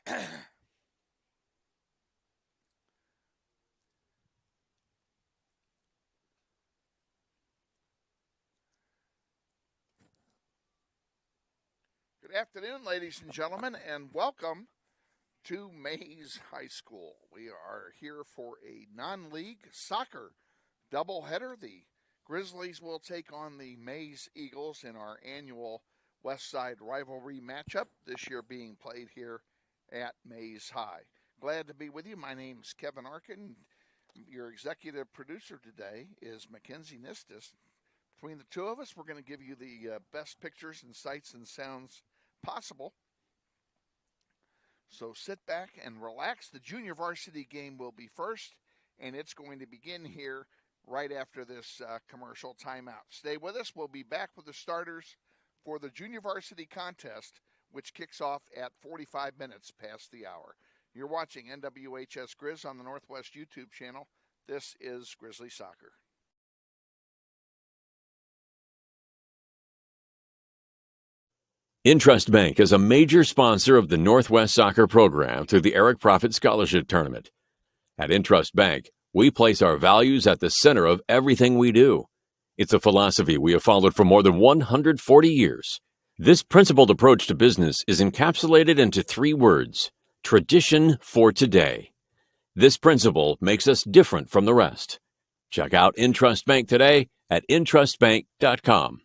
Good afternoon, ladies and gentlemen, and welcome to Maize High School. We are here for a non-league soccer doubleheader. The Grizzlies will take on the Maize Eagles in our annual West Side rivalry matchup, this year being played here at Maize High. Glad to be with you. My name's Kevin Arkin. Your executive producer today is Mackenzie Nistis. Between the two of us, we're going to give you the best pictures and sights and sounds possible. So sit back and relax. The junior varsity game will be first, and it's going to begin here right after this commercial timeout. Stay with us. We'll be back with the starters for the junior varsity contest, which kicks off at 45 minutes past the hour. You're watching NWHS Grizz on the Northwest YouTube channel. This is Grizzly Soccer. Intrust Bank is a major sponsor of the Northwest Soccer program through the Eric Profit Scholarship Tournament. At Intrust Bank, we place our values at the center of everything we do. It's a philosophy we have followed for more than 140 years. This principled approach to business is encapsulated into 3 words: tradition for today. This principle makes us different from the rest. Check out Intrust Bank today at intrustbank.com.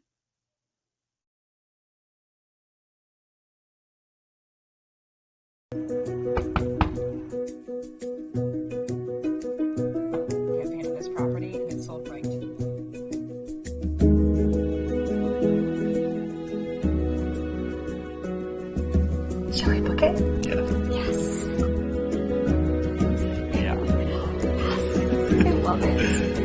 Shall we book it? Yeah. Yes. Yeah. Yes. I love it.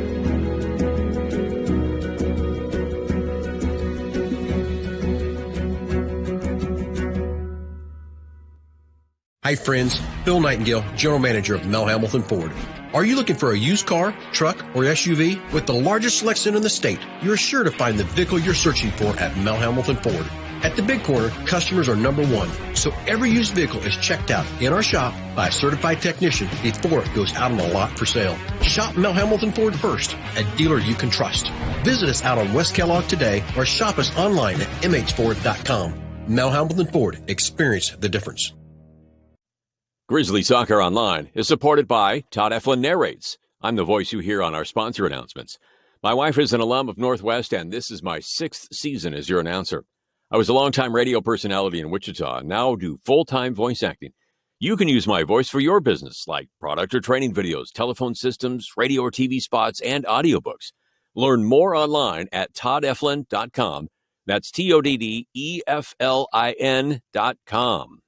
Hi friends, Bill Nightingale, General Manager of Mel Hamilton Ford. Are you looking for a used car, truck, or SUV? With the largest selection in the state, you're sure to find the vehicle you're searching for at Mel Hamilton Ford. At the Big Corner, customers are number one, so every used vehicle is checked out in our shop by a certified technician before it goes out on the lot for sale. Shop Mel Hamilton Ford first, a dealer you can trust. Visit us out on West Kellogg today or shop us online at mhford.com. Mel Hamilton Ford, experience the difference. Grizzly Soccer Online is supported by Todd Eflin Narrates. I'm the voice you hear on our sponsor announcements. My wife is an alum of Northwest, and this is my 6th season as your announcer. I was a longtime radio personality in Wichita, and now do full-time voice acting. You can use my voice for your business, like product or training videos, telephone systems, radio or TV spots, and audiobooks. Learn more online at toddeflin.com. That's TODDEFLIN.com.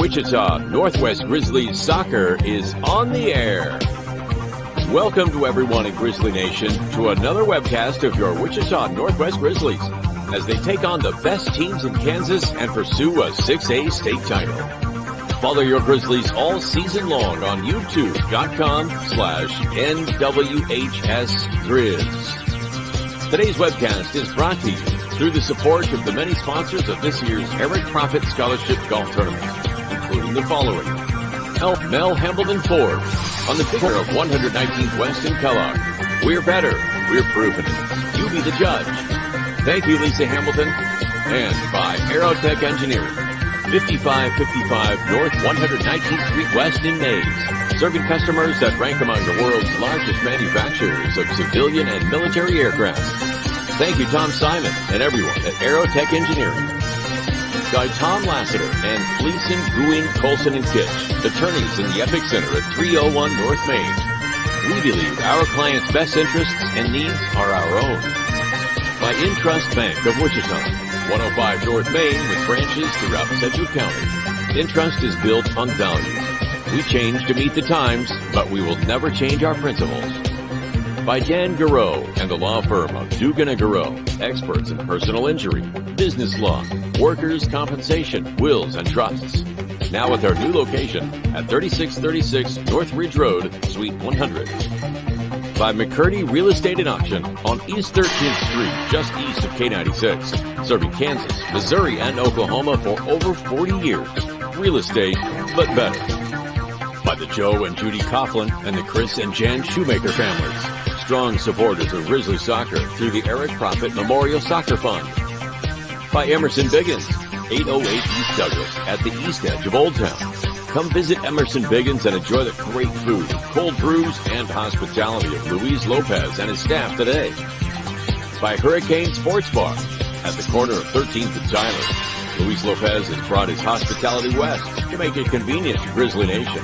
Wichita Northwest Grizzlies Soccer is on the air. Welcome to everyone in Grizzly Nation to another webcast of your Wichita Northwest Grizzlies as they take on the best teams in Kansas and pursue a 6A state title. Follow your Grizzlies all season long on youtube.com/NWHSGrizz. Today's webcast is brought to you through the support of the many sponsors of this year's Eric Profit Scholarship Golf Tournament, including the following: Mel Hamilton Ford on the corner of 119th West in Kellogg. We're better. We're proving it. You be the judge. Thank you, Lisa Hamilton. And by Aerotech Engineering, 5555 North 119th Street West in Maize, serving customers that rank among the world's largest manufacturers of civilian and military aircraft. Thank you, Tom Simon and everyone at Aerotech Engineering. By Tom Lassiter and Gleason, Gooing, Colson, and Kitch, attorneys in the Epic Center at 301 North Main. We believe our clients' best interests and needs are our own. By Intrust Bank of Wichita, 105 North Main with branches throughout Central County. Intrust is built on value. We change to meet the times, but we will never change our principles. By Dan Garreau and the law firm of Dugan & Garreau, experts in personal injury, business law, workers' compensation, wills, and trusts. Now with our new location at 3636 North Ridge Road, Suite 100. By McCurdy Real Estate and Auction on East 13th Street, just east of K96, serving Kansas, Missouri, and Oklahoma for over 40 years. Real estate, but better. By the Joe and Judy Coughlin and the Chris and Jan Shoemaker families. Strong supporters of Grizzly Soccer through the Eric Profit Memorial Soccer Fund. By Emerson Biggins, 808 East Douglas at the east edge of Old Town. Come visit Emerson Biggins and enjoy the great food, cold brews, and hospitality of Luis Lopez and his staff today. By Hurricane Sports Bar at the corner of 13th and Tyler. Luis Lopez has brought his hospitality west to make it convenient to Grizzly Nation.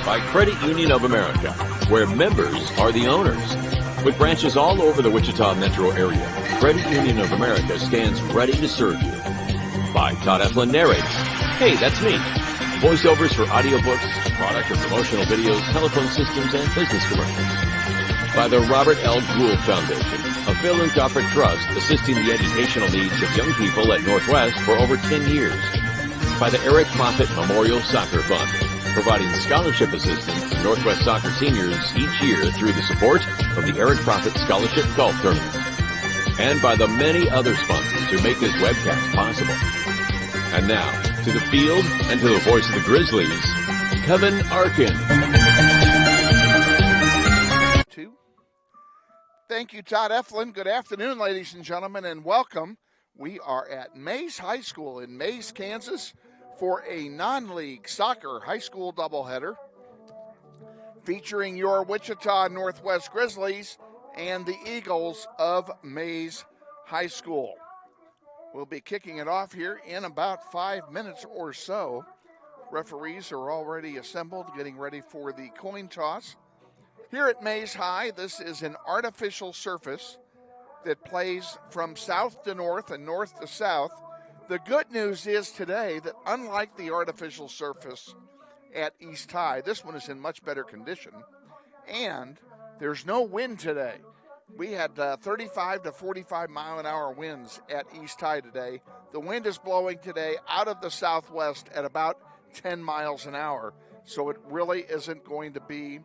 By Credit Union of America, where members are the owners. With branches all over the Wichita metro area, Credit Union of America stands ready to serve you. By Todd Eflin narrates, hey, that's me. Voiceovers for audiobooks, product and promotional videos, telephone systems, and business commercials. By the Robert L. Gould Foundation, a philanthropic trust assisting the educational needs of young people at Northwest for over 10 years. By the Eric Profit Memorial Soccer Fund, providing scholarship assistance to Northwest soccer seniors each year through the support of the Eric Profit Scholarship Golf Tournament. And by the many other sponsors who make this webcast possible. And now, to the field and to the voice of the Grizzlies, Kevin Arkin. Thank you, Todd Eflin. Good afternoon, ladies and gentlemen, and welcome. We are at Maize High School in Maize, Kansas, for a non-league soccer high school doubleheader featuring your Wichita Northwest Grizzlies and the Eagles of Maize High School. We'll be kicking it off here in about 5 minutes or so. Referees are already assembled, getting ready for the coin toss. Here at Maize High, this is an artificial surface that plays from south to north and north to south. The good news is today that unlike the artificial surface at East High, this one is in much better condition, and there's no wind today. We had 35 to 45 mile an hour winds at East High today. The wind is blowing today out of the southwest at about 10 miles an hour, so it really isn't going to be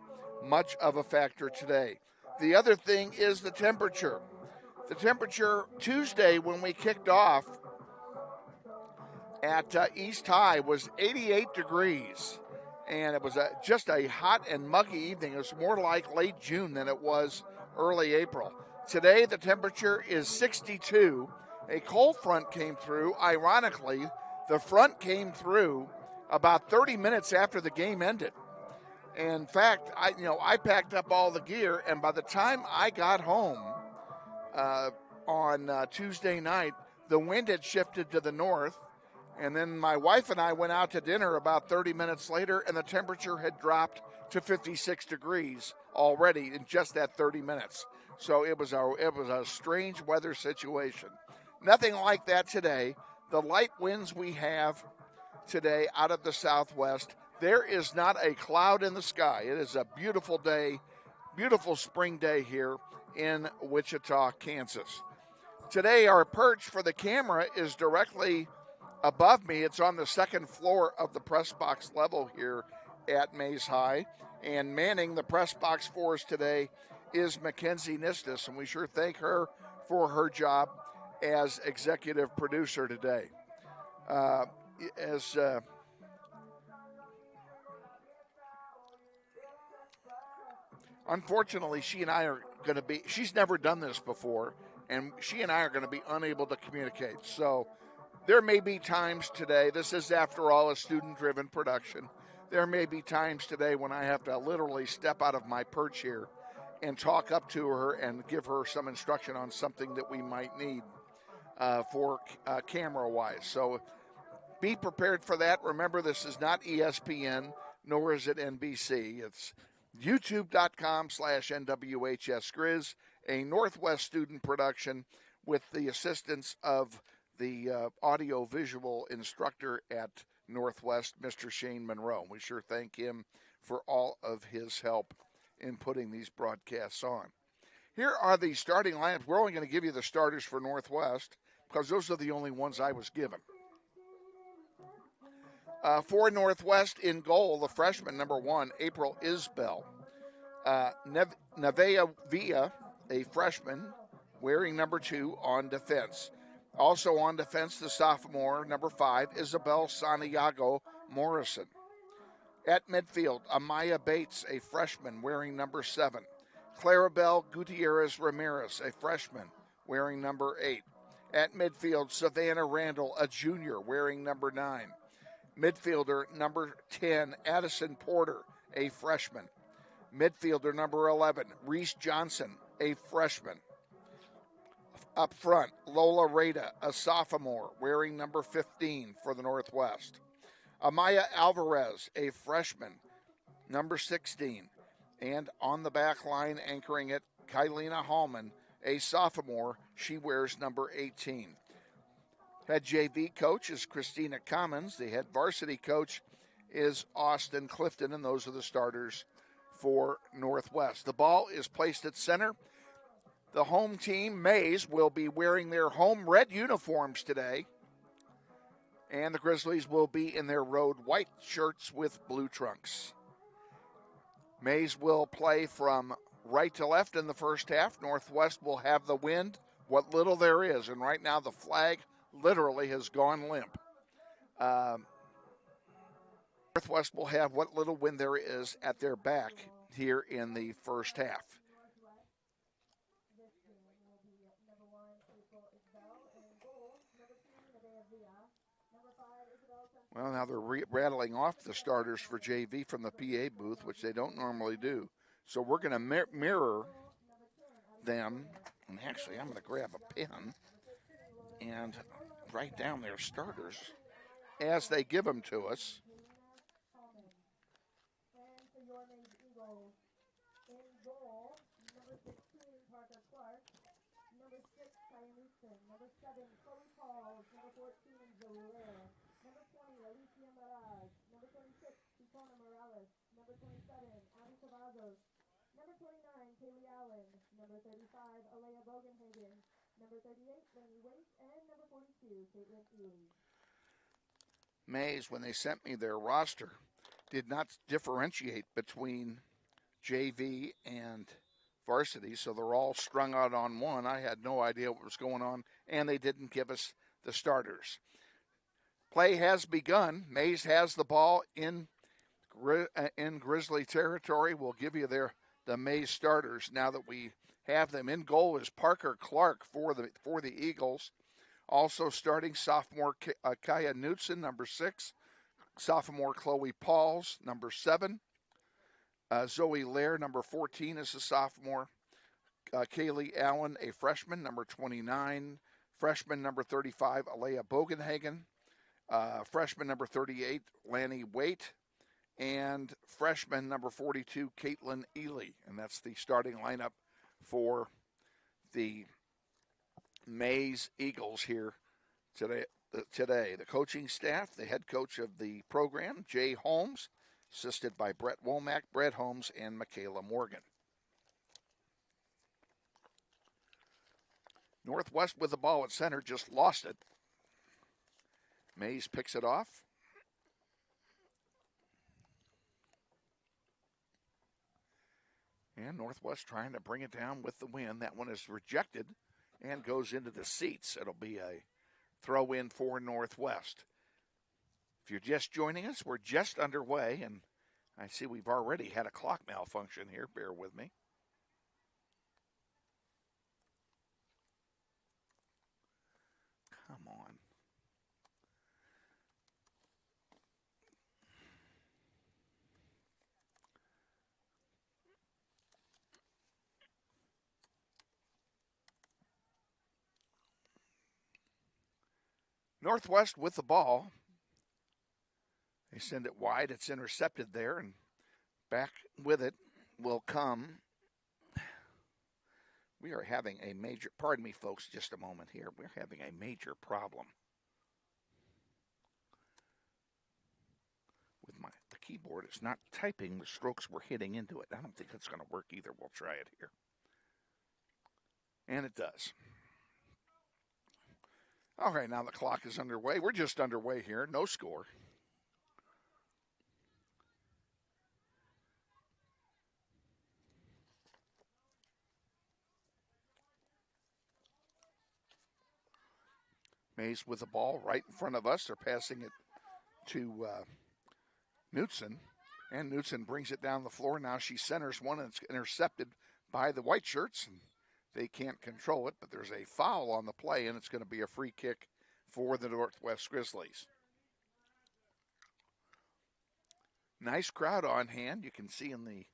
much of a factor today. The other thing is the temperature. The temperature Tuesday when we kicked off at East High was 88 degrees, and it was just a hot and muggy evening. It was more like late June than it was early April. Today the temperature is 62. A cold front came through. Ironically, the front came through about 30 minutes after the game ended. In fact, I packed up all the gear, and by the time I got home on Tuesday night, the wind had shifted to the north. And then my wife and I went out to dinner about 30 minutes later, and the temperature had dropped to 56 degrees already in just that 30 minutes. So it was a strange weather situation. Nothing like that today. The light winds we have today out of the southwest, there is not a cloud in the sky. It is a beautiful day, beautiful spring day here in Wichita, Kansas. Today our perch for the camera is directly above me. It's on the second floor of the press box level here at Maize High. And manning the press box for us today is Mackenzie Nistis, and we sure thank her for her job as executive producer today. Unfortunately, she's never done this before, and she and I are going to be unable to communicate. So there may be times today, this is after all a student-driven production, there may be times today when I have to literally step out of my perch here and talk up to her and give her some instruction on something that we might need for camera-wise. So be prepared for that. Remember, this is not ESPN, nor is it NBC. It's youtube.com/NWHSGrizz, a Northwest student production with the assistance of the audio-visual instructor at Northwest, Mr. Shane Munro. We sure thank him for all of his help in putting these broadcasts on. Here are the starting lineups. We're only going to give you the starters for Northwest because those are the only ones I was given. For Northwest in goal, the freshman, number 1, April Isbell. Nevea Villa, a freshman, wearing number 2 on defense. Also on defense, the sophomore, number 5, Isabel Santiago Morrison. At midfield, Amaya Bates, a freshman, wearing number 7. Clarabelle Gutierrez Ramirez, a freshman, wearing number 8. At midfield, Savannah Randall, a junior, wearing number 9. Midfielder number 10, Addison Porter, a freshman. Midfielder number 11, Reese Johnson, a freshman. Up front, Lola Rada, a sophomore, wearing number 15 for the Northwest. Amaya Alvarez, a freshman, number 16. And on the back line, anchoring it, Kylena Hallman, a sophomore. She wears number 18. Head JV coach is Christina Commons. The head varsity coach is Austin Clifton, and those are the starters for Northwest. The ball is placed at center. The home team, Maize, will be wearing their home red uniforms today, and the Grizzlies will be in their road white shirts with blue trunks. Maize will play from right to left in the first half. Northwest will have the wind, what little there is, and right now the flag literally has gone limp. Northwest will have what little wind there is at their back here in the first half. Well, now they're rattling off the starters for JV from the PA booth, which they don't normally do. So we're going to mirror them. And actually, I'm going to grab a pen and write down their starters as they give them to us. Number 29, Kaylee Allen. Number 35, Alea Bogenhagen. Number 38, Lainey Waite. And number 42, Caitlin Ely. Maize, when they sent me their roster, did not differentiate between JV and varsity, so they're all strung out on one. I had no idea what was going on, and they didn't give us the starters. Play has begun. Maize has the ball in Grizzly territory. We'll give you the Maize starters now that we have them. In goal is Parker Clark for the Eagles. Also starting sophomore Kaya Knutson, number 6. Sophomore Chloe Pauls, number 7. Zoe Lair, number 14, is a sophomore. Kaylee Allen, a freshman, number 29. Freshman number 35, Alea Bogenhagen. Freshman number 38, Lanny Waite. And freshman number 42, Caitlin Ely. And that's the starting lineup for the Maize Eagles here today. The coaching staff, the head coach of the program, Jay Holmes, assisted by Brett Womack, Brett Holmes, and Michaela Morgan. Northwest with the ball at center, just lost it. Maize picks it off. And Northwest trying to bring it down with the win. That one is rejected and goes into the seats. It'll be a throw in for Northwest. If you're just joining us, we're just underway, and I see we've already had a clock malfunction here. Bear with me. Come on. Northwest with the ball. They send it wide. It's intercepted there, and back with it will come. We are having a major, pardon me, folks, just a moment here. We're having a major problem with the keyboard. It's not typing. The strokes were hitting into it. I don't think it's going to work either. We'll try it here. And it does. All right, now the clock is underway. We're just underway here. No score. Maize with the ball right in front of us. They're passing it to Knutson. And Knutson brings it down the floor. Now she centers one, and it's intercepted by the white shirts. And they can't control it, but there's a foul on the play, and it's going to be a free kick for the Northwest Grizzlies. Nice crowd on hand. You can see in the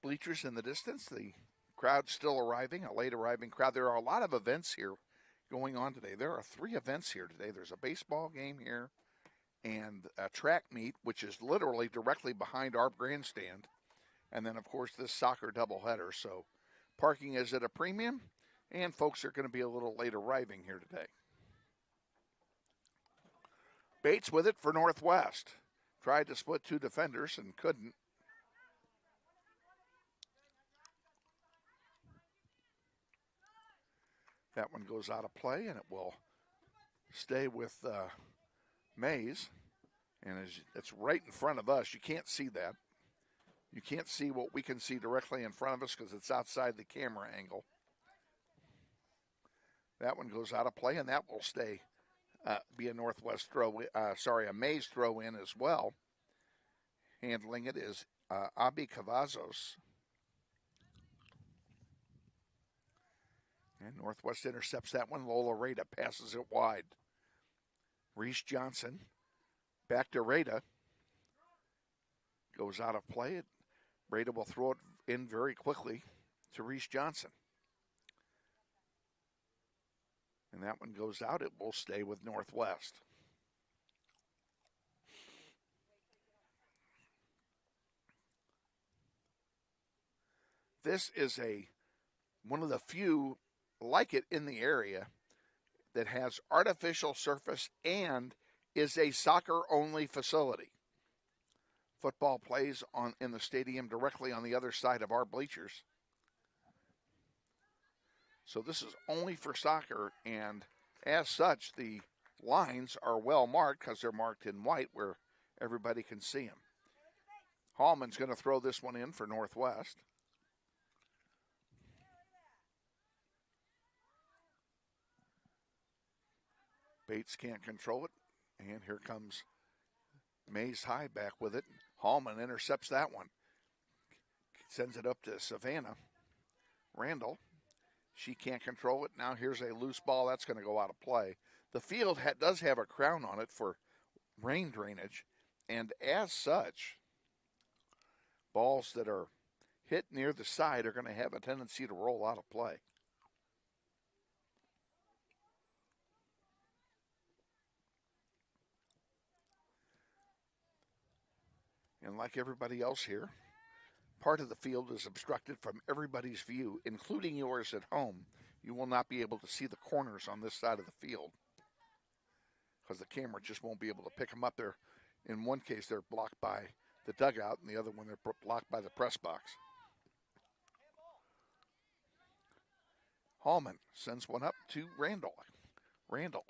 bleachers in the distance, the crowd still arriving, a late arriving crowd. There are a lot of events here going on today. There are 3 events here today. There's a baseball game here and a track meet, which is literally directly behind our grandstand. And then, of course, this soccer doubleheader. So parking is at a premium, and folks are going to be a little late arriving here today. Bates with it for Northwest. Tried to split 2 defenders and couldn't. That one goes out of play, and it will stay with Maize. And it's right in front of us. You can't see that. You can't see what we can see directly in front of us because it's outside the camera angle. That one goes out of play, and that will stay, be a Northwest throw, a Maize throw in as well. Handling it is Abi Cavazos. And Northwest intercepts that one. Lola Rada passes it wide. Reese Johnson back to Rada. Goes out of play. Rada will throw it in very quickly to Reese Johnson. And that one goes out. It will stay with Northwest. This is one of the few like it in the area that has artificial surface and is a soccer-only facility. Football plays in the stadium directly on the other side of our bleachers. So this is only for soccer, and as such, the lines are well marked because they're marked in white where everybody can see them. Hallman's going to throw this one in for Northwest. Bates can't control it, and here comes Maize High back with it. Hallman intercepts that one. Sends it up to Savannah. Randall. She can't control it. Now here's a loose ball. That's going to go out of play. The field does have a crown on it for rain drainage, and as such, balls that are hit near the side are going to have a tendency to roll out of play. And like everybody else here, part of the field is obstructed from everybody's view, including yours at home. You will not be able to see the corners on this side of the field because the camera just won't be able to pick them up there. In one case, they're blocked by the dugout, and the other one, they're blocked by the press box. Hallman sends one up to Randall. Randall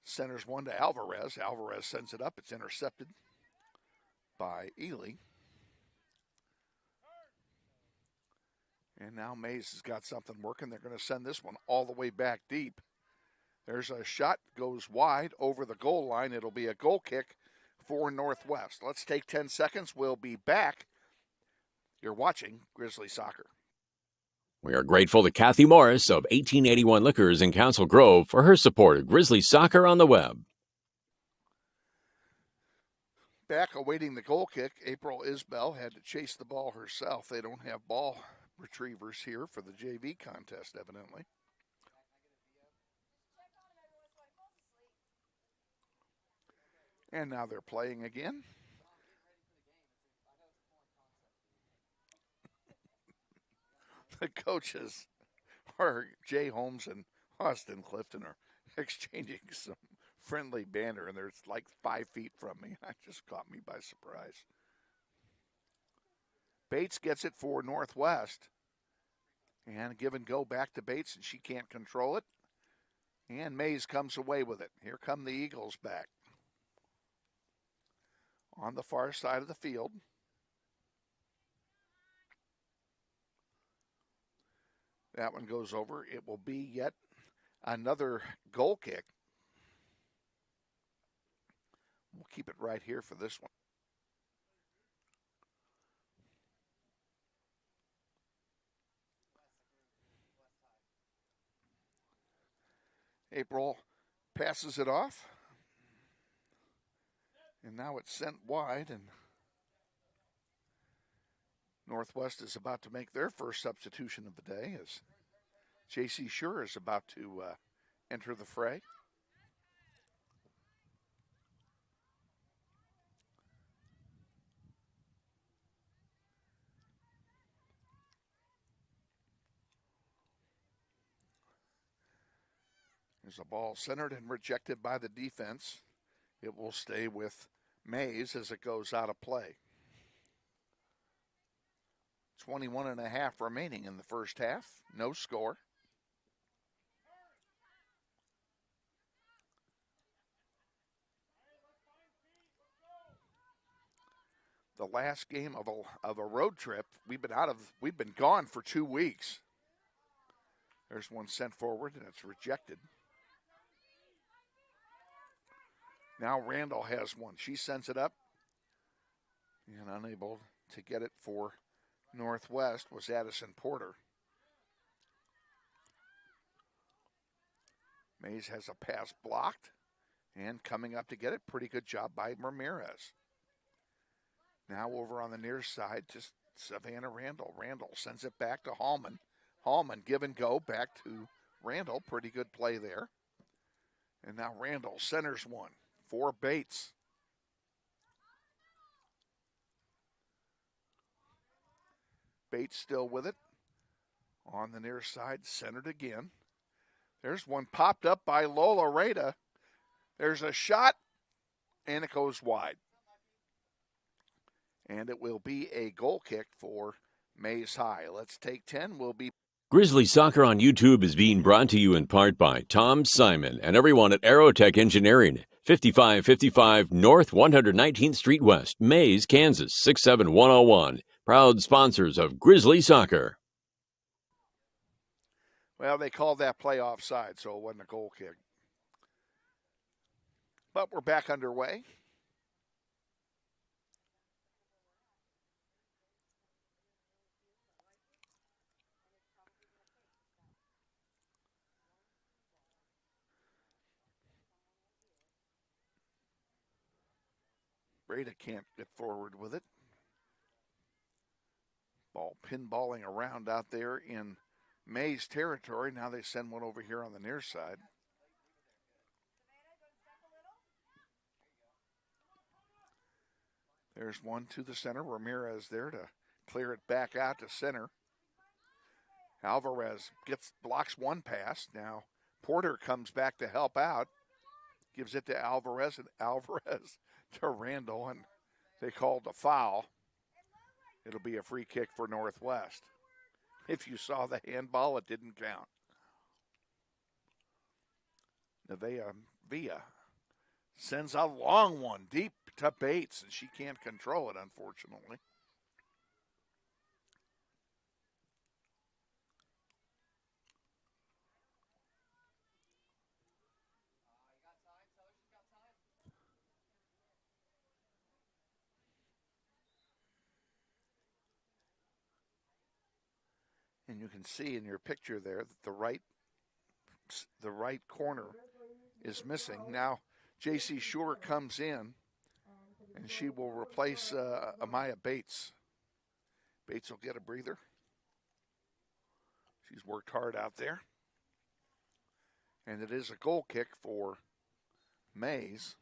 centers one to Alvarez. Alvarez sends it up. It's intercepted by Ely. And now Maize has got something working. They're going to send this one all the way back deep. There's a shot, goes wide over the goal line. It'll be a goal kick for Northwest. Let's take 10 seconds. We'll be back. You're watching Grizzly Soccer. We are grateful to Kathy Morris of 1881 Liquors in Council Grove for her support of Grizzly Soccer on the web. Back awaiting the goal kick, April Isbell had to chase the ball herself. They don't have ball retrievers here for the JV contest, evidently. And now they're playing again. The coaches are Jay Holmes and Austin Clifton are exchanging some friendly banter, and they're like 5 feet from me. That just caught me by surprise. Bates gets it for Northwest. And give and go back to Bates, and she can't control it. And Maize comes away with it. Here come the Eagles back. On the far side of the field. That one goes over. It will be yet another goal kick. We'll keep it right here for this one. April passes it off. And now it's sent wide, and Northwest is about to make their first substitution of the day as J.C. Shure is about to enter the fray. There's a ball centered and rejected by the defense. It will stay with Maize as it goes out of play. 21 and a half remaining in the first half. No score. The last game of a road trip. We've been gone for 2 weeks. There's one sent forward and it's rejected. Now Randall has one. She sends it up. And unable to get it for Northwest was Addison Porter. Maize has a pass blocked. And coming up to get it, pretty good job by Ramirez. Now over on the near side to Savannah Randall. Randall sends it back to Hallman. Hallman give and go back to Randall. Pretty good play there. And now Randall centers one for Bates. Bates still with it. On the near side, centered again. There's one popped up by Lola Rada. There's a shot, and it goes wide. And it will be a goal kick for Maize High. Let's take 10. We'll be Grizzly Soccer on YouTube is being brought to you in part by Tom Simon and everyone at Aerotech Engineering, 5555 North 119th Street West, Maize, Kansas, 67101. Proud sponsors of Grizzly Soccer. Well, they called that play offside, so it wasn't a goal kick. But we're back underway. Breda can't get forward with it. Ball pinballing around out there in Maize territory. Now they send one over here on the near side. There's one to the center. Ramirez there to clear it back out to center. Alvarez blocks one pass. Now Porter comes back to help out. Gives it to Alvarez, and Alvarez to Randall, and they called a foul. It'll be a free kick for Northwest. If you saw the handball, it didn't count. Nevaeh Villa sends a long one deep to Bates, and she can't control it, unfortunately. And you can see in your picture there that the right corner is missing. Now J.C. Shure comes in, and she will replace Amaya Bates. Bates will get a breather. She's worked hard out there. And it is a goal kick for Maize.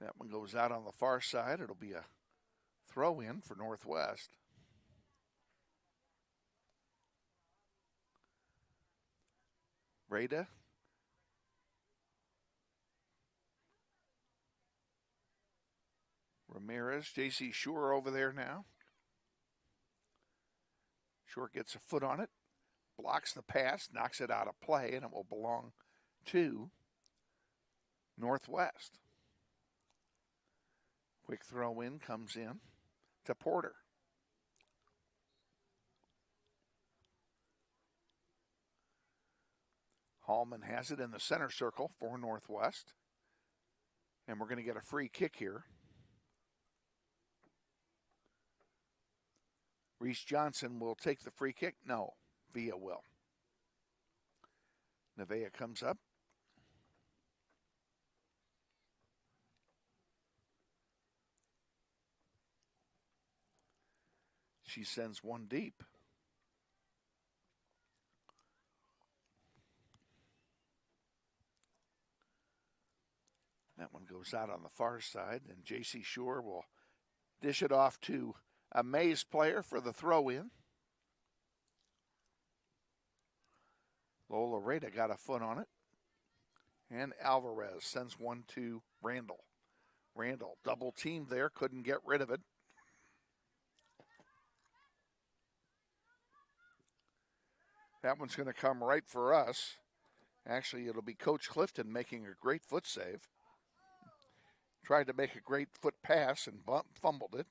That one goes out on the far side. It'll be a throw in for Northwest. Rada. Ramirez, J.C. Shore over there now. Shore gets a foot on it, blocks the pass, knocks it out of play, and it will belong to Northwest. Quick throw in comes in to Porter. Hallman has it in the center circle for Northwest. And we're going to get a free kick here. Reese Johnson will take the free kick. No, Villa will. Nevaeh comes up. She sends one deep. That one goes out on the far side, and J.C. Shore will dish it off to a Maize player for the throw-in. Lola Rada got a foot on it. And Alvarez sends one to Randall. Randall double teamed there, couldn't get rid of it. That one's going to come right for us. Actually, it'll be Coach Clifton making a great foot save. Tried to make a great foot pass and fumbled it.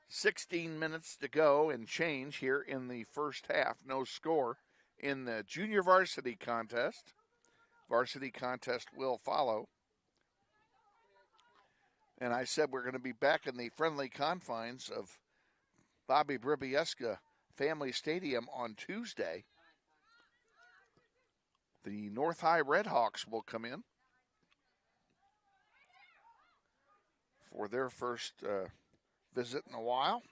16 minutes to go and change here in the first half. No score in the junior varsity contest. Varsity contest will follow. And I said we're going to be back in the friendly confines of Bobby Bribieska Family Stadium on Tuesday. The North High Redhawks will come in for their first visit in a while.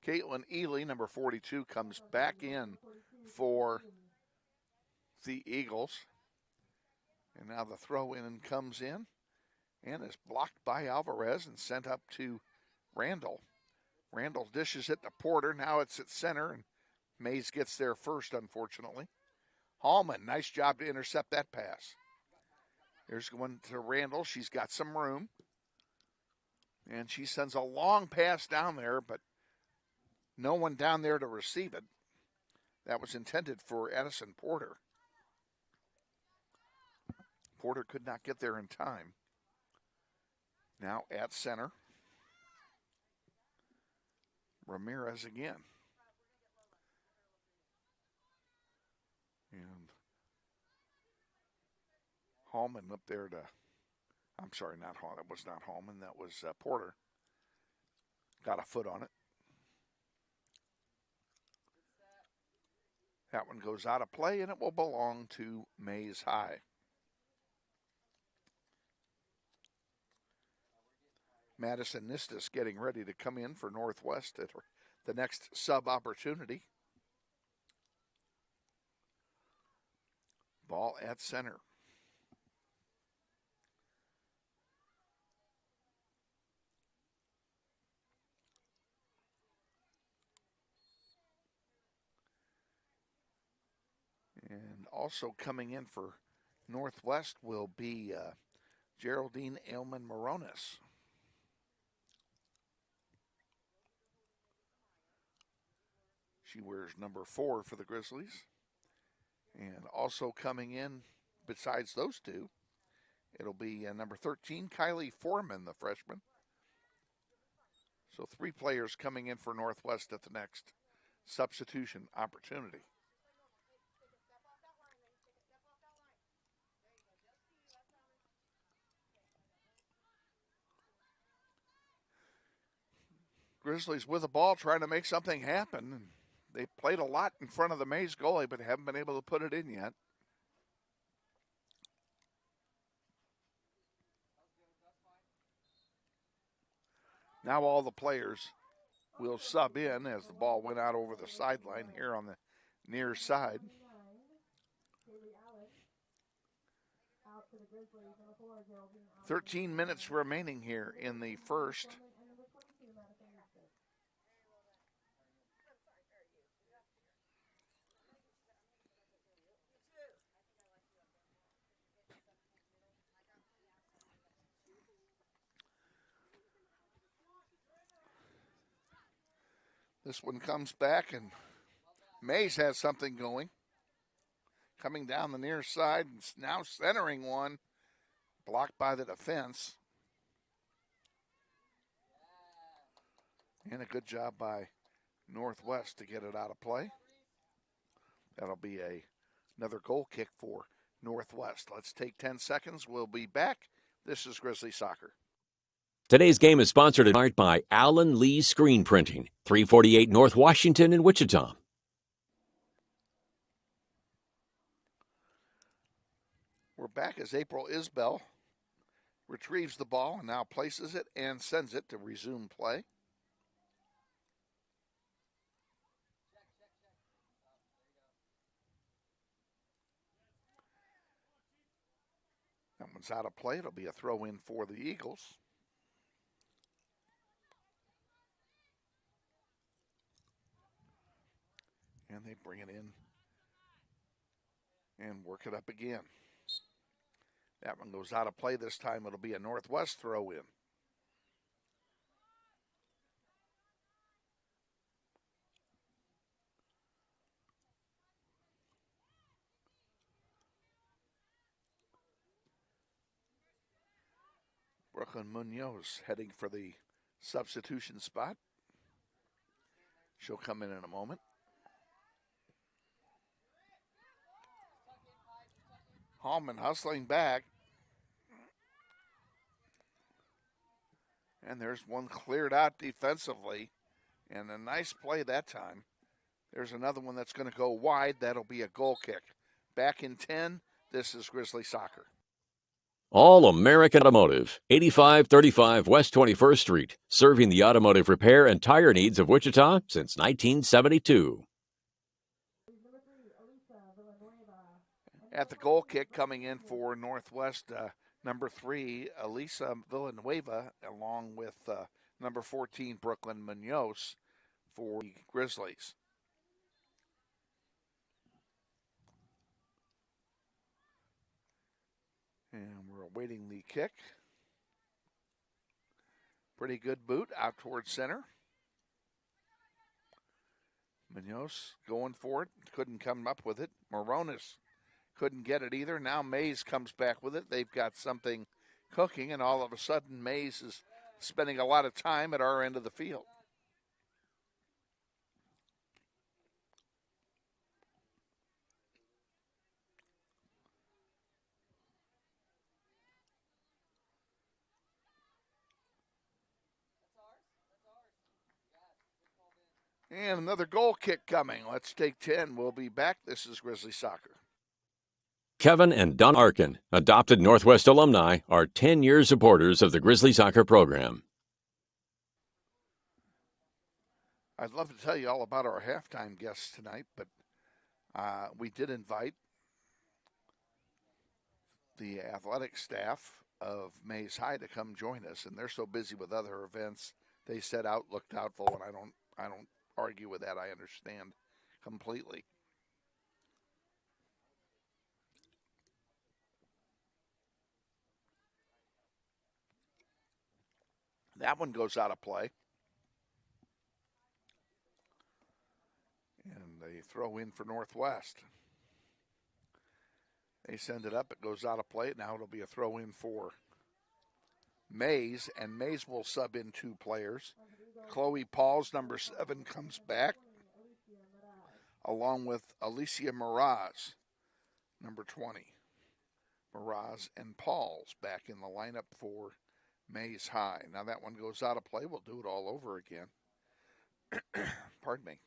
Caitlin Ely, number 42, comes back in for the Eagles. And now the throw-in comes in and is blocked by Alvarez and sent up to Randall. Randall dishes it to Porter. Now it's at center, and Maize gets there first, unfortunately. Hallman, nice job to intercept that pass. Here's one to Randall. She's got some room. And she sends a long pass down there, but no one down there to receive it. That was intended for Addison Porter. Porter could not get there in time. Now at center. Ramirez again. And Hallman up there to, I'm sorry, not Hallman. That was not Hallman. That was Porter. Got a foot on it. That one goes out of play, and it will belong to Maize High. Madison Nistis getting ready to come in for Northwest at the next sub opportunity. Ball at center. And also coming in for Northwest will be Geraldine Aylman Moronis. She wears number 4 for the Grizzlies. And also coming in, besides those two, it'll be number 13, Kylie Foreman, the freshman. So 3 players coming in for Northwest at the next substitution opportunity. Grizzlies with the ball trying to make something happen. They played a lot in front of the Maize goalie, but haven't been able to put it in yet. Now all the players will sub in as the ball went out over the sideline here on the near side. Grizzlies. Number 4, Geraldine. 13 minutes remaining here in the first. And number 22, Madison Eustace. This one comes back, and Maize has something going. Coming down the near side, and now centering one. Blocked by the defense. And a good job by Northwest to get it out of play. That'll be another goal kick for Northwest. Let's take 10 seconds. We'll be back. This is Grizzly Soccer. Today's game is sponsored in part by Allen Lee Screen Printing, 348 North Washington in Wichita. We're back as April Isbell retrieves the ball and now places it and sends it to resume play. That one's out of play. It'll be a throw in for the Eagles. And they bring it in and work it up again. That one goes out of play this time. It'll be a Northwest throw in. Brooklyn Munoz heading for the substitution spot. She'll come in a moment. Hallman hustling back. And there's one cleared out defensively. And a nice play that time. There's another one that's going to go wide. That'll be a goal kick. Back in 10, this is Grizzly Soccer. All-American Automotive, 8535 West 21st Street, serving the automotive repair and tire needs of Wichita since 1972. At the goal kick coming in for Northwest, number 3, Elisa Villanueva, along with number 14, Brooklyn Munoz for the Grizzlies. And we're awaiting the kick. Pretty good boot out towards center. Munoz going for it. Couldn't come up with it. Moronis couldn't get it either. Now Maize comes back with it. They've got something cooking, and all of a sudden Maize is spending a lot of time at our end of the field. And another goal kick coming. Let's take 10. We'll be back. This is Grizzly Soccer. Kevin and Don Arkin, adopted Northwest alumni, are 10-year supporters of the Grizzly Soccer program. I'd love to tell you all about our halftime guests tonight, but we did invite the athletic staff of Maize High to come join us, and they're so busy with other events. They said look doubtful, and I don't argue with that. I understand completely. That one goes out of play. And they throw in for Northwest. They send it up. It goes out of play. Now it'll be a throw in for Maize, and Maize will sub in 2 players. Chloe Pauls, number 7, comes back, along with Alicia Miraz, number 20. Miraz and Pauls back in the lineup for Maize High. Now that one goes out of play. We'll do it all over again. Pardon me.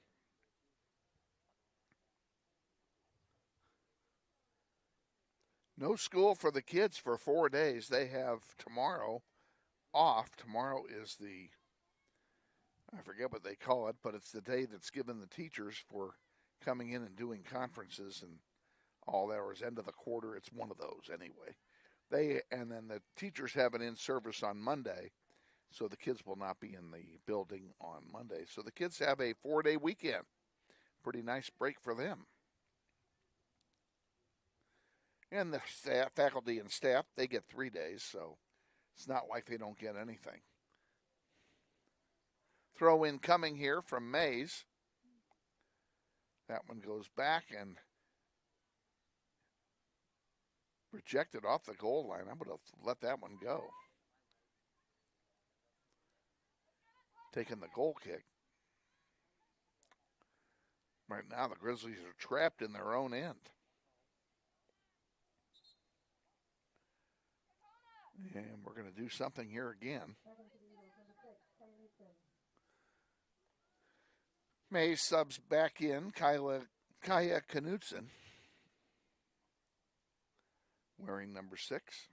No school for the kids for 4 days. They have tomorrow off. Tomorrow is I forget what they call it, but it's the day that's given the teachers for coming in and doing conferences and all that, or is end of the quarter. It's one of those anyway. And then the teachers have an in-service on Monday, so the kids will not be in the building on Monday. So the kids have a 4-day weekend. Pretty nice break for them. And the staff, faculty and staff, they get 3 days, so it's not like they don't get anything. Throw in coming here from Maize. That one goes back and rejected off the goal line. I would have let that one go. Taking the goal kick. Right now, the Grizzlies are trapped in their own end. And we're going to do something here again. May subs back in Kaya Knutson, wearing number 6.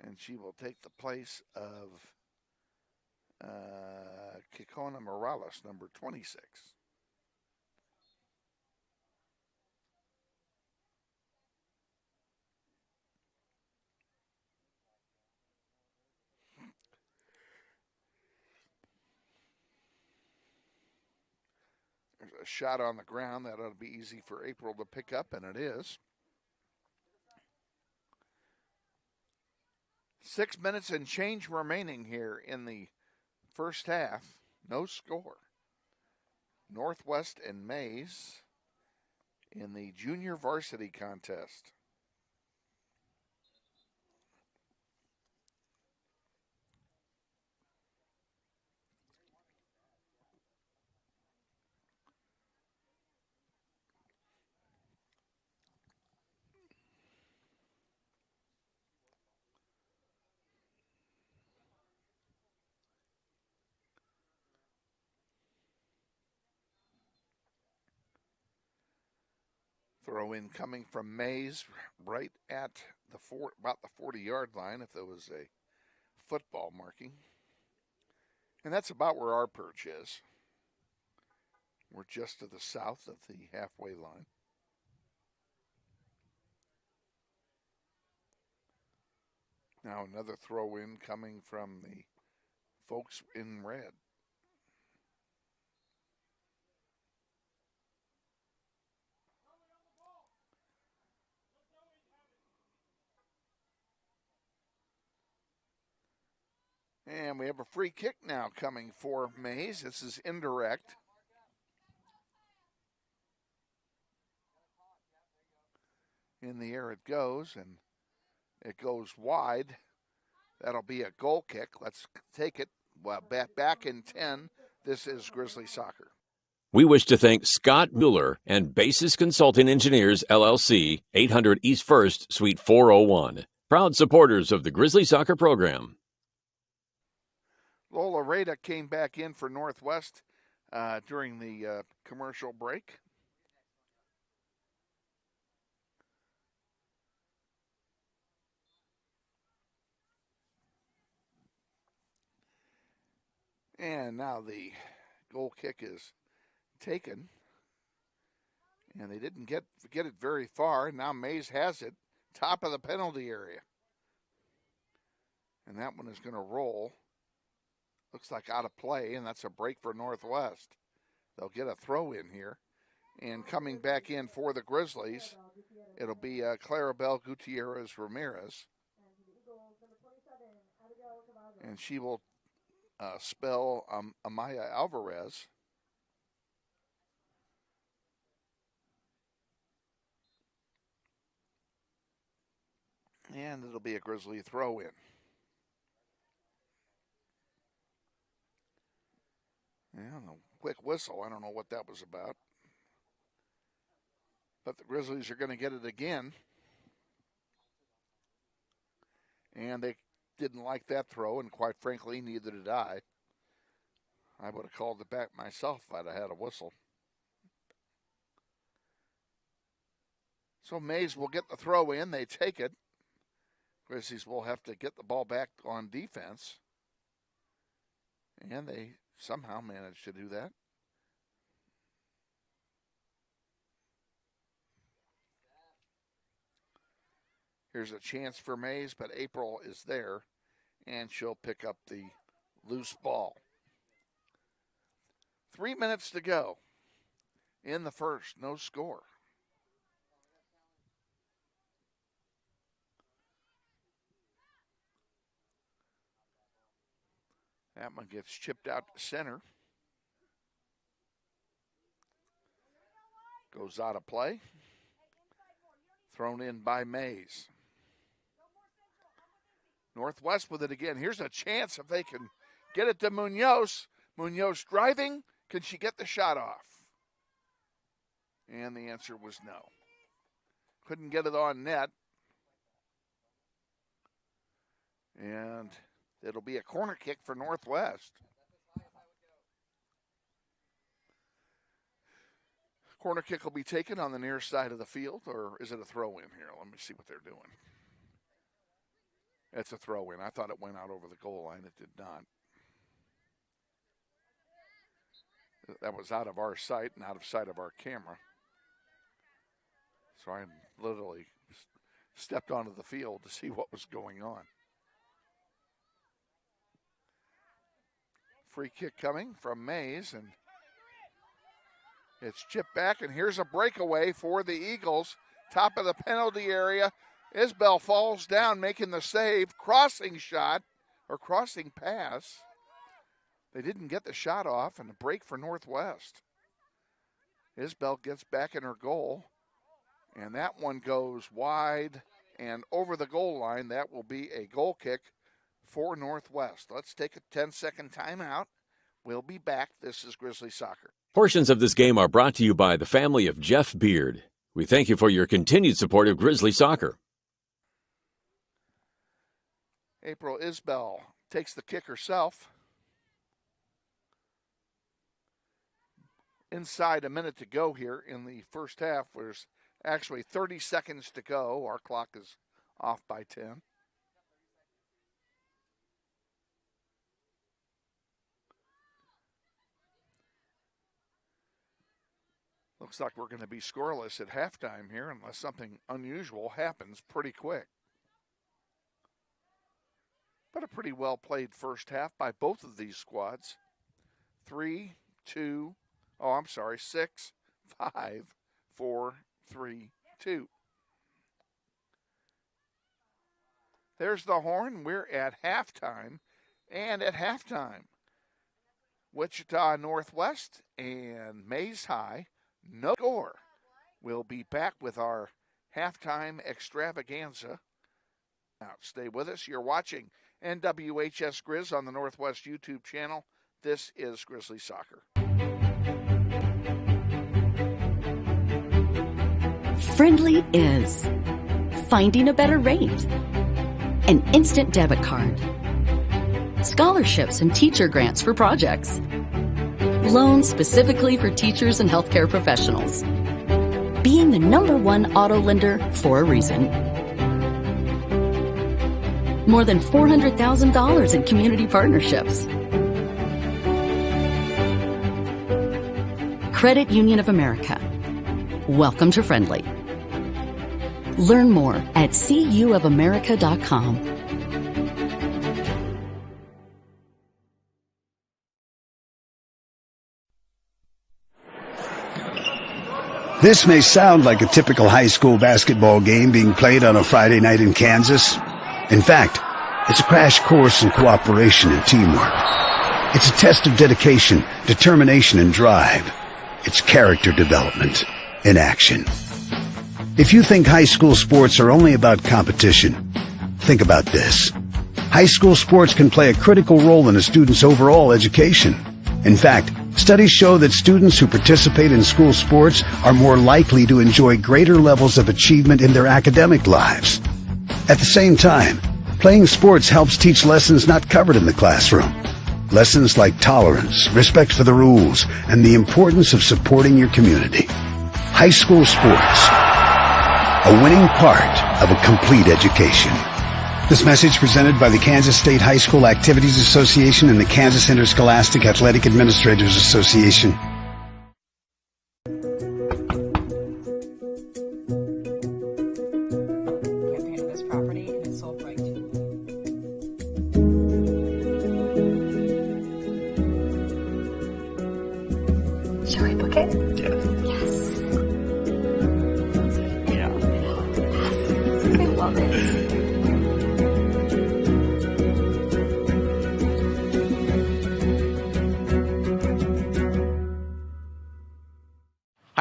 And she will take the place of Kikona Morales, number 26. There's a shot on the ground that ought to be easy for April to pick up, and it is. 6 minutes and change remaining here in the first half. No score. Northwest and Maize in the junior varsity contest. Throw in coming from Maize right at the about the 40-yard line if there was a football marking. And that's about where our perch is. We're just to the south of the halfway line. Now another throw in coming from the folks in red. And we have a free kick now coming for Maize. This is indirect. In the air it goes, and it goes wide. That'll be a goal kick. Let's take it. Well, back in 10. This is Grizzly Soccer. We wish to thank Scott Mueller and Basis Consulting Engineers, LLC, 800 East 1st, Suite 401. Proud supporters of the Grizzly Soccer program. Lola Rada came back in for Northwest during the commercial break. And now the goal kick is taken. And they didn't get it very far. Now Maize has it, top of the penalty area. And that one is going to roll. Looks like out of play, and that's a break for Northwest. They'll get a throw in here. And coming back in for the Grizzlies, it'll be Clarabelle Gutierrez Ramirez. And she will spell Amaya Alvarez. And it'll be a Grizzly throw in. Yeah, a quick whistle. I don't know what that was about. But the Grizzlies are going to get it again. And they didn't like that throw, and quite frankly, neither did I. I would have called it back myself if I'd have had a whistle. So Maize will get the throw in. They take it. Grizzlies will have to get the ball back on defense. And they somehow managed to do that. Here's a chance for Maize, but April is there, and she'll pick up the loose ball. 3 minutes to go in the first, no score. That one gets chipped out to center. Goes out of play. Thrown in by Maize. Northwest with it again. Here's a chance if they can get it to Munoz. Munoz driving. Can she get the shot off? And the answer was no. Couldn't get it on net. And it'll be a corner kick for Northwest. Corner kick will be taken on the near side of the field, or is it a throw-in here? Let me see what they're doing. It's a throw-in. I thought it went out over the goal line. It did not. That was out of our sight and out of sight of our camera. So I literally stepped onto the field to see what was going on. Free kick coming from Maize, and it's chipped back, and here's a breakaway for the Eagles. Top of the penalty area. Isbell falls down, making the save. Crossing shot, or crossing pass. They didn't get the shot off, and a break for Northwest. Isbell gets back in her goal, and that one goes wide and over the goal line. That will be a goal kick for Northwest. Let's take a 10-second timeout. We'll be back. This is Grizzly Soccer. Portions of this game are brought to you by the family of Jeff Beard. We thank you for your continued support of Grizzly Soccer. April Isbell takes the kick herself. Inside a minute to go here in the first half. There's actually 30 seconds to go. Our clock is off by 10. Looks like we're going to be scoreless at halftime here unless something unusual happens pretty quick. But a pretty well played first half by both of these squads. 6, 5, 4, 3, 2. There's the horn. We're at halftime. And at halftime, Wichita Northwest and Maize High, no score. We'll be back with our halftime extravaganza. Now, stay with us. You're watching NWHS Grizz on the Northwest YouTube channel. This is Grizzly Soccer. Friendly is finding a better rate, an instant debit card, scholarships and teacher grants for projects, loans specifically for teachers and healthcare professionals, being the #1 auto lender for a reason. More than $400,000 in community partnerships. Credit Union of America. Welcome to Friendly. Learn more at cuofamerica.com. This may sound like a typical high school basketball game being played on a Friday night in Kansas. In fact, it's a crash course in cooperation and teamwork. It's a test of dedication, determination, and drive. It's character development in action. If you think high school sports are only about competition, think about this. High school sports can play a critical role in a student's overall education. In fact, studies show that students who participate in school sports are more likely to enjoy greater levels of achievement in their academic lives. At the same time, playing sports helps teach lessons not covered in the classroom. Lessons like tolerance, respect for the rules, and the importance of supporting your community. High school sports, a winning part of a complete education. This message presented by the Kansas State High School Activities Association and the Kansas Interscholastic Athletic Administrators Association.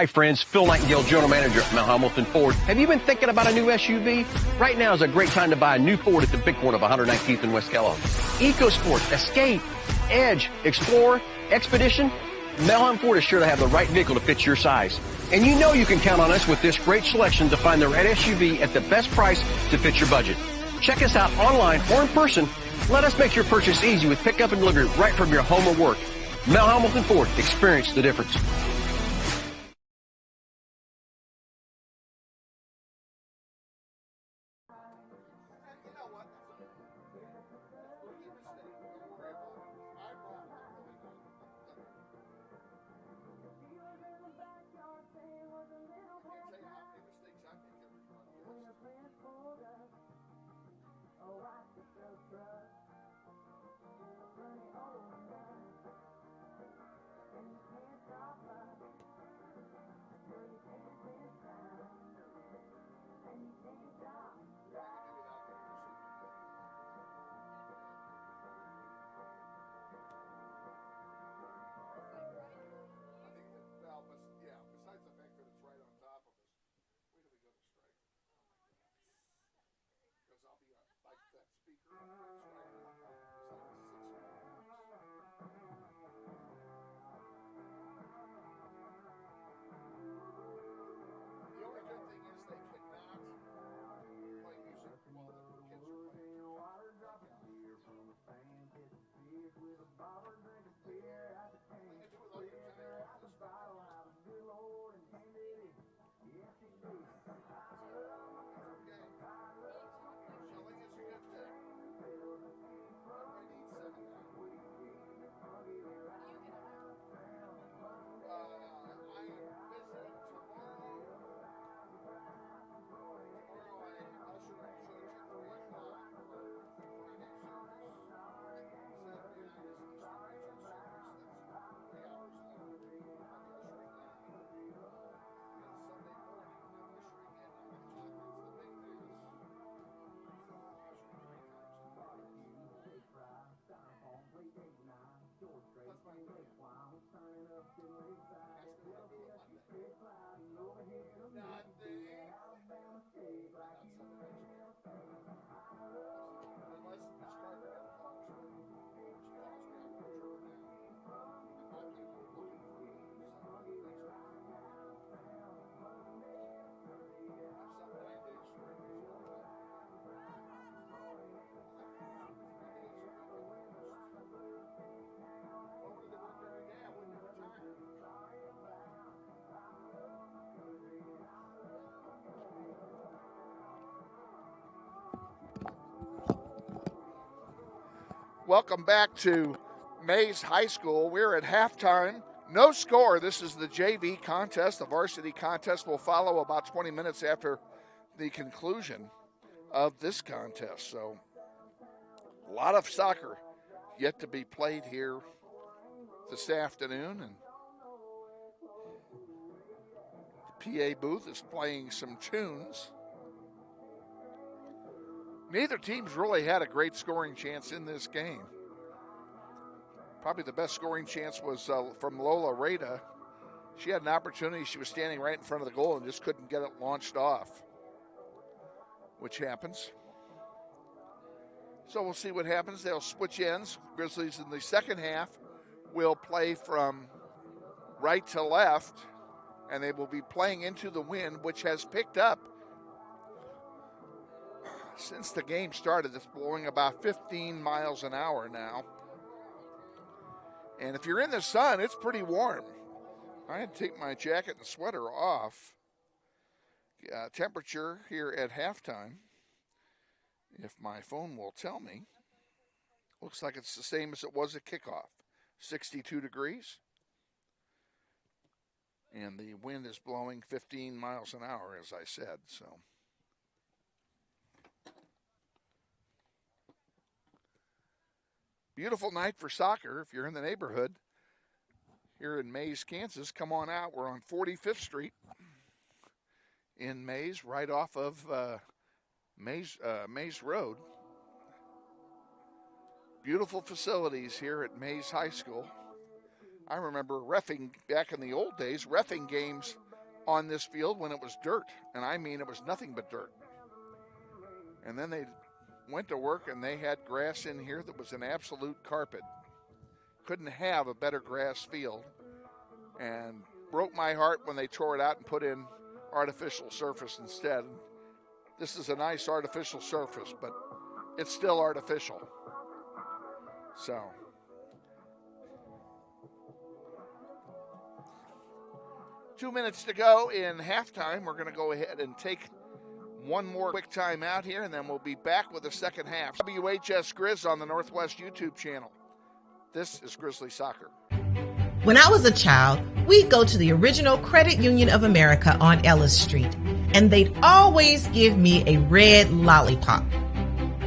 Hi friends, Phil Nightingale, General Manager at Mount Hamilton Ford. Have you been thinking about a new SUV? Right now is a great time to buy a new Ford at the big corner of 119th and West Kellogg. EcoSport, Escape, Edge, Explorer, Expedition. Mount Hamilton Ford is sure to have the right vehicle to fit your size. And you know you can count on us with this great selection to find the right SUV at the best price to fit your budget. Check us out online or in person. Let us make your purchase easy with pickup and delivery right from your home or work. Mount Hamilton Ford, experience the difference. Welcome back to Maize High School. We're at halftime. No score. This is the JV contest. The varsity contest will follow about 20 minutes after the conclusion of this contest. So a lot of soccer yet to be played here this afternoon. And the PA booth is playing some tunes. Neither team's really had a great scoring chance in this game. Probably the best scoring chance was from Lola Rada. She had an opportunity. She was standing right in front of the goal and just couldn't get it launched off, which happens. So we'll see what happens. They'll switch ends. Grizzlies in the second half will play from right to left, and they will be playing into the wind, which has picked up. Since the game started, it's blowing about 15 miles an hour now. And if you're in the sun, it's pretty warm. I had to take my jacket and sweater off. Temperature here at halftime, if my phone will tell me, looks like it's the same as it was at kickoff, 62 degrees. And the wind is blowing 15 miles an hour, as I said, so. Beautiful night for soccer. If you're in the neighborhood here in Maize, Kansas, come on out. We're on 45th Street in Maize, right off of Maize Road. Beautiful facilities here at Maize High School. I remember reffing back in the old days, reffing games on this field when it was dirt. And I mean, it was nothing but dirt. And then they went to work and they had grass in here that was an absolute carpet. Couldn't have a better grass field. And broke my heart when they tore it out and put in artificial surface instead. This is a nice artificial surface, but it's still artificial. So, two minutes to go in halftime. We're going to go ahead and take one more quick time out here, and then we'll be back with the second half. WHS Grizz on the Northwest YouTube channel. This is Grizzly Soccer. When I was a child, we'd go to the original Credit Union of America on Ellis Street, and they'd always give me a red lollipop.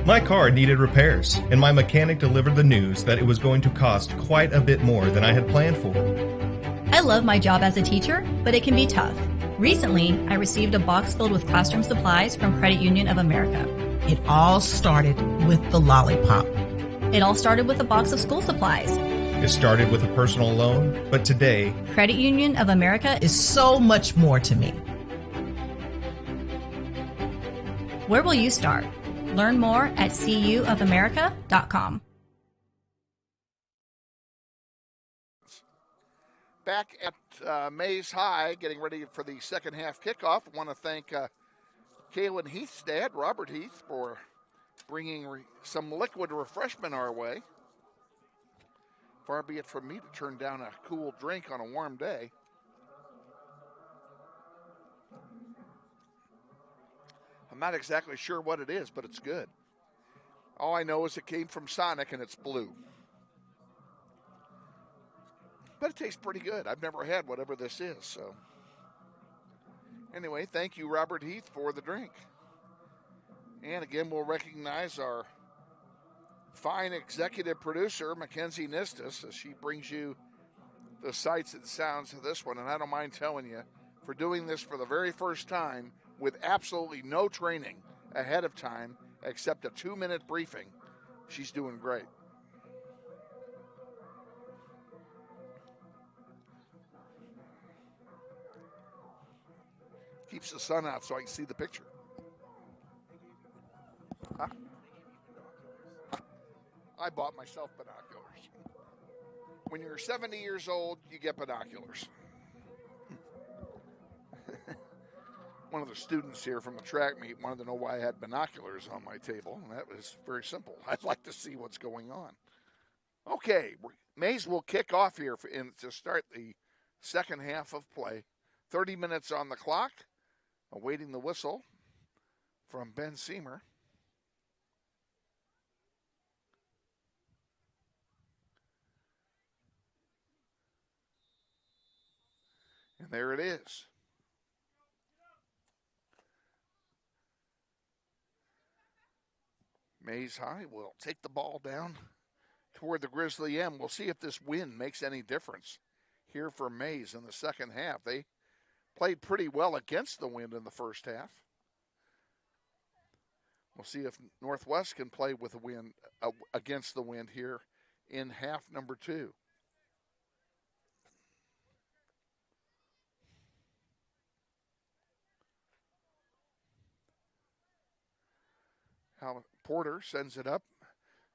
My car needed repairs, and my mechanic delivered the news that it was going to cost quite a bit more than I had planned for. I love my job as a teacher, but it can be tough. Recently, I received a box filled with classroom supplies from Credit Union of America. It all started with the lollipop. It all started with a box of school supplies. It started with a personal loan, but today, Credit Union of America is so much more to me. Where will you start? Learn more at cuofamerica.com. Back at Maize High, getting ready for the second half kickoff. I want to thank Kaylin Heath's dad, Robert Heath, for bringing some liquid refreshment our way. Far be it from me to turn down a cool drink on a warm day. I'm not exactly sure what it is, but it's good. All I know is it came from Sonic and it's blue. But it tastes pretty good. I've never had whatever this is, so. Anyway, thank you, Robert Heath, for the drink. And again, we'll recognize our fine executive producer, Mackenzie Nistis, as she brings you the sights and sounds of this one. And I don't mind telling you, for doing this for the very first time with absolutely no training ahead of time except a 2-minute briefing, she's doing great. Keeps the sun out so I can see the picture. Huh? I bought myself binoculars. When you're 70 years old, you get binoculars. One of the students here from the track meet wanted to know why I had binoculars on my table, and that was very simple. I'd like to see what's going on. Okay, Maize will kick off here to start the second half of play. 30 minutes on the clock, awaiting the whistle from Ben Seamer. And there it is. Maize High will take the ball down toward the Grizzly M. We'll see if this win makes any difference here for Maize in the second half. They played pretty well against the wind in the first half. We'll see if Northwest can play with the wind against the wind here in half number 2. Porter sends it up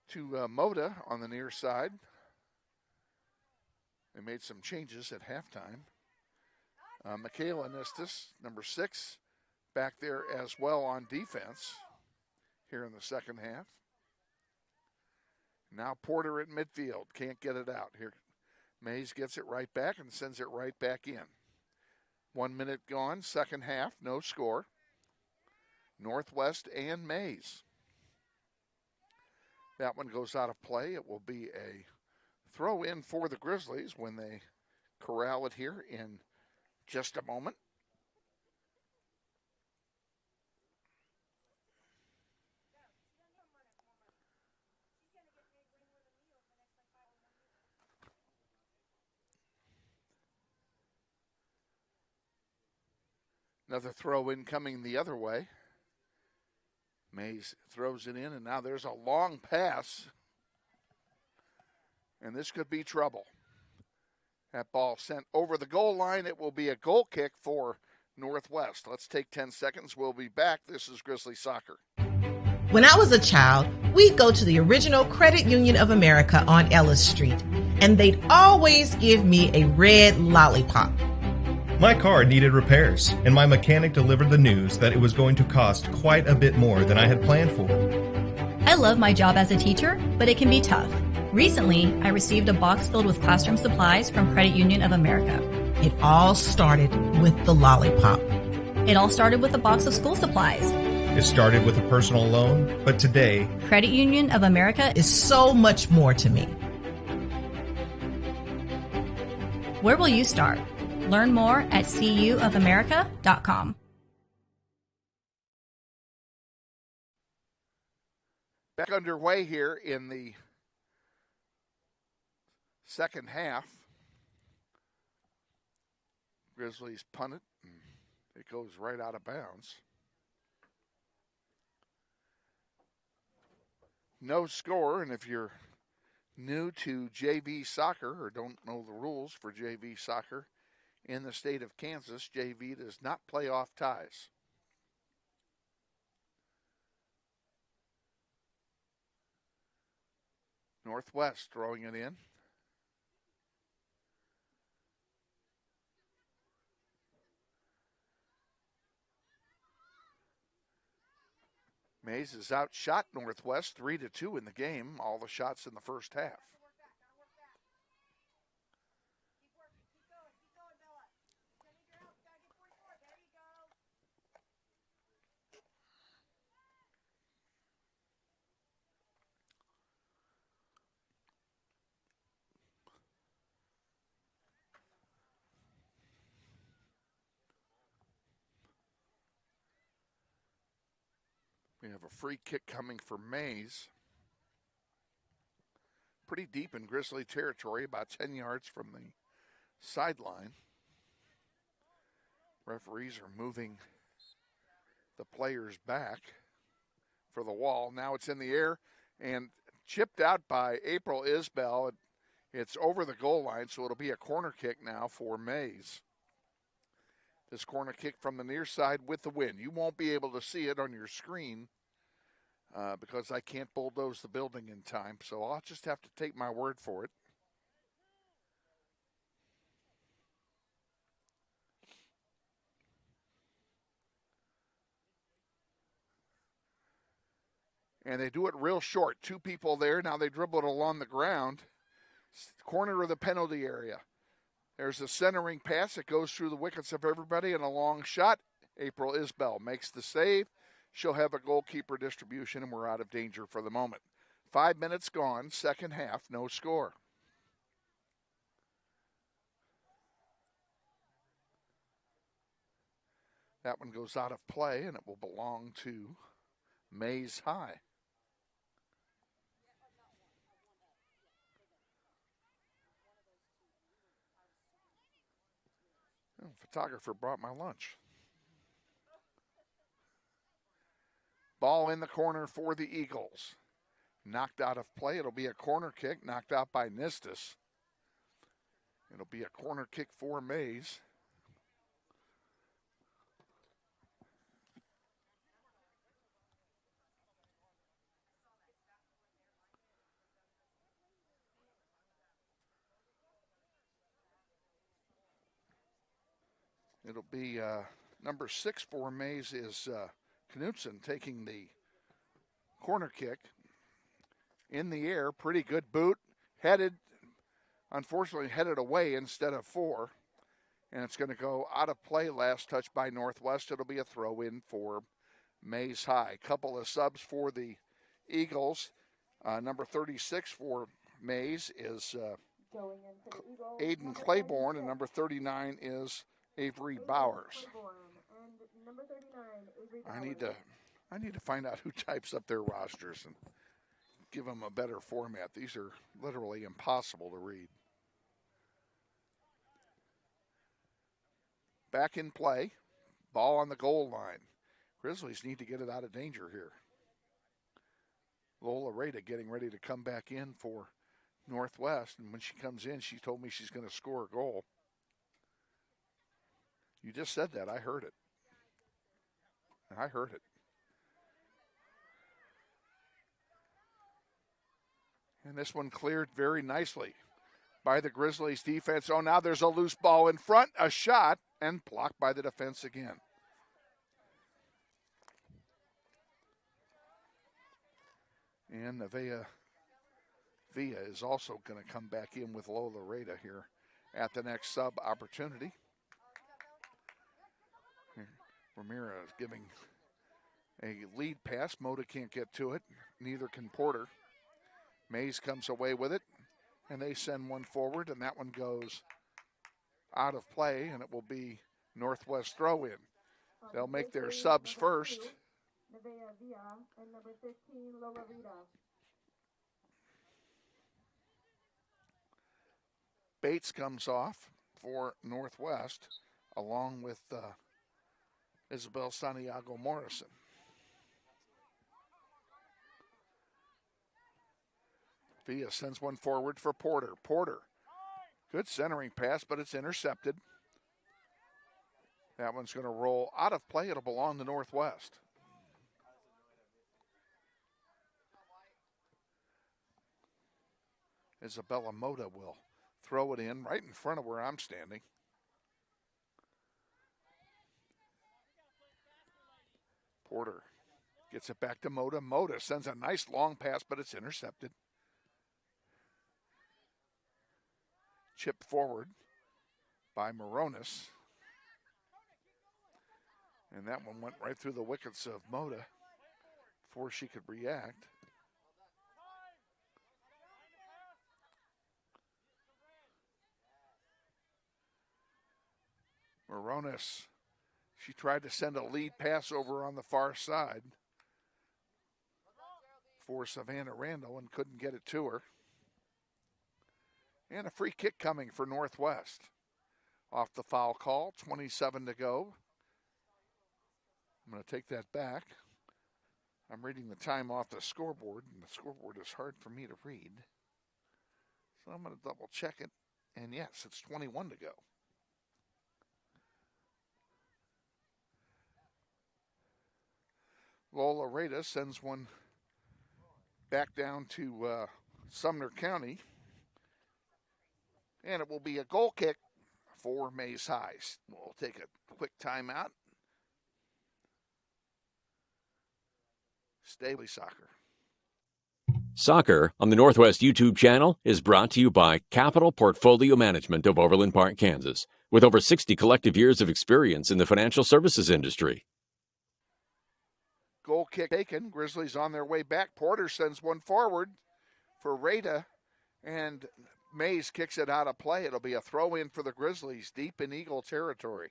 to Moda on the near side. They made some changes at halftime. Michaela Nistis, number 6, back there as well on defense here in the second half. Now Porter at midfield, can't get it out. Here, Maize gets it right back and sends it right back in. 1 minute gone, second half, no score. Northwest and Maize. That one goes out of play. It will be a throw in for the Grizzlies when they corral it here in just a moment. Another throw in coming the other way. Maize throws it in, and now there's a long pass. And this could be trouble. That ball sent over the goal line. It will be a goal kick for Northwest. Let's take 10 seconds. We'll be back. This is Grizzly Soccer. When I was a child, we'd go to the original Credit Union of America on Ellis Street, and they'd always give me a red lollipop. My car needed repairs, and my mechanic delivered the news that it was going to cost quite a bit more than I had planned for. I love my job as a teacher, but it can be tough. Recently, I received a box filled with classroom supplies from Credit Union of America. It all started with the lollipop. It all started with a box of school supplies. It started with a personal loan, but today, Credit Union of America is so much more to me. Where will you start? Learn more at cuofamerica.com. Back underway here in the second half. Grizzlies punt it, and it goes right out of bounds. No score, and if you're new to JV soccer or don't know the rules for JV soccer in the state of Kansas, JV does not play off ties. Northwest throwing it in. Maize has outshot Northwest 3-2 in the game, all the shots in the first half. We have a free kick coming for Maize. Pretty deep in Grizzly territory, about 10 yards from the sideline. Referees are moving the players back for the wall. Now it's in the air and chipped out by April Isbell. It's over the goal line, so it'll be a corner kick now for Maize. This corner kick from the near side with the wind. You won't be able to see it on your screen because I can't bulldoze the building in time, so I'll just have to take my word for it. And they do it real short. Two people there. Now they dribble it along the ground. Corner of the penalty area. There's a centering pass. It goes through the wickets of everybody and a long shot. April Isbell makes the save. She'll have a goalkeeper distribution, and we're out of danger for the moment. 5 minutes gone, second half, no score. That one goes out of play, and it will belong to Maize High. Oh, photographer brought my lunch. Ball in the corner for the Eagles. Knocked out of play. It'll be a corner kick, knocked out by Nistus. It'll be a corner kick for Maize. It'll be number 6 for Maize is Knutson taking the corner kick in the air. Pretty good boot. Unfortunately headed away instead of for. And it's going to go out of play. Last touch by Northwest. It'll be a throw in for Maize High. Couple of subs for the Eagles. Number 36 for Maize is Aiden Claiborne, and number 39 is Avery Bowers. I need to find out who types up their rosters and give them a better format. These are literally impossible to read. Back in play. Ball on the goal line. Grizzlies need to get it out of danger here. Lola Rada getting ready to come back in for Northwest, and when she comes in, she told me she's going to score a goal. You just said that. I heard it. I heard it. And this one cleared very nicely by the Grizzlies defense. Oh, now there's a loose ball in front, a shot, and blocked by the defense again. And Villa is also going to come back in with Lola Rada here at the next sub opportunity. Ramirez giving a lead pass. Moda can't get to it. Neither can Porter. Maize comes away with it, and they send one forward, and that one goes out of play, and it will be Northwest throw-in. They'll make their subs first. Nevaeh Villa and number 15, Lola Rita. Bates comes off for Northwest, along with Isabel Santiago Morrison. Villa sends one forward for Porter. Porter, good centering pass, but it's intercepted. That one's going to roll out of play. It'll belong to Northwest. Isabella Moda will throw it in right in front of where I'm standing. Porter gets it back to Moda. Moda sends a nice long pass, but it's intercepted. Chip forward by Moronis. And that one went right through the wickets of Moda before she could react. Moronis, she tried to send a lead pass over on the far side for Savannah Randall and couldn't get it to her. And a free kick coming for Northwest. Off the foul call, 27 to go. I'm going to take that back. I'm reading the time off the scoreboard, and the scoreboard is hard for me to read. So I'm going to double check it. And yes, it's 21 to go. Lola Rada sends one back down to Sumner County. And it will be a goal kick for Maize High. We'll take a quick timeout. Stay with soccer. Soccer on the Northwest YouTube channel is brought to you by Capital Portfolio Management of Overland Park, Kansas, with over 60 collective years of experience in the financial services industry. Goal kick taken. Grizzlies on their way back. Porter sends one forward for Rada, and Maize kicks it out of play. It'll be a throw-in for the Grizzlies deep in Eagle territory.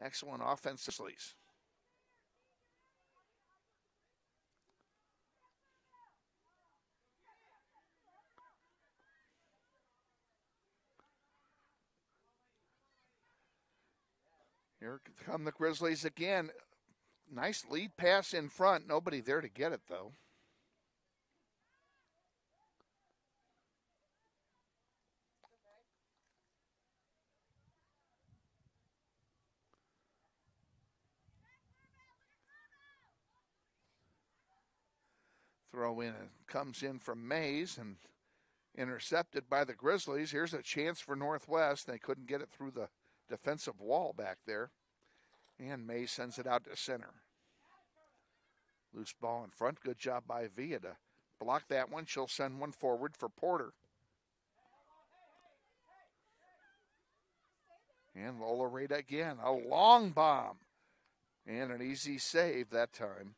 Excellent offense. Here come the Grizzlies again. Nice lead pass in front. Nobody there to get it, though. Throw in and comes in from Maize and intercepted by the Grizzlies. Here's a chance for Northwest. They couldn't get it through the defensive wall back there. And Maize sends it out to center. Loose ball in front. Good job by Villa to block that one. She'll send one forward for Porter. And Lola Rada again. A long bomb. And an easy save that time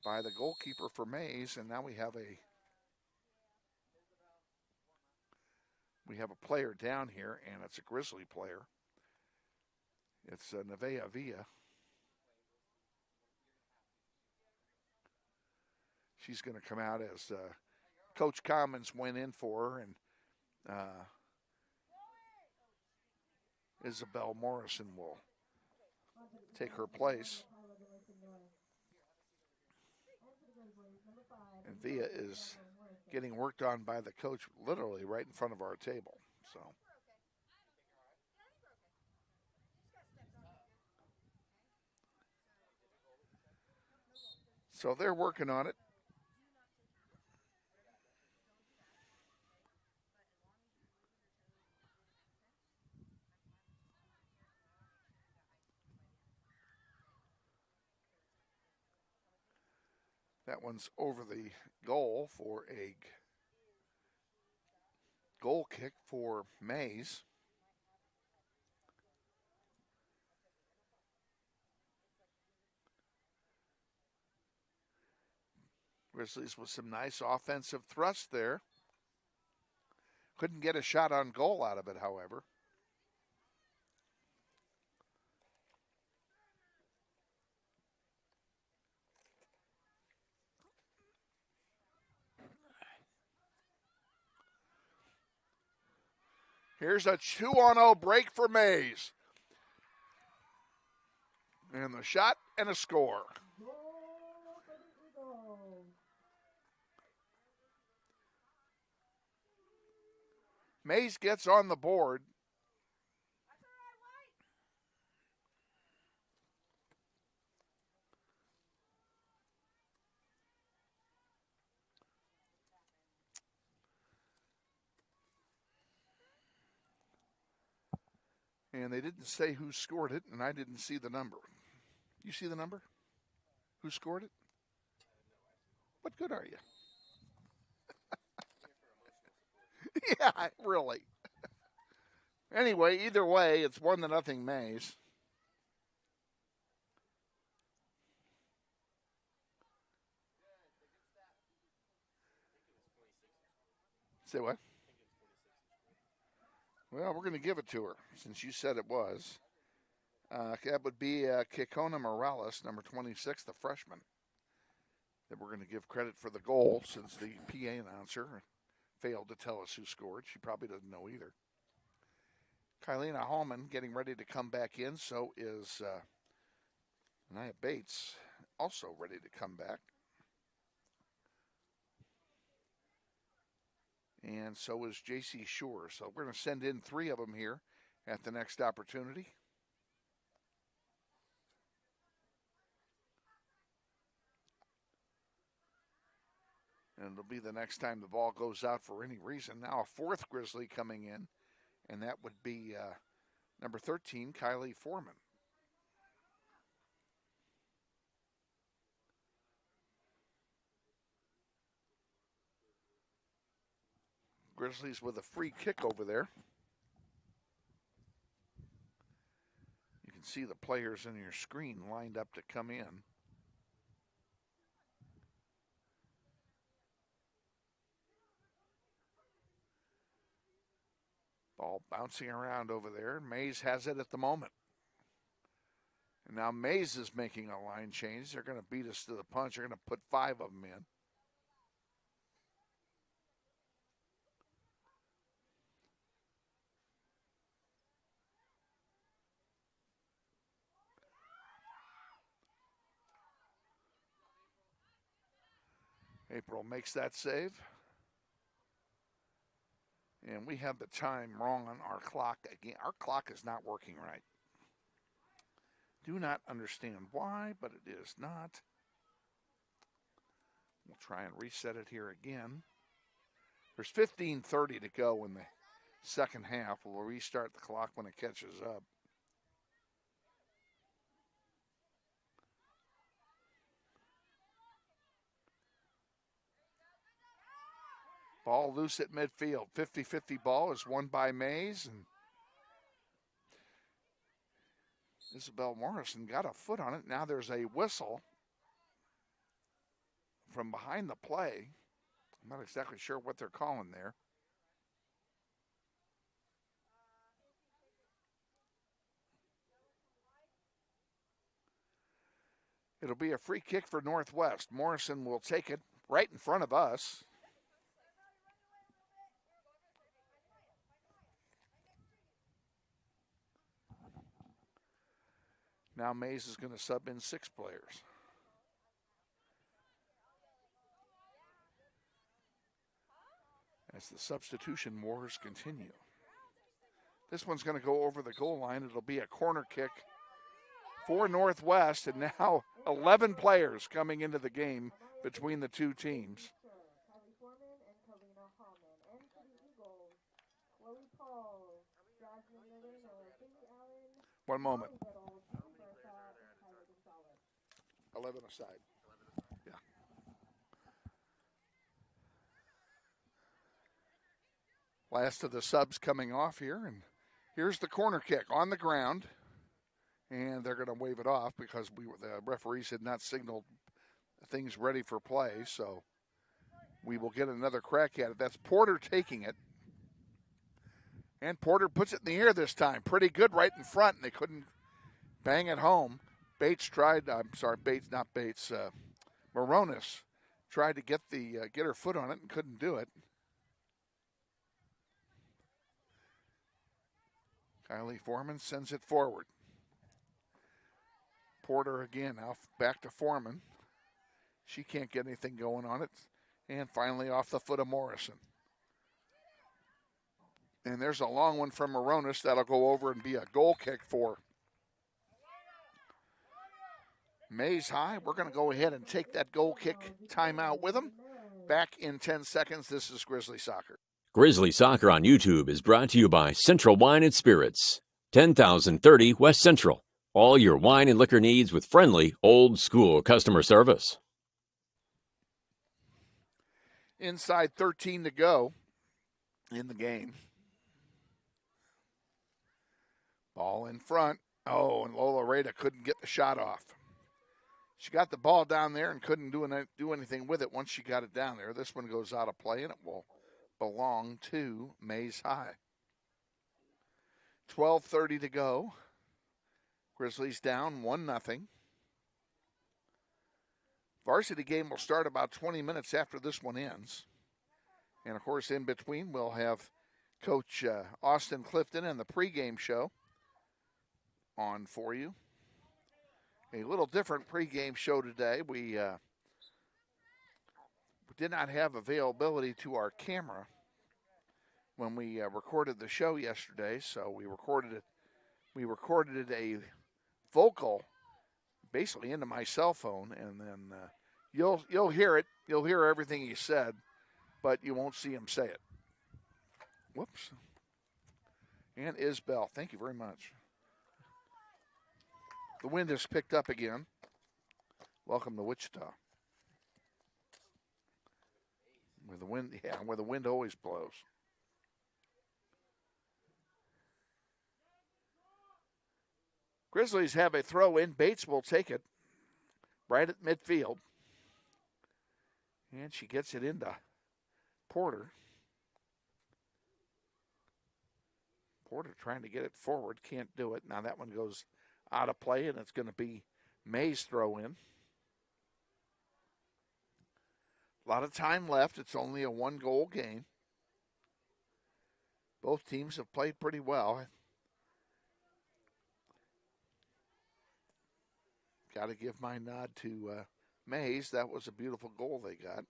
by the goalkeeper for Maize. And now we have a player down here, and it's a Grizzly player. It's Nevaeh Villa. She's going to come out as Coach Commons went in for her, and Isabel Morrison will take her place. And Villa is getting worked on by the coach literally right in front of our table. So So they're working on it. That one's over the goal for a goal kick for Maize. Grizzlies with some nice offensive thrust there. Couldn't get a shot on goal out of it, however. Here's a 2-on-0 break for Maize. And the shot and a score. Maize gets on the board. And they didn't say who scored it, and I didn't see the number. You see the number? Who scored it? What good are you? Yeah, really. Anyway, either way, it's 1-0 Maize. Say what? Well, we're going to give it to her since you said it was. That would be Kikona Morales, number 26, the freshman. That we're going to give credit for the goal since the PA announcer failed to tell us who scored. She probably doesn't know either. Kylena Hallman getting ready to come back in. So is Nia Bates also ready to come back. And so is J.C. Shore. So we're going to send in 3 of them here at the next opportunity. And it'll be the next time the ball goes out for any reason. Now a 4th Grizzly coming in, and that would be number 13, Kylie Foreman. Grizzlies with a free kick over there. You can see the players on your screen lined up to come in. Ball bouncing around over there. Maize has it at the moment. And now Maize is making a line change. They're going to beat us to the punch. They're going to put 5 of them in. April makes that save. And we have the time wrong on our clock again. Our clock is not working right. Do not understand why, but it is not. We'll try and reset it here again. There's 15:30 to go in the second half. We'll restart the clock when it catches up. Ball loose at midfield. 50-50 ball is won by Maize. And Isabel Morrison got a foot on it. Now there's a whistle from behind the play. I'm not exactly sure what they're calling there. It'll be a free kick for Northwest. Morrison will take it right in front of us. Now Maize is going to sub in 6 players. As the substitution wars continue. This one's going to go over the goal line. It'll be a corner kick for Northwest, and now 11 players coming into the game between the two teams. One moment. 11 aside. Yeah. Last of the subs coming off here, and here's the corner kick on the ground, and they're going to wave it off because the referees had not signaled things ready for play, so we will get another crack at it. That's Porter taking it, and Porter puts it in the air this time. Pretty good right in front, and they couldn't bang it home. Moronis tried to get her foot on it and couldn't do it. Kylie Foreman sends it forward. Porter again, now back to Foreman. She can't get anything going on it. And finally off the foot of Morrison. And there's a long one from Moronis that'll go over and be a goal kick for Maize High. We're going to go ahead and take that goal kick timeout with them. Back in 10 seconds. This is Grizzly Soccer. Grizzly Soccer on YouTube is brought to you by Central Wine and Spirits, 10,030 West Central. All your wine and liquor needs with friendly, old-school customer service. Inside 13 to go in the game. Ball in front. Oh, and Lola Rada couldn't get the shot off. She got the ball down there and couldn't do anything with it once she got it down there. This one goes out of play, and it will belong to Maize High. 12:30 to go. Grizzlies down 1-0. Varsity game will start about 20 minutes after this one ends. And, of course, in between, we'll have Coach Austin Clifton and the pregame show on for you. A little different pregame show today. We did not have availability to our camera when we recorded the show yesterday, so we recorded it a vocal basically into my cell phone, and then you'll hear it. You'll hear everything he said, but you won't see him say it. Whoops. And Isbell, thank you very much. The wind has picked up again. Welcome to Wichita. Where the wind always blows. Grizzlies have a throw in. Bates will take it right at midfield. And she gets it into Porter. Porter trying to get it forward. Can't do it. Now that one goes out of play, and it's going to be May's throw in. A lot of time left. It's only a one-goal game. Both teams have played pretty well. Got to give my nod to Mays. That was a beautiful goal they got.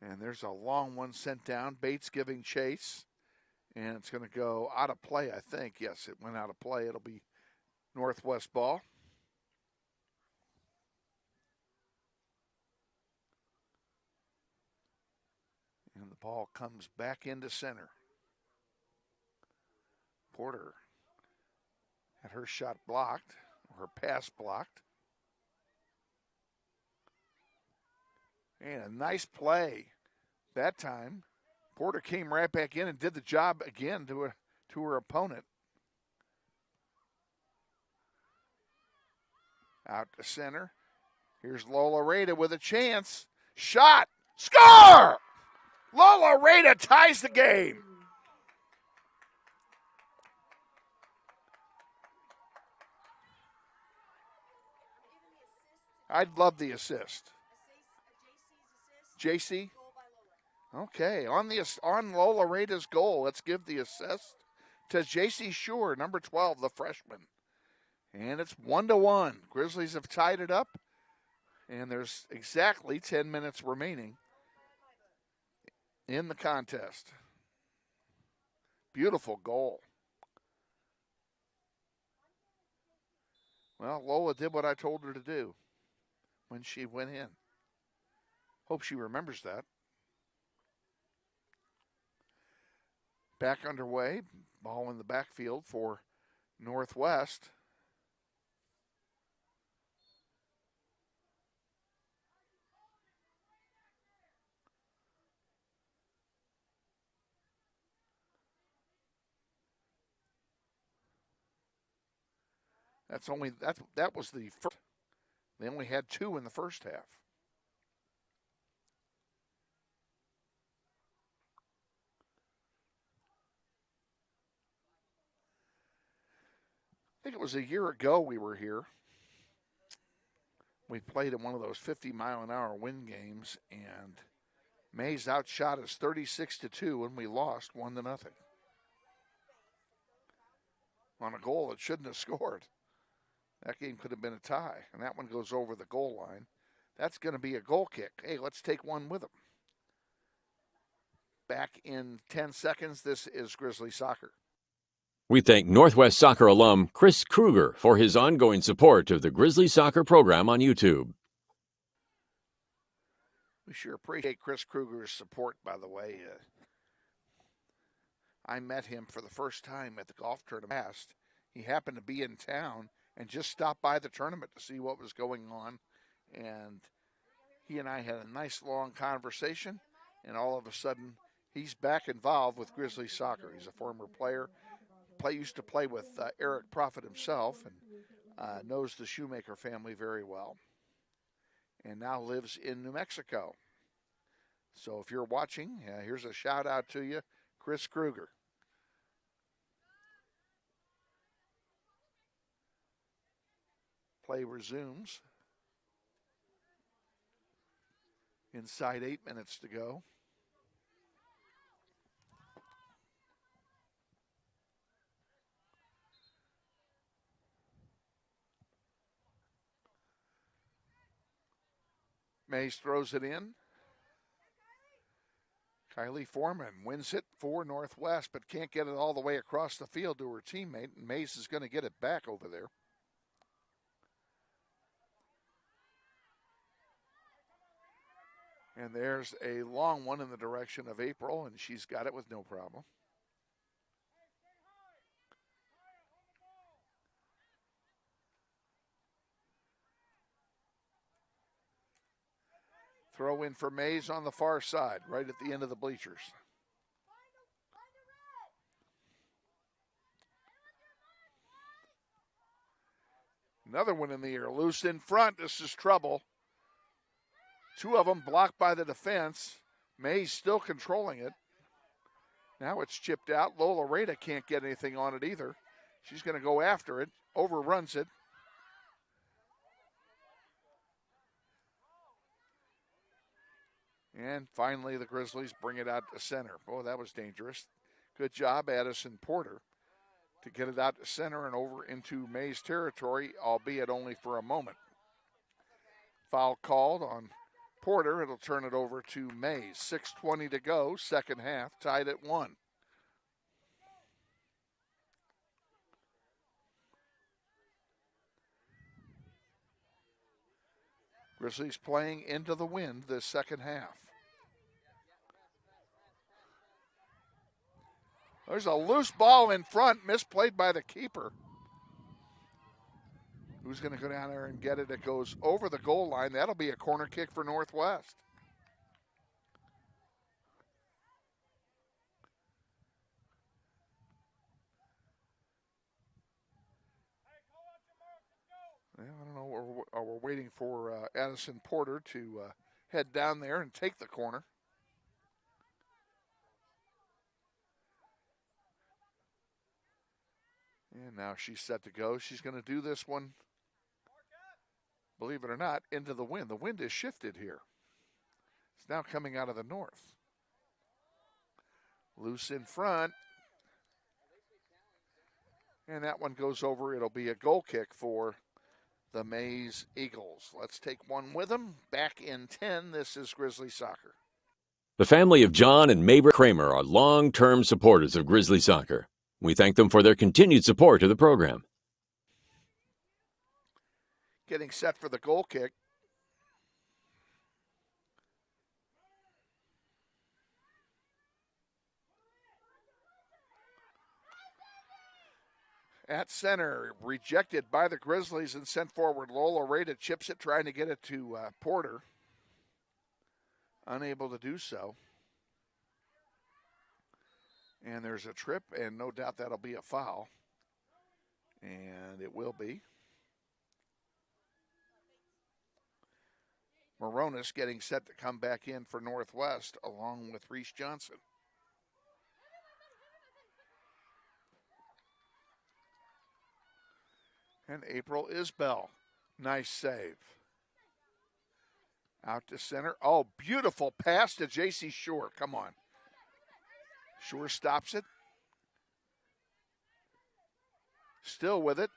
And there's a long one sent down. Bates giving chase. And it's going to go out of play, I think. Yes, it went out of play. It'll be Northwest ball. And the ball comes back into center. Porter had her shot blocked, or her pass blocked. And a nice play that time. Porter came right back in and did the job again to her opponent. Out to center. Here's Lola Rada with a chance. Shot. Score! Lola Rada ties the game. I'd love the assist. JC? Okay, on Lola Rada's goal, let's give the assist to J.C. Shore, number 12, the freshman. And it's 1-1. Grizzlies have tied it up, and there's exactly 10 minutes remaining in the contest. Beautiful goal. Well, Lola did what I told her to do when she went in. Hope she remembers that. Back underway. Ball in the backfield for Northwest. That was the first. They only had 2 in the first half. I think it was a year ago we were here. We played in one of those 50-mile-an-hour wind games, and Maize outshot us 36-2, and we lost 1-0 on a goal that shouldn't have scored. That game could have been a tie, and that one goes over the goal line. That's going to be a goal kick. Hey, let's take one with them. Back in 10 seconds, this is Grizzly Soccer. We thank Northwest Soccer alum Chris Kruger for his ongoing support of the Grizzly Soccer program on YouTube. We sure appreciate Chris Kruger's support, by the way. I met him for the first time at the golf tournament. He happened to be in town and just stopped by the tournament to see what was going on. And he and I had a nice long conversation, and all of a sudden, he's back involved with Grizzly Soccer. He's a former player. Used to play with Eric Prophet himself, and knows the Shoemaker family very well, and now lives in New Mexico. So if you're watching, here's a shout out to you, Chris Kruger. Play resumes. Inside 8 minutes to go. Maize throws it in. Kylie Foreman wins it for Northwest, but can't get it all the way across the field to her teammate, and Maize is going to get it back over there. And there's a long one in the direction of April, and she's got it with no problem. Throw in for Maize on the far side, right at the end of the bleachers. Another one in the air, loose in front. This is trouble. 2 of them blocked by the defense. Maize still controlling it. Now it's chipped out. Lola Rada can't get anything on it either. She's going to go after it, overruns it. And finally, the Grizzlies bring it out to center. Oh, that was dangerous. Good job, Addison Porter, to get it out to center and over into Maize territory, albeit only for a moment. Foul called on Porter. It'll turn it over to Maize. 6:20 to go, second half, tied at 1. Grizzlies playing into the wind this second half. There's a loose ball in front, misplayed by the keeper. Who's going to go down there and get it? It goes over the goal line. That'll be a corner kick for Northwest. Well, I don't know. We're waiting for Addison Porter to head down there and take the corner. And now she's set to go. She's going to do this one, believe it or not, into the wind. The wind is shifted here. It's now coming out of the north. Loose in front. And that one goes over. It'll be a goal kick for the Maize Eagles. Let's take one with them. Back in 10. This is Grizzly Soccer. The family of John and Mabel Kramer are long-term supporters of Grizzly soccer. We thank them for their continued support of the program. Getting set for the goal kick. At center, rejected by the Grizzlies and sent forward. Lola Rada chips it, trying to get it to Porter. Unable to do so. And there's a trip, and no doubt that'll be a foul. And it will be. Moronis getting set to come back in for Northwest along with Reese Johnson. And April Isbell. Nice save. Out to center. Oh, beautiful pass to J.C. Shore. Come on. Shore stops it. Still with it.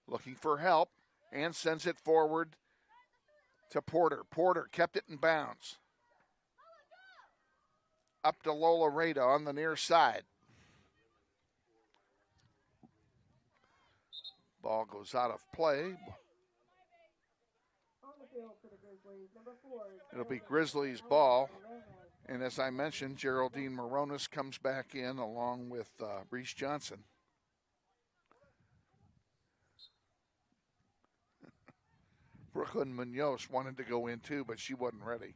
Looking for help. And sends it forward to Porter. Porter kept it in bounds. Up to Lola Rada on the near side. Ball goes out of play. It'll be Grizzlies' ball. And as I mentioned, Geraldine Moronis comes back in along with Reese Johnson. Brooklyn Munoz wanted to go in too, but she wasn't ready.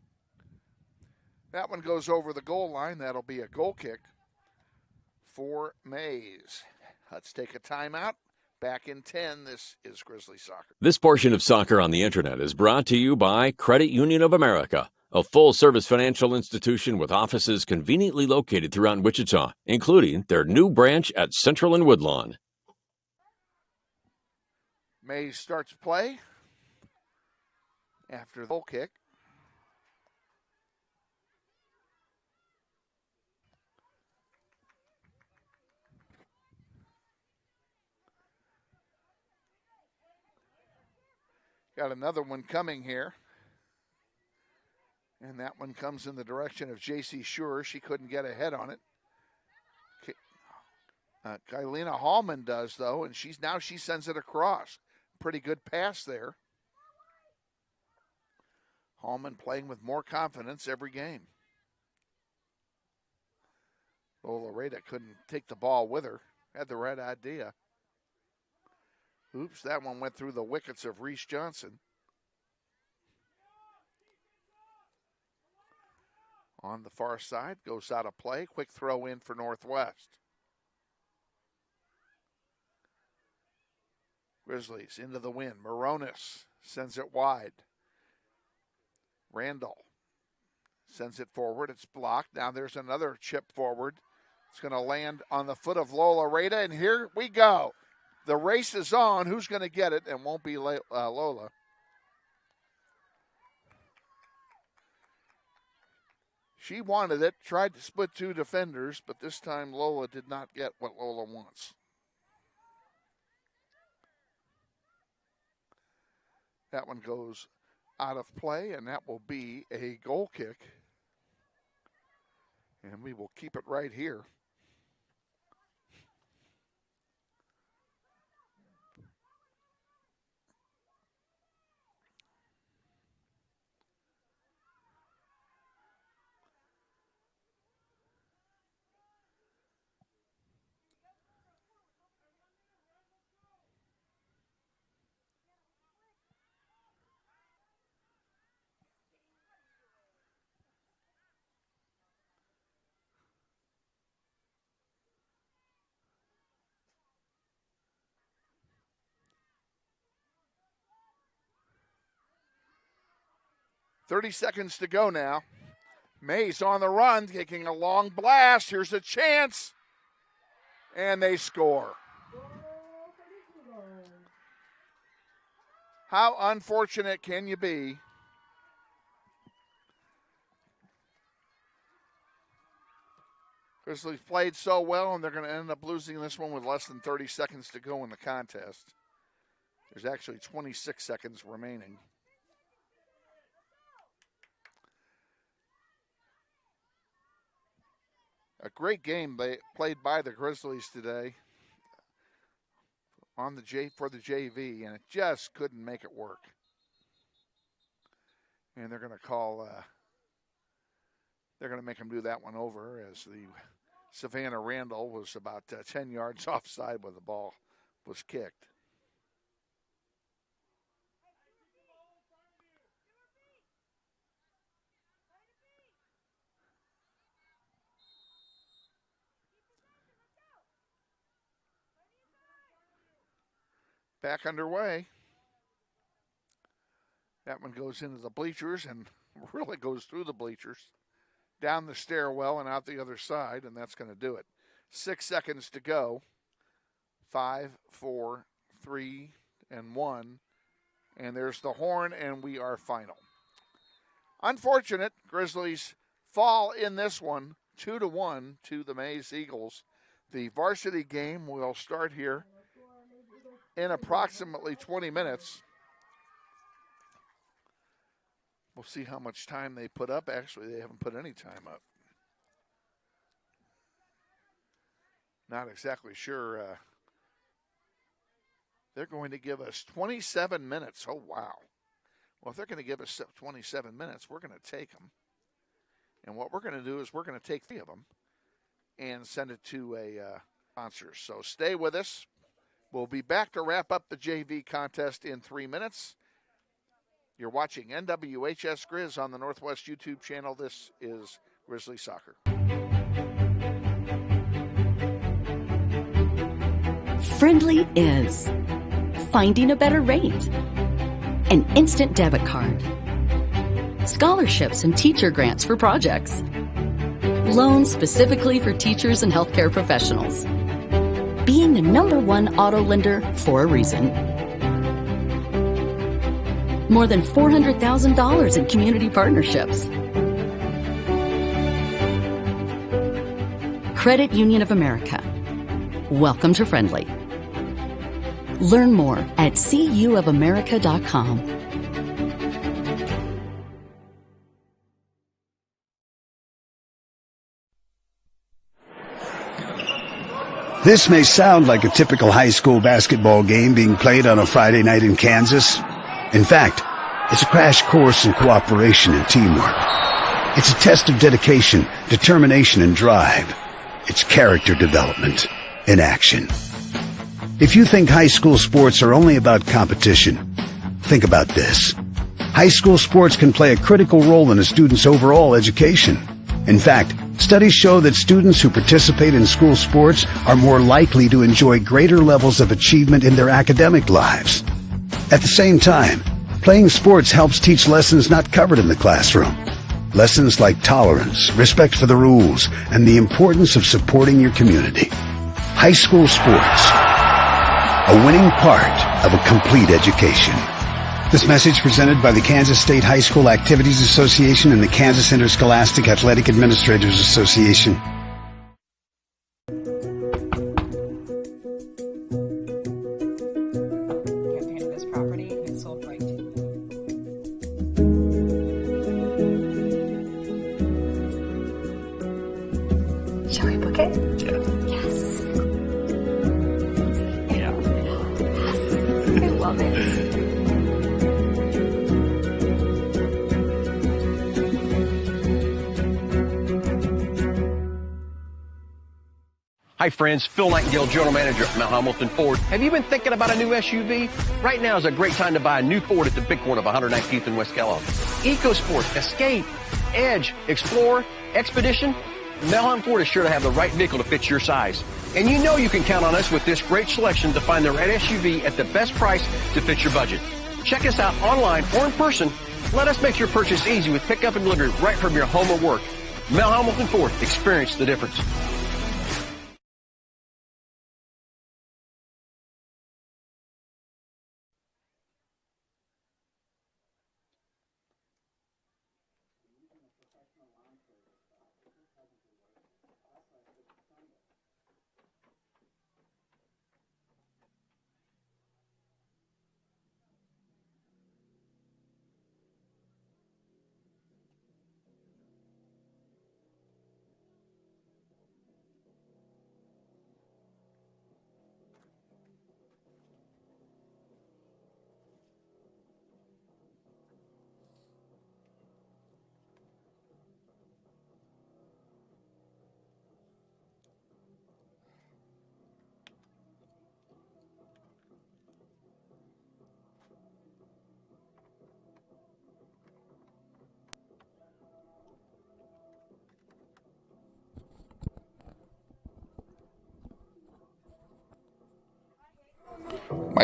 That one goes over the goal line. That'll be a goal kick for Maize. Let's take a timeout. Back in 10, this is Grizzly Soccer. This portion of Soccer on the Internet is brought to you by Credit Union of America, a full-service financial institution with offices conveniently located throughout Wichita, including their new branch at Central and Woodlawn. Maize starts play after the goal kick. Got another one coming here. And that one comes in the direction of J.C. Shore. She couldn't get ahead on it. Kylena Hallman does, though, and she sends it across. Pretty good pass there. Hallman playing with more confidence every game. Lola Rada couldn't take the ball with her. Had the right idea. Oops, that one went through the wickets of Reese Johnson. On the far side, goes out of play. Quick throw in for Northwest. Grizzlies into the wind. Moronis sends it wide. Randall sends it forward. It's blocked. Now there's another chip forward. It's going to land on the foot of Lola Rada, and here we go. The race is on. Who's going to get it? And won't be Lola. She wanted it, tried to split two defenders, but this time Lola did not get what Lola wants. That one goes out of play, and that will be a goal kick. And we will keep it right here. .30 seconds to go now. Maize on the run, taking a long blast. Here's a chance. And they score. How unfortunate can you be? Grizzlies played so well, and they're going to end up losing this one with less than 30 seconds to go in the contest. There's actually 26 seconds remaining. great game they played by the Grizzlies today on for the JV, and it just couldn't make it work. And they're going to call. They're going to make them do that one over, as the Savannah Randall was about 10 yards offside when the ball was kicked. Back underway. That one goes into the bleachers and really goes through the bleachers, down the stairwell and out the other side, and that's going to do it. 6 seconds to go. 5, 4, 3, and 1. And there's the horn, and we are final. Unfortunate, Grizzlies fall in this one 2-1 to the Maize Eagles. The varsity game will start here in approximately 20 minutes. We'll see how much time they put up. Actually, they haven't put any time up. Not exactly sure. They're going to give us 27 minutes. Oh, wow. Well, if they're going to give us 27 minutes, we're going to take them. And what we're going to do is we're going to take 3 of them and send it to a sponsor. So stay with us. We'll be back to wrap up the JV contest in 3 minutes. You're watching NWHS Grizz on the Northwest YouTube channel. This is Grizzly Soccer. Friendly is finding a better rate, an instant debit card, scholarships and teacher grants for projects, loans specifically for teachers and healthcare professionals, being the #1 auto lender for a reason. More than $400,000 in community partnerships. Credit Union of America. Welcome to Friendly. Learn more at cuofamerica.com. This may sound like a typical high school basketball game being played on a Friday night in Kansas. In fact, it's a crash course in cooperation and teamwork. It's a test of dedication, determination, and drive. It's character development in action. If you think high school sports are only about competition, think about this. High school sports can play a critical role in a student's overall education. In fact, studies show that students who participate in school sports are more likely to enjoy greater levels of achievement in their academic lives. At the same time, playing sports helps teach lessons not covered in the classroom. Lessons like tolerance, respect for the rules, and the importance of supporting your community. High school sports, a winning part of a complete education. This message presented by the Kansas State High School Activities Association and the Kansas Interscholastic Athletic Administrators Association. Shall we book it? Yes. Yeah. I love it. Hi friends, Phil Nightingale, General Manager at Mount Hamilton Ford. Have you been thinking about a new SUV? Right now is a great time to buy a new Ford at the big corner of 119th and West Kellogg. EcoSport, Escape, Edge, Explorer, Expedition. Mount Hamilton Ford is sure to have the right vehicle to fit your size. And you know you can count on us with this great selection to find the right SUV at the best price to fit your budget. Check us out online or in person. Let us make your purchase easy with pickup and delivery right from your home or work. Mount Hamilton Ford, experience the difference.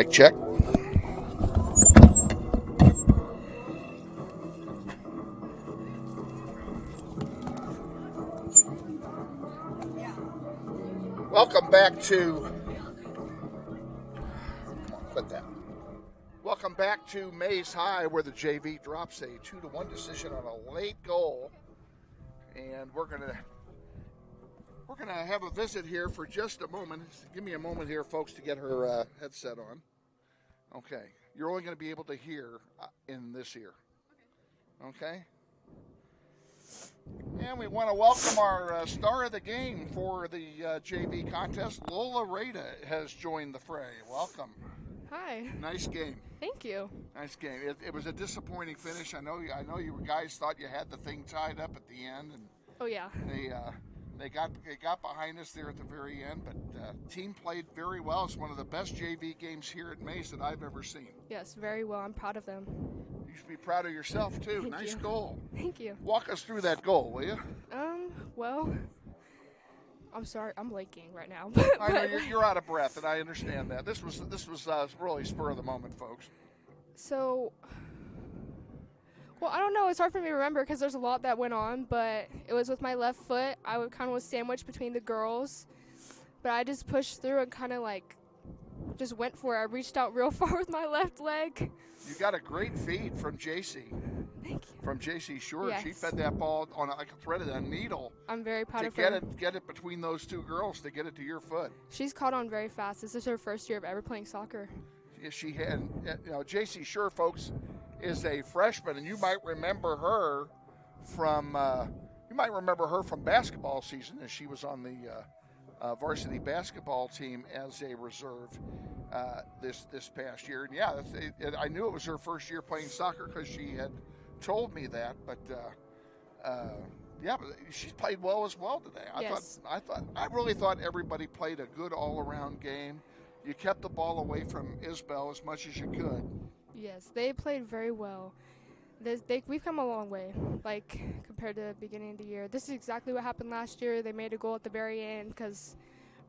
Mic check. Welcome back to Welcome back to Maize High, where the JV drops a 2-1 decision on a late goal, and we're gonna have a visit here for just a moment. Give me a moment here, folks, to get her headset on. Okay, you're only going to be able to hear in this ear. Okay. And we want to welcome our star of the game for the JV contest. Lola Rada has joined the fray. Welcome. Hi. Nice game. Thank you. Nice game. It was a disappointing finish. I know you guys thought you had the thing tied up at the end, and oh yeah. They got behind us there at the very end, but team played very well. It's one of the best JV games here at Maize that I've ever seen. Yes, very well. I'm proud of them. You should be proud of yourself too. Nice goal. Thank you. Walk us through that goal, will you? Well, I'm sorry, I'm blanking right now. I know you're out of breath, and I understand that. This was really spur of the moment, folks. So, well, I don't know. It's hard for me to remember because there's a lot that went on, but it was with my left foot. I kind of was sandwiched between the girls, but I just pushed through and kind of like just went for it. I reached out real far with my left leg. You got a great feed from JC. Thank you. From JC Short. Yes. She fed that ball on like a thread of a needle. I'm very proud of her. Get it between those two girls to get it to your foot. She's caught on very fast. This is her first year of ever playing soccer. Yes, she had. JC Shore, folks, is a freshman, and you might remember her from basketball season, as she was on the varsity basketball team as a reserve this past year. And yeah, I knew it was her first year playing soccer because she had told me that. But but she's played well as well today. I really thought everybody played a good all-around game. You kept the ball away from Isbell as much as you could. Yes, they played very well. We've come a long way, like, compared to the beginning of the year. This is exactly what happened last year. They made a goal at the very end because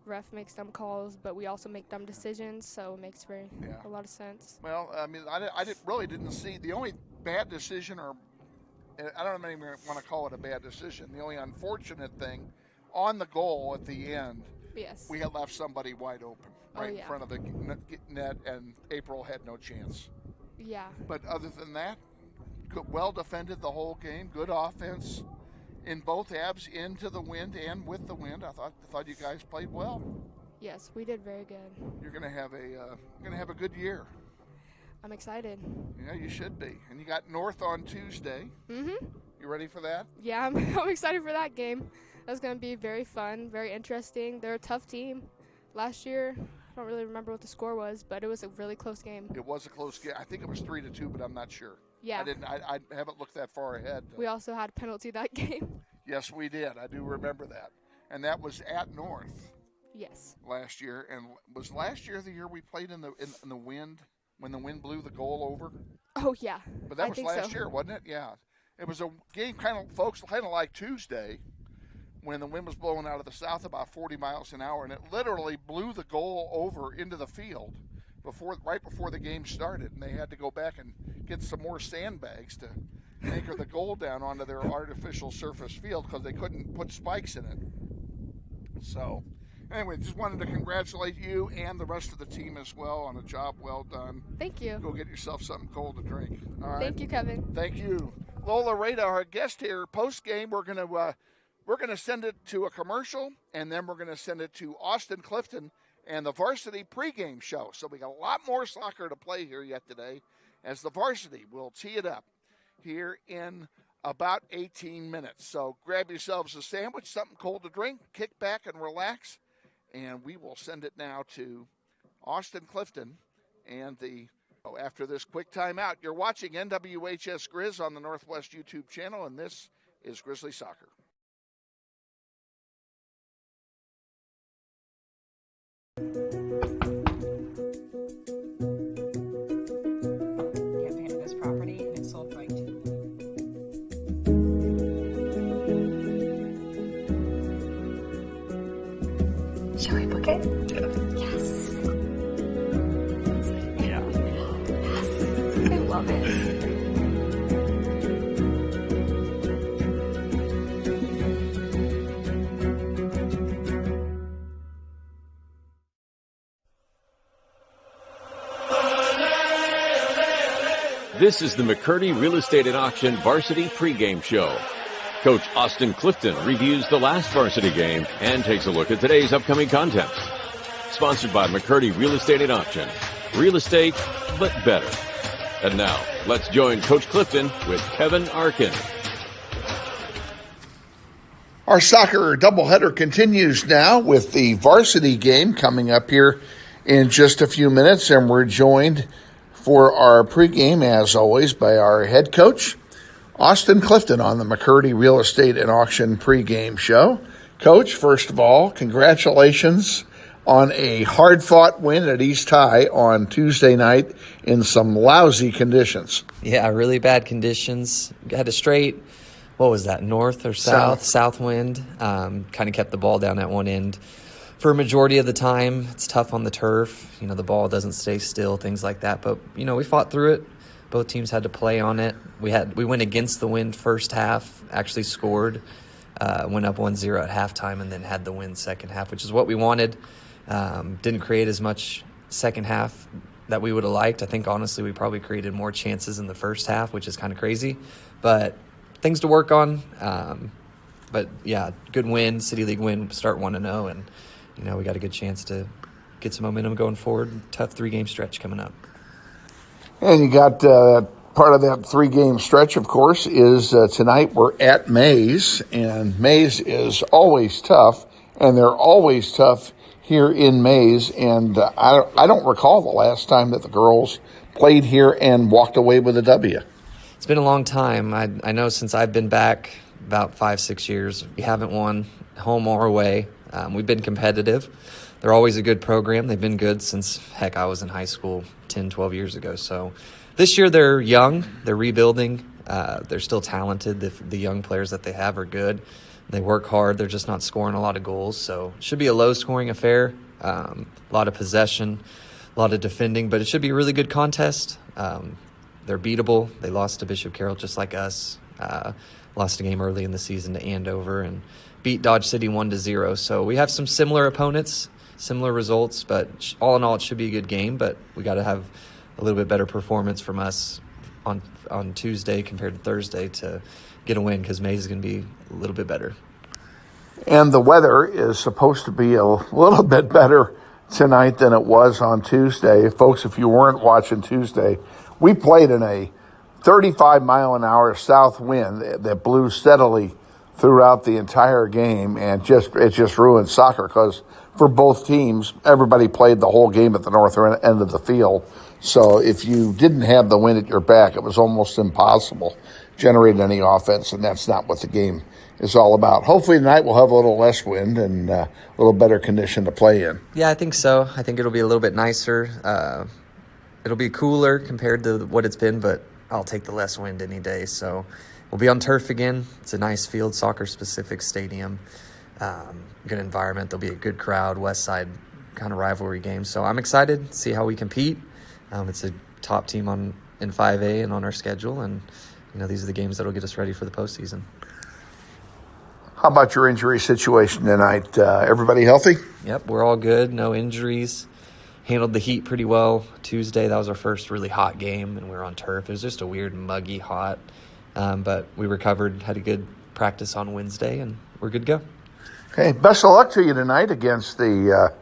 ref makes dumb calls, but we also make dumb decisions, so it makes a lot of sense. Well, I mean, I didn't see the only bad decision, or I don't even want to call it a bad decision. The only unfortunate thing on the goal at the end, yes, we had left somebody wide open in front of the net, and April had no chance. Yeah. But other than that, well defended the whole game. Good offense in both abs, into the wind and with the wind. I thought you guys played well. Yes, we did very good. You're gonna have a good year. I'm excited. Yeah, you should be. And you got North on Tuesday. Mhm. You ready for that? Yeah, I'm excited for that game. That's gonna be very fun, very interesting. They're a tough team. Last year, I don't really remember what the score was, but it was a really close game. It was a close game. I think it was 3-2, but I'm not sure. Yeah. I haven't looked that far ahead. We also had a penalty that game. Yes, we did. I do remember that. And that was at North. Yes. Last year. And was last year the year we played in the wind, when the wind blew the goal over? Oh, yeah. But that was last year, wasn't it? Yeah. It was a game kind of like Tuesday, when the wind was blowing out of the south about 40 miles an hour, and it literally blew the goal over into the field right before the game started, and they had to go back and get some more sandbags to anchor the goal down onto their artificial surface field because they couldn't put spikes in it. So, anyway, just wanted to congratulate you and the rest of the team as well on a job well done. Thank you. Go get yourself something cold to drink. All right. Thank you, Kevin. Thank you. Lola Rada, our guest here, post-game, we're going to send it to a commercial, and then we're going to send it to Austin Clifton and the Varsity pregame show. So we got a lot more soccer to play here yet today, as the Varsity will tee it up here in about 18 minutes. So grab yourselves a sandwich, something cold to drink, kick back and relax, and we will send it now to Austin Clifton and after this quick timeout. You're watching NWHS Grizz on the Northwest YouTube channel, and this is Grizzly Soccer. This property, and it's sold right to you. Shall we book it? Yes. love it. This is the McCurdy Real Estate and Auction Varsity Pregame Show. Coach Austin Clifton reviews the last varsity game and takes a look at today's upcoming contest. Sponsored by McCurdy Real Estate and Auction. Real estate, but better. And now, let's join Coach Clifton with Kevin Arkin. Our soccer doubleheader continues now with the varsity game coming up here in just a few minutes, and we're joined for our pregame, as always, by our head coach, Austin Clifton, on the McCurdy Real Estate and Auction pregame show. Coach, first of all, congratulations on a hard-fought win at East High on Tuesday night in some lousy conditions. Yeah, really bad conditions. Had a straight, what was that, north or south wind. Kind of kept the ball down at one end for a majority of the time. It's tough on the turf. You know, the ball doesn't stay still, things like that. But, you know, we fought through it. Both teams had to play on it. We went against the wind first half, actually scored, went up 1-0 at halftime, and then had the win second half, which is what we wanted. Didn't create as much second half that we would have liked. I think, honestly, we probably created more chances in the first half, which is kind of crazy. But things to work on. But, yeah, good win, City League win, start 1-0, and you know, we got a good chance to get some momentum going forward. Tough 3-game stretch coming up. And you got part of that 3-game stretch, of course, is tonight we're at Maize, and Maize is always tough, and they're always tough here in Maize. And I don't recall the last time that the girls played here and walked away with a W. It's been a long time. I know since I've been back about 5-6 years, we haven't won home or away. We've been competitive. They're always a good program. They've been good since, heck, I was in high school 10, 12 years ago. So this year they're young. They're rebuilding. They're still talented. The young players that they have are good. They work hard. They're just not scoring a lot of goals. So it should be a low-scoring affair, a lot of possession, a lot of defending. But it should be a really good contest. They're beatable. They lost to Bishop Carroll just like us. Lost a game early in the season to Andover and beat Dodge City 1-0. So we have some similar opponents, similar results, but all in all, it should be a good game. But we got to have a little bit better performance from us on Tuesday compared to Thursday to get a win, because Maize is going to be a little bit better. And the weather is supposed to be a little bit better tonight than it was on Tuesday. Folks, if you weren't watching Tuesday, we played in a 35-mile-an-hour south wind that blew steadily throughout the entire game, and it just ruined soccer, because for both teams, everybody played the whole game at the north end of the field. So if you didn't have the wind at your back, it was almost impossible to generate any offense, and that's not what the game is all about. Hopefully tonight we'll have a little less wind and a little better condition to play in. Yeah, I think so. I think it'll be a little bit nicer. It'll be cooler compared to what it's been, but I'll take the less wind any day. So we'll be on turf again. It's a nice field, soccer-specific stadium, good environment. There'll be a good crowd, West Side kind of rivalry game. So I'm excited to see how we compete. It's a top team in 5A and on our schedule, and you know, these are the games that'll get us ready for the postseason. How about your injury situation tonight? Everybody healthy? Yep, we're all good. No injuries. Handled the heat pretty well Tuesday. That was our first really hot game, and we were on turf. It was just a weird, muggy hot, but we recovered, had a good practice on Wednesday, and we're good to go. Okay, best of luck to you tonight against the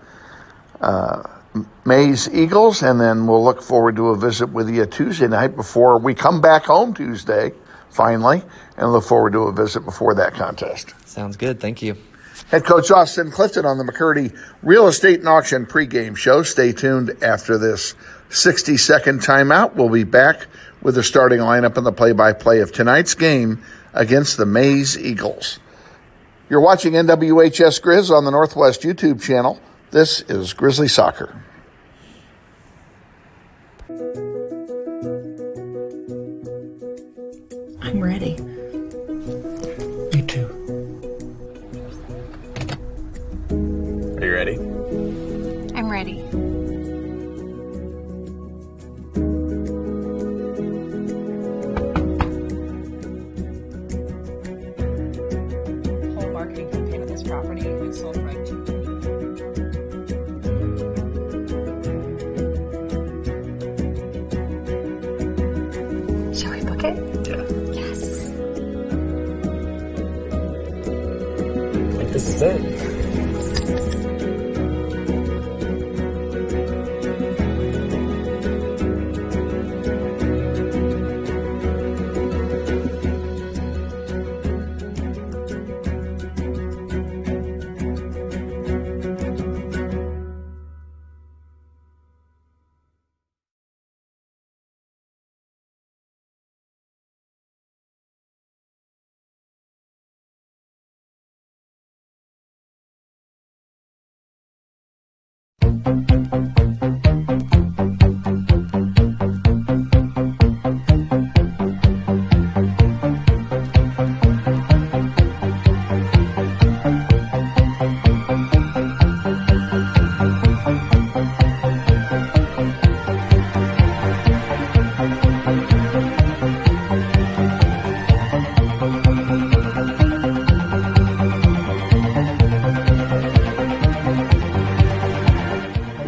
Maize Eagles, and then we'll look forward to a visit with you Tuesday night before we come back home Tuesday, finally, and look forward to a visit before that contest. Sounds good. Thank you. Head coach Austin Clifton on the McCurdy Real Estate and Auction pregame show. Stay tuned after this 60-second timeout. We'll be back with the starting lineup and the play-by-play of tonight's game against the Maize Eagles. You're watching NWHS Grizz on the Northwest YouTube channel. This is Grizzly Soccer. I'm ready. Me too. Are you ready? I'm ready. bucket? Yeah. Yes. Like this is it.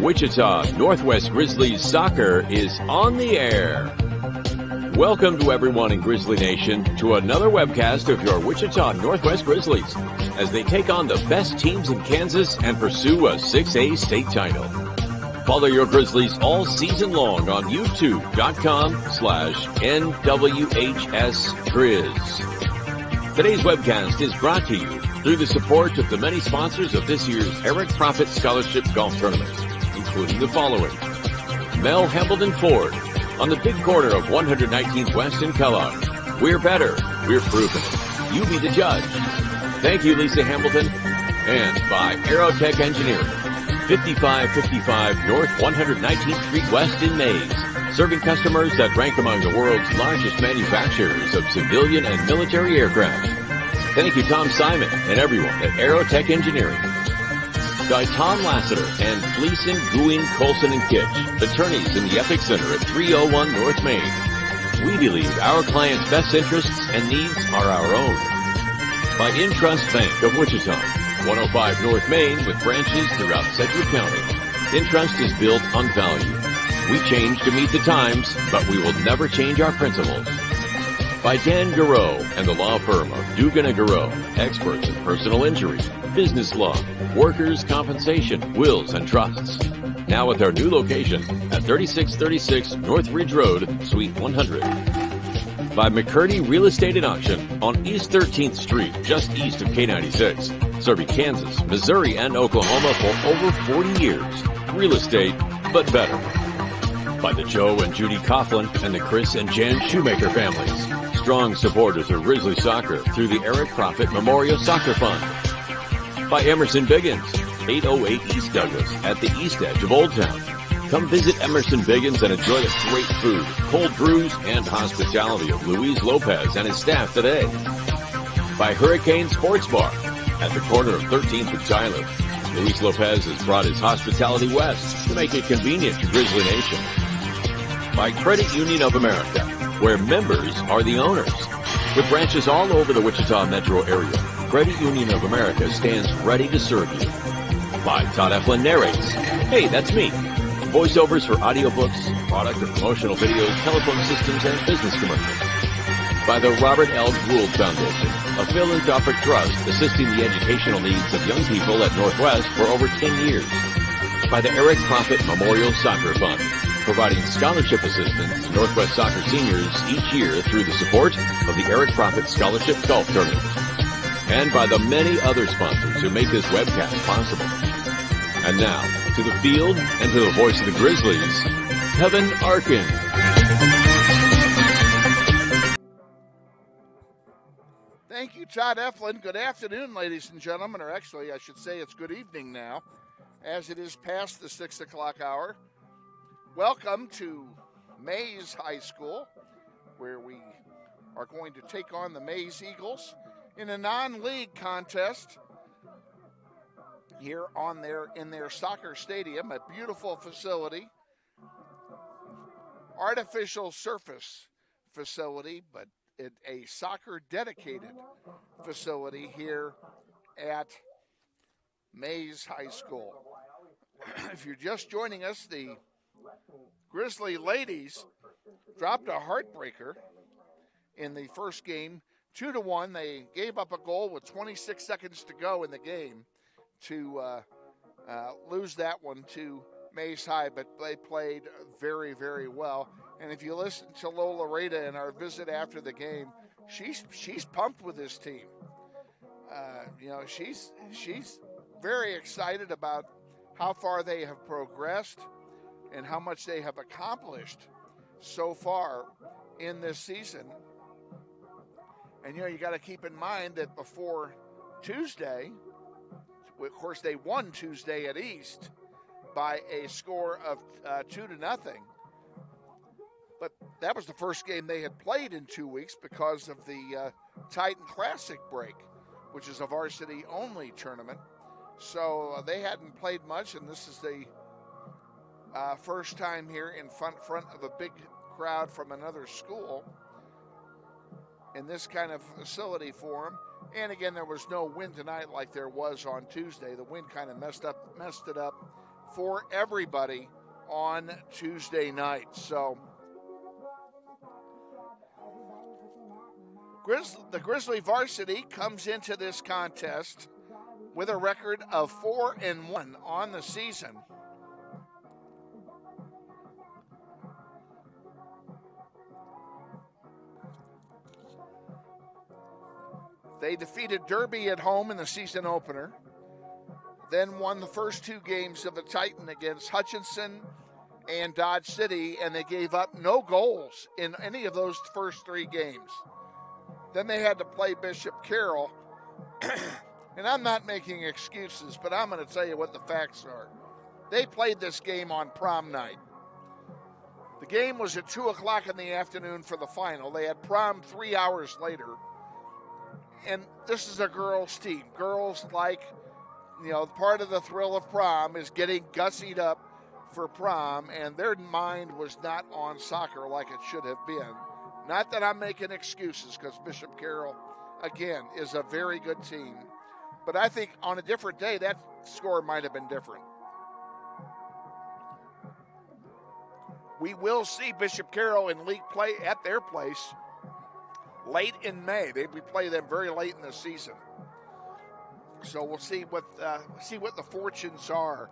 Wichita Northwest Grizzlies soccer is on the air. Welcome to everyone in Grizzly Nation to another webcast of your Wichita Northwest Grizzlies as they take on the best teams in Kansas and pursue a 6A state title. Follow your Grizzlies all season long on youtube.com/NWHSGrizz. Today's webcast is brought to you through the support of the many sponsors of this year's Eric Profit Scholarship Golf Tournament, including the following: Mel Hambledon Ford on the big corner of 119th West in Kellogg. We're better. We're proven. You be the judge. Thank you, Lisa Hambleton. And by Aerotech Engineering, 5555 North 119th Street West in Maize, serving customers that rank among the world's largest manufacturers of civilian and military aircraft. Thank you, Tom Simon and everyone at Aerotech Engineering. By Tom Lassiter and Gleason, Gooing, Colson, and Kitch, attorneys in the Epic Center at 301 North Main. We believe our clients' best interests and needs are our own. By Intrust Bank of Wichita, 105 North Main with branches throughout Sedgwick County. Intrust is built on value. We change to meet the times, but we will never change our principles. By Dan Garreau and the law firm of Dugan & Garreau, experts in personal injury, business law, workers' compensation, wills, and trusts. Now with our new location at 3636 North Ridge Road, Suite 100. By McCurdy Real Estate and Auction on East 13th Street, just east of K96, serving Kansas, Missouri, and Oklahoma for over 40 years. Real estate, but better. By the Joe and Judy Coughlin and the Chris and Jan Shoemaker families, strong supporters of Grizzly soccer through the Eric Profit Memorial Soccer Fund. By Emerson Biggins, 808 East Douglas at the east edge of Old Town. Come visit Emerson Biggins and enjoy the great food, cold brews, and hospitality of Luis Lopez and his staff today. By Hurricane Sports Bar at the corner of 13th and Tyler. Luis Lopez has brought his hospitality west to make it convenient to Grizzly Nation. By Credit Union of America, where members are the owners. With branches all over the Wichita metro area, Credit Union of America stands ready to serve you. By Todd Eflin narrates. Hey, that's me. Voiceovers for audiobooks, product or promotional videos, telephone systems, and business commercials. By the Robert L. Gould Foundation, a philanthropic trust assisting the educational needs of young people at Northwest for over 10 years. By the Eric Profit Memorial Soccer Fund, providing scholarship assistance to Northwest soccer seniors each year through the support of the Eric Profit Scholarship Golf Tournament. And by the many other sponsors who make this webcast possible. And now, to the field and to the voice of the Grizzlies, Kevin Arkin. Thank you, Todd Eflin. Good afternoon, ladies and gentlemen, or actually, I should say it's good evening now, as it is past the 6 o'clock hour. Welcome to Maize High School, where we are going to take on the Maize Eagles in a non-league contest here in their soccer stadium, a beautiful facility, artificial surface facility, but a soccer dedicated facility here at Maize High School. If you're just joining us, the Grizzly ladies dropped a heartbreaker in the first game, 2-1. They gave up a goal with 26 seconds to go in the game to lose that one to Maize High, but they played very, very well. And if you listen to Lola Rada in our visit after the game, she's pumped with this team. She's very excited about how far they have progressed and how much they have accomplished so far in this season. And, you got to keep in mind that before Tuesday, of course, they won Tuesday at East by a score of 2-0. But that was the first game they had played in 2 weeks because of the Titan Classic break, which is a varsity-only tournament. So they hadn't played much, and this is the first time here in front of a big crowd from another school in this kind of facility for them. And again, there was no wind tonight like there was on Tuesday. The wind kind of messed it up for everybody on Tuesday night. So the Grizzly varsity comes into this contest with a record of 4-1 on the season. They defeated Derby at home in the season opener, then won the first 2 games of the Titan against Hutchinson and Dodge City, and they gave up no goals in any of those first 3 games. Then they had to play Bishop Carroll, and I'm not making excuses, but I'm going to tell you what the facts are. They played this game on prom night. The game was at 2 o'clock in the afternoon for the final. They had prom 3 hours later. And this is a girls' team. Girls like, part of the thrill of prom is getting gussied up for prom, and their mind was not on soccer like it should have been. Not that I'm making excuses, because Bishop Carroll, again, is a very good team. But I think on a different day, that score might have been different. We will see Bishop Carroll in league play at their place late in May. We play them very late in the season. So we'll see what the fortunes are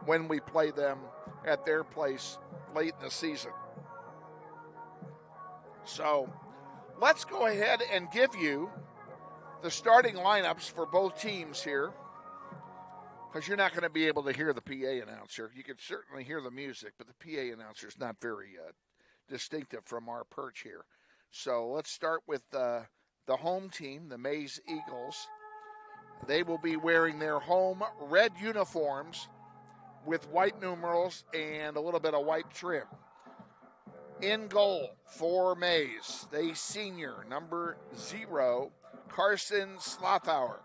when we play them at their place late in the season. So let's go ahead and give you the starting lineups for both teams here, because you're not going to be able to hear the PA announcer. You can certainly hear the music, but the PA announcer is not very distinctive from our perch here. So let's start with the home team, the Maize Eagles. They will be wearing their home red uniforms with white numerals and a little bit of white trim. In goal for Maize, the senior, number 0, Carson Slothauer.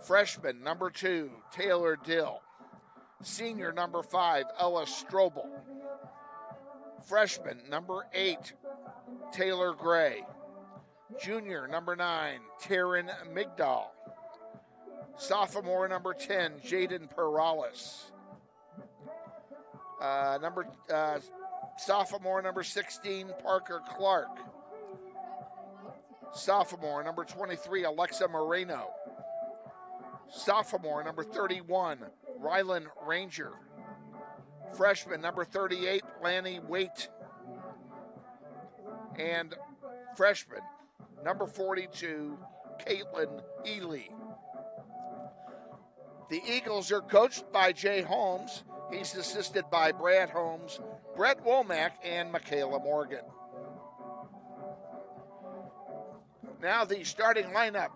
Freshman, number 2, Taylor Dill. Senior, number 5, Ella Strobel. Freshman, number 8, Taylor Gray. Junior, number 9, Taryn Migdal. Sophomore, number 10, Jaden Perales. Sophomore, number 16, Parker Clark. Sophomore, number 23, Alexa Moreno. Sophomore, number 31, Rylan Ranger. Freshman, number 38, Lanny Waite. And freshman, number 42, Caitlin Ely. The Eagles are coached by Jay Holmes. He's assisted by Brad Holmes, Brett Womack, and Michaela Morgan. Now the starting lineup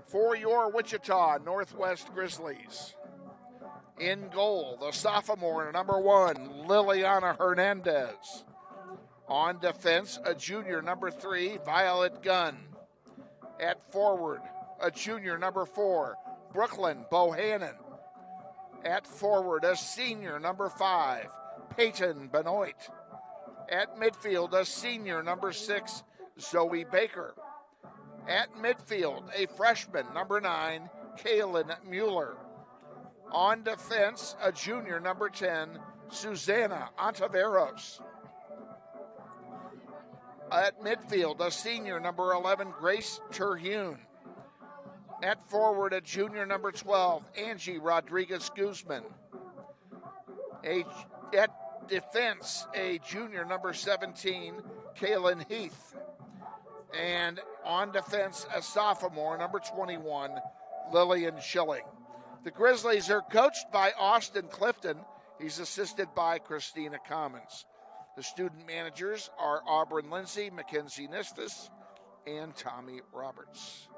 for your Wichita Northwest Grizzlies. In goal, the sophomore, number 1, Liliana Hernandez. On defense, a junior, number 3, Violet Gunn. At forward, a junior, number 4, Brooklyn Bohannon. At forward, a senior, number 5, Peyton Benoit. At midfield, a senior, number 6, Zoe Baker. At midfield, a freshman, number 9, Kaylin Mueller. On defense, a junior, number 10, Susanna Ontiveros. At midfield, a senior, number 11, Grace Terhune. At forward, a junior, number 12, Angie Rodriguez Guzman. At defense, a junior, number 17, Kaylin Heath. And on defense, a sophomore, number 21, Lillian Schilling. The Grizzlies are coached by Austin Clifton. He's assisted by Christina Commons. The student managers are Auburn Lindsay, Mackenzie Nistis, and Tommy Roberts.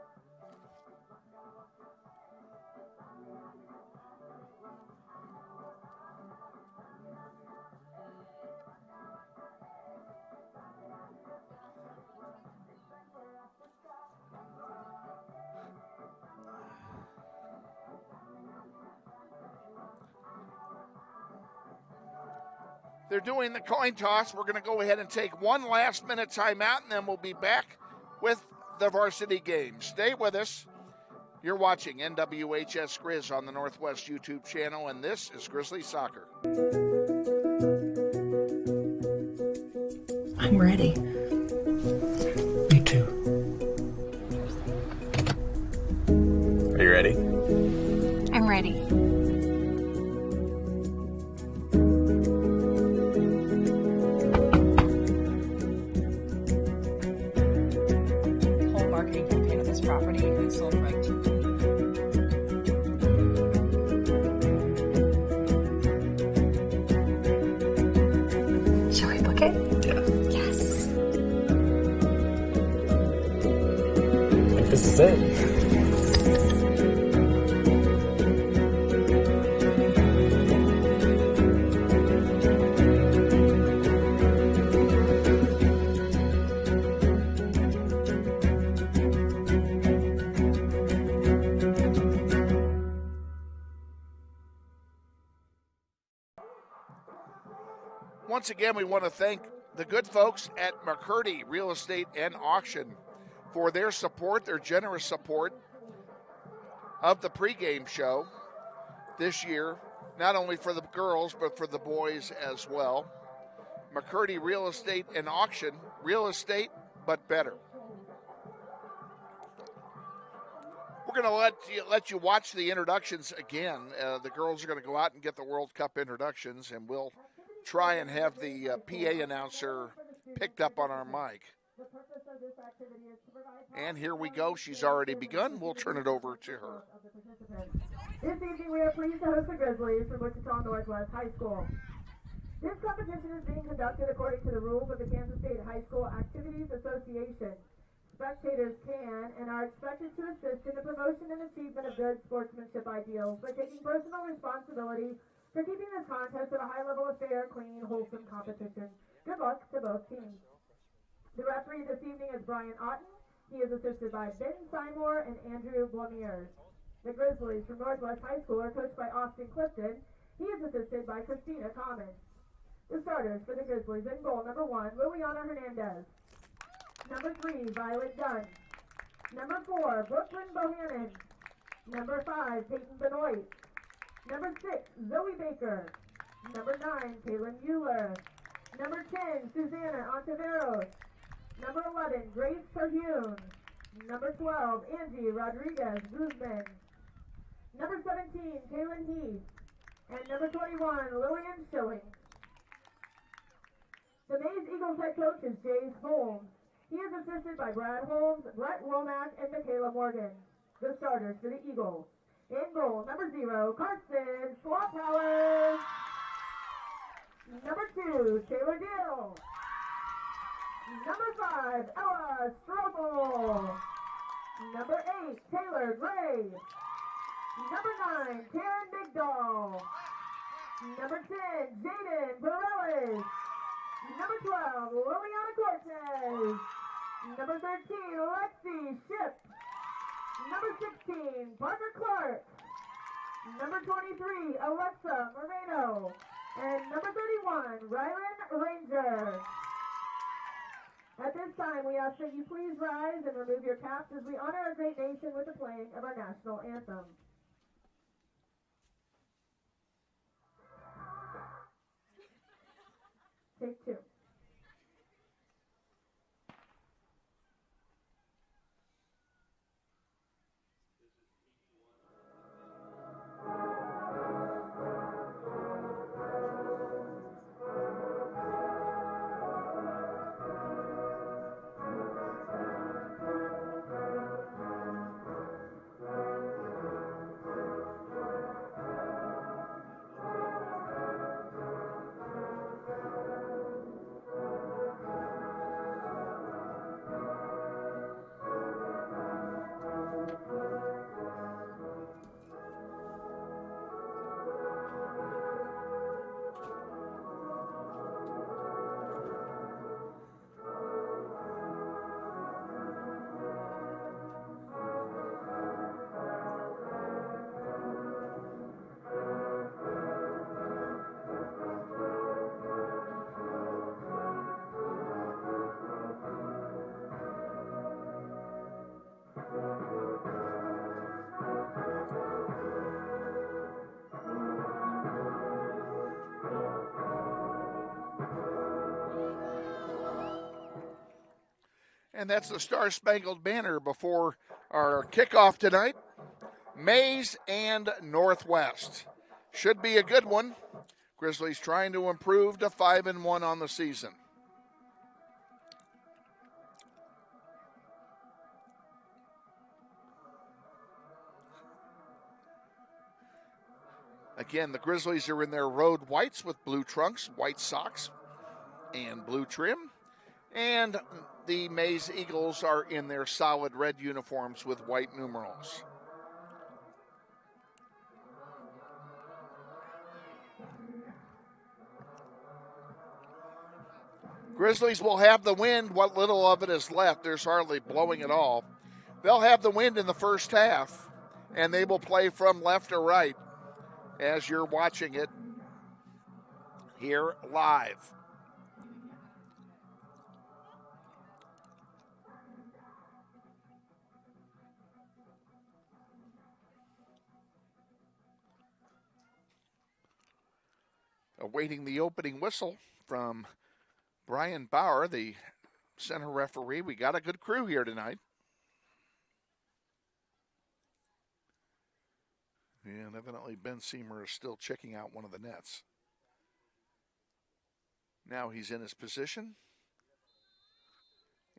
They're doing the coin toss. We're going to go ahead and take one last-minute timeout, and then we'll be back with the varsity game. Stay with us. You're watching NWHS Grizz on the Northwest YouTube channel, and this is Grizzly Soccer. I'm ready. Me too. Are you ready? I'm ready. Whole marketing campaign of this property and sold right to Shall we book it? Yeah. Yes. Like this is it. Once again, we want to thank the good folks at McCurdy Real Estate and Auction for their support, their generous support of the pregame show this year, not only for the girls, but for the boys as well. McCurdy Real Estate and Auction, real estate, but better. We're going to let you watch the introductions again. The girls are going to go out and get the World Cup introductions, and we'll try and have the PA announcer picked up on our mic. And here we go. She's already begun. We'll turn it over to her. This evening we are pleased to host the Grizzlies from Wichita Northwest High School. This competition is being conducted according to the rules of the Kansas State High School Activities Association. Spectators can and are expected to assist in the promotion and achievement of good sportsmanship ideals by taking personal responsibility for keeping this contest at a high level of fair, clean, wholesome competition. Good luck to both teams. The referee this evening is Brian Otten. He is assisted by Ben Seymour and Andrew Blamiers. The Grizzlies from Northwest High School are coached by Austin Clifton. He is assisted by Christina Commons. The starters for the Grizzlies: in goal, number 1, Liliana Hernandez. Number 3, Violet Dunn. Number 4, Brooklyn Bohannon. Number 5, Peyton Benoit. Number 6, Zoe Baker. Number 9, Kaylin Mueller. Number 10, Susanna Ontiveros. Number 11, Grace Terhune. Number 12, Angie Rodriguez Guzman. Number 17, Kaylin Heath. And number 21, Lillian Schilling. The Maize Eagles head coach is Jace Holmes. He is assisted by Brad Holmes, Brett Womack, and Michaela Morgan. The starters for the Eagles: in goal, number 0, Carson Swapowers. Number 2, Taylor Gill. Number 5, Ella Strobel. Number 8, Taylor Gray. Number 9, Karen Bigdahl. Number 10, Jaden Bareilles. Number 12, Liliana Cortez. Number 13, Lexi Ship. Number 16, Parker Clark. Number 23, Alexa Moreno. And number 31, Rylan Ranger. At this time, we ask that you please rise and remove your caps as we honor our great nation with the playing of our national anthem. Take 2. And that's the Star Spangled Banner before our kickoff tonight. Maize and Northwest. Should be a good one. Grizzlies trying to improve to 5-1 on the season. Again, the Grizzlies are in their road whites with blue trunks, white socks, and blue trim. And the Maize Eagles are in their solid red uniforms with white numerals. Grizzlies will have the wind, what little of it is left. There's hardly blowing at all. They'll have the wind in the first half, and they will play from left to right as you're watching it here live. Awaiting the opening whistle from Brian Bauer, the center referee. We got a good crew here tonight. And evidently Ben Seymour is still checking out one of the nets. Now he's in his position.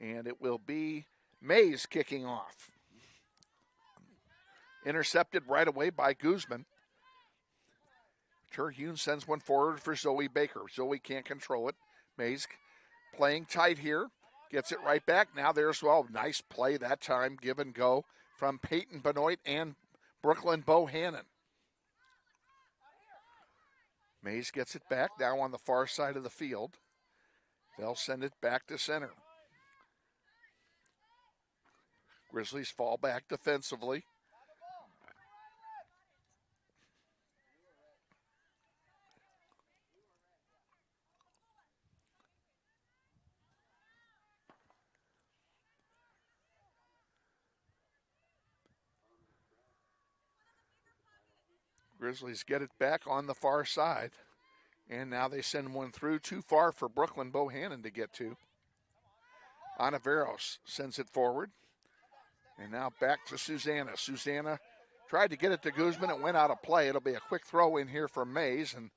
And it will be Maize kicking off. Intercepted right away by Guzman. Terhune sends one forward for Zoe Baker. Zoe can't control it. Maize playing tight here. Gets it right back. Now there's, well, nice play that time. Give and go from Peyton Benoit and Brooklyn Bohannon. Maize gets it back now on the far side of the field. They'll send it back to center. Grizzlies fall back defensively. Grizzlies get it back on the far side. And now they send one through, too far for Brooklyn Bohannon to get to. Onaveros sends it forward. And now back to Susanna. Susanna tried to get it to Guzman. It went out of play. It'll be a quick throw in here from Maize, and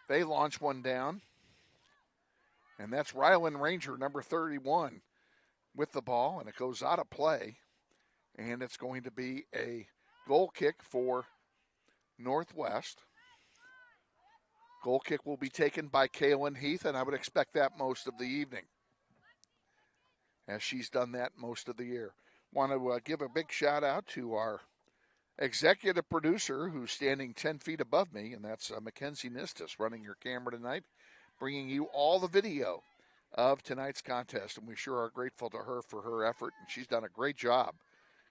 they launch one down. And that's Rylan Ranger, number 31, with the ball, and it goes out of play. And it's going to be a goal kick for Northwest. Goal kick will be taken by Kaylin Heath, and I would expect that most of the evening, as she's done that most of the year. Want to give a big shout out to our executive producer who's standing 10 feet above me, and that's Mackenzie Nistis running your camera tonight, bringing you all the video of tonight's contest, and we sure are grateful to her for her effort, and she's done a great job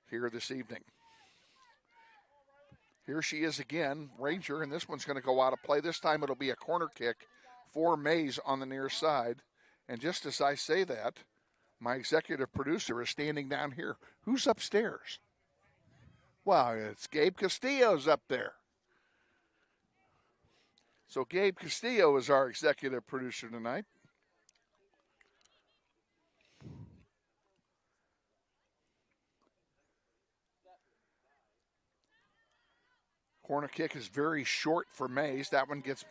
here this evening. Here she is again, Ranger, and this one's going to go out of play. This time it'll be a corner kick for Maize on the near side. And just as I say that, my executive producer is standing down here. Who's upstairs? Well, it's Gabe Castillo's up there. So Gabe Castillo is our executive producer tonight. Corner kick is very short for Maize. That one gets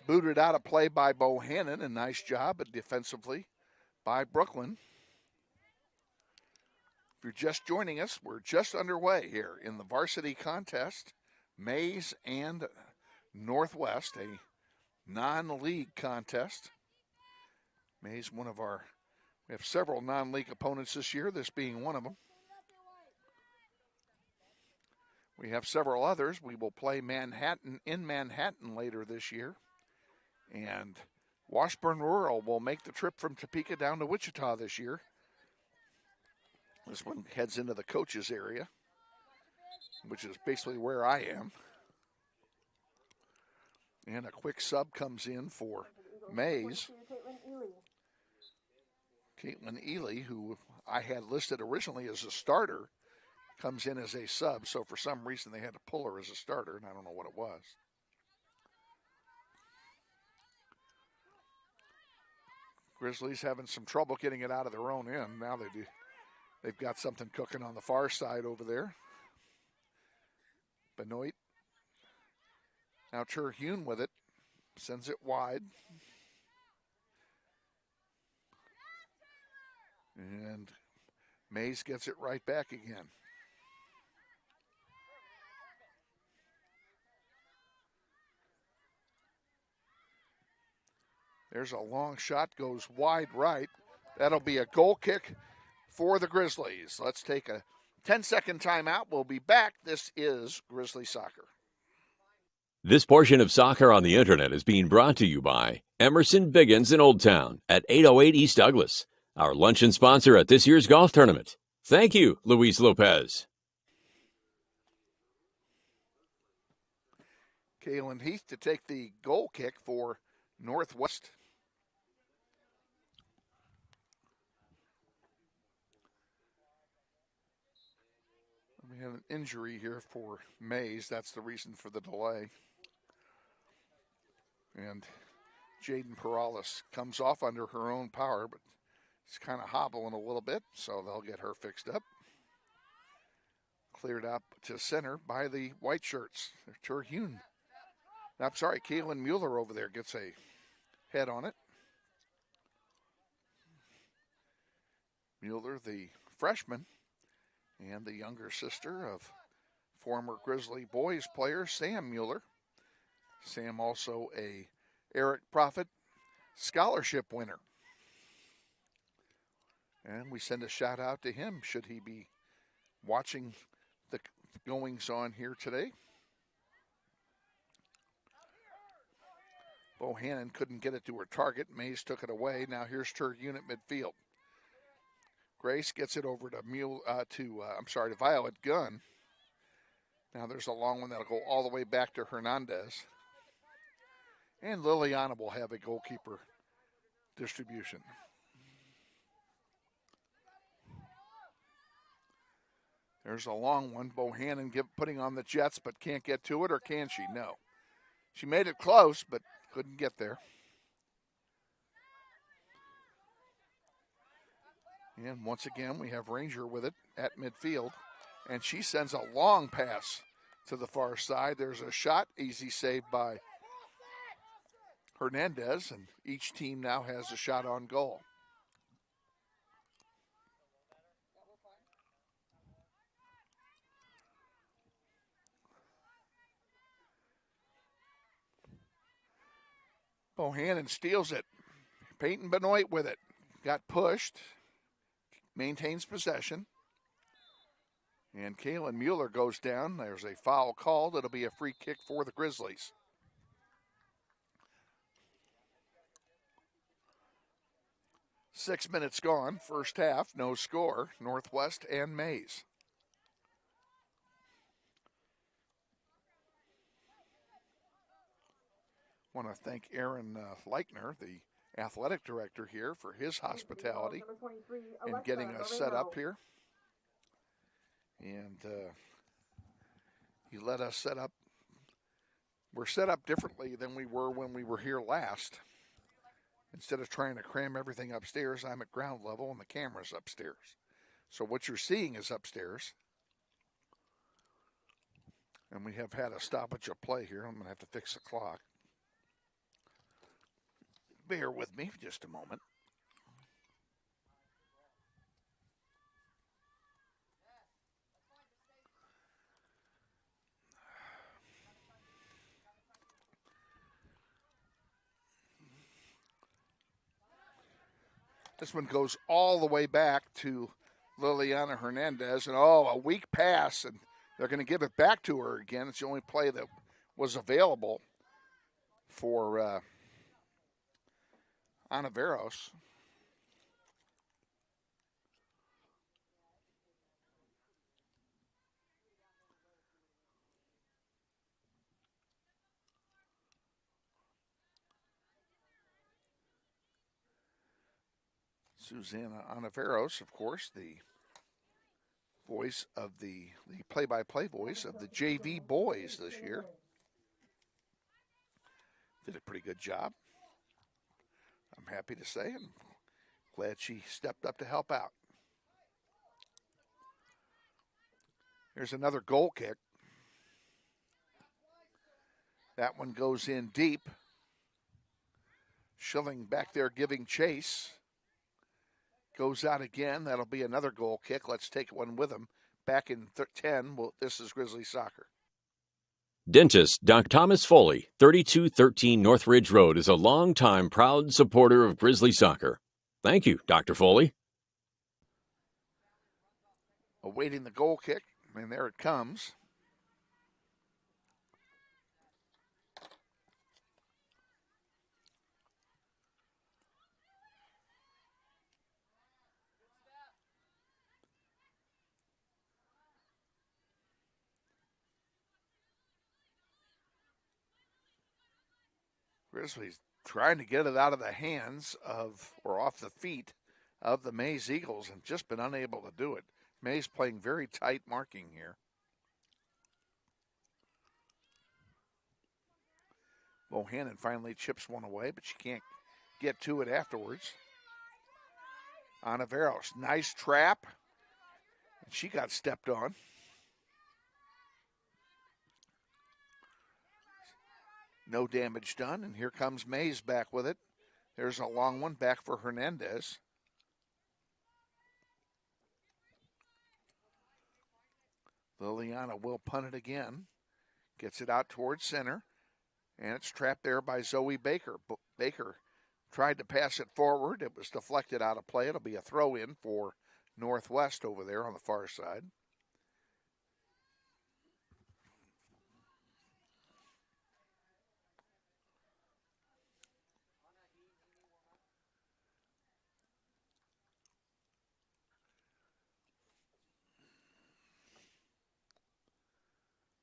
booted out of play by Bohannon. A nice job defensively by Brooklyn. If you're just joining us, we're just underway here in the varsity contest. Maize and Northwest, a non-league contest. Maize, we have several non-league opponents this year, this being one of them. We have several others. We will play Manhattan in Manhattan later this year. And Washburn Rural will make the trip from Topeka down to Wichita this year. This one heads into the coaches area, which is basically where I am. And a quick sub comes in for Maize. Caitlin Ely, who I had listed originally as a starter, comes in as a sub, so for some reason they had to pull her as a starter, and I don't know what it was. Grizzlies having some trouble getting it out of their own end. Now they do. They've got something cooking on the far side over there. Benoit. Now Terhune with it. Sends it wide. And Maize gets it right back again. There's a long shot, goes wide right. That'll be a goal kick for the Grizzlies. Let's take a 10-second timeout. We'll be back. This is Grizzly Soccer. This portion of Soccer on the Internet is being brought to you by Emerson Biggins in Old Town at 808 East Douglas, our luncheon sponsor at this year's golf tournament. Thank you, Luis Lopez. Kaylin Heath to take the goal kick for Northwest. We have an injury here for Maize. That's the reason for the delay. And Jaden Perales comes off under her own power, but she's kind of hobbling a little bit, so they'll get her fixed up. Cleared up to center by the white shirts. Terhune. I'm sorry, Kaylin Mueller over there gets a head on it. Mueller, the freshman, and the younger sister of former Grizzly boys player Sam Mueller. Sam also a Eric Prophet scholarship winner. And we send a shout out to him should he be watching the goings on here today. Bohannon couldn't get it to her target. Maize took it away. Now here's Terhune at midfield. Grace gets it over to Violet Gunn. Now there's a long one that'll go all the way back to Hernandez. And Liliana will have a goalkeeper distribution. There's a long one. Bohannon putting on the Jets, but can't get to it, or can she? No. She made it close, but couldn't get there. And once again, we have Ranger with it at midfield. And she sends a long pass to the far side. There's a shot, easy save by Hernandez, and each team now has a shot on goal. Bohannon steals it. Peyton Benoit with it. Got pushed. Maintains possession. And Kaylin Mueller goes down. There's a foul called. It'll be a free kick for the Grizzlies. Six minutes gone. First half, no score. Northwest and Maize. Want to thank Aaron Leichner, the athletic director here, for his hospitality and getting us set up here. And he let us set up. We're set up differently than we were when we were here last. Instead of trying to cram everything upstairs, I'm at ground level and the camera's upstairs. So what you're seeing is upstairs. And we have had a stoppage of play here. I'm going to have to fix the clock. Bear with me for just a moment. This one goes all the way back to Liliana Hernandez. And, a weak pass. And they're going to give it back to her again. It's the only play that was available for Anaveros. Susanna Anaveros, of course, the voice of the play-by-play voice of the JV boys this year. Did a pretty good job, I'm happy to say, and glad she stepped up to help out. Here's another goal kick. That one goes in deep. Schilling back there giving chase. Goes out again. That'll be another goal kick. Let's take one with him. Back in 10. Well, this is Grizzly Soccer. Dentist Dr. Thomas Foley, 3213 Northridge Road, is a longtime proud supporter of Grizzly Soccer. Thank you, Dr. Foley. Awaiting the goal kick, and there it comes. Grizzlies trying to get it out of the hands of, or off the feet of the Maize Eagles, and just been unable to do it. Maize playing very tight marking here. Bohannon finally chips one away, but she can't get to it afterwards. Anaveros, nice trap. And she got stepped on. No damage done, and here comes Maize back with it. There's a long one back for Hernandez. Liliana will punt it again. Gets it out towards center, and it's trapped there by Zoe Baker. Baker tried to pass it forward. It was deflected out of play. It'll be a throw-in for Northwest over there on the far side.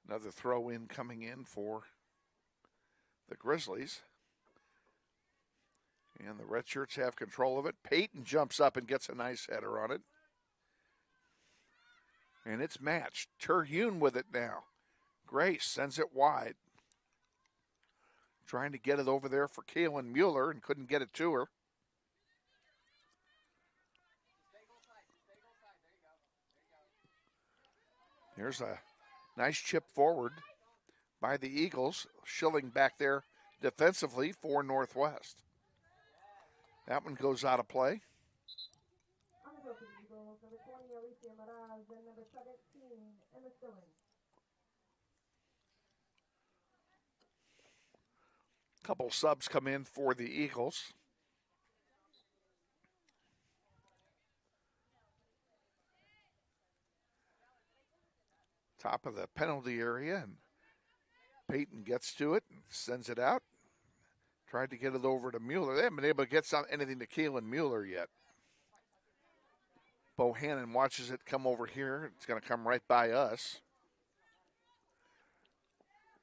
Another throw-in coming in for the Grizzlies. And the red shirts have control of it. Peyton jumps up and gets a nice header on it. And it's matched. Terhune with it now. Grace sends it wide. Trying to get it over there for Kaylin Mueller and couldn't get it to her. Here's a nice chip forward by the Eagles. Schilling back there defensively for Northwest. That one goes out of play. Couple subs come in for the Eagles. Top of the penalty area, and Peyton gets to it and sends it out. Tried to get it over to Mueller. They haven't been able to get anything to Kaylin Mueller yet. Bohannon watches it come over here. It's going to come right by us.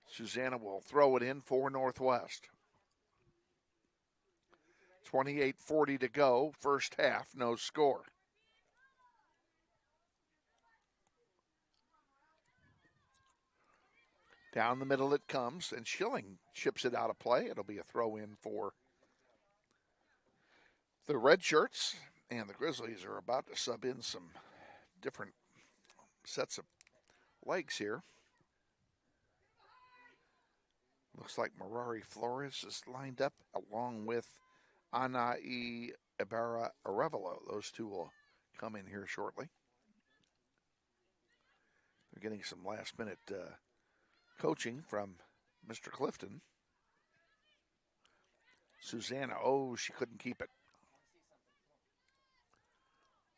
Susanna will throw it in for Northwest. 28:40 to go. First half, no score. Down the middle it comes, and Schilling chips it out of play. It'll be a throw-in for the red shirts, and the Grizzlies are about to sub in some different sets of legs here. Looks like Mirari Flores is lined up along with Anai Ibarra Arevalo. Those two will come in here shortly. They're getting some last-minute coaching from Mr. Clifton. Susanna, she couldn't keep it.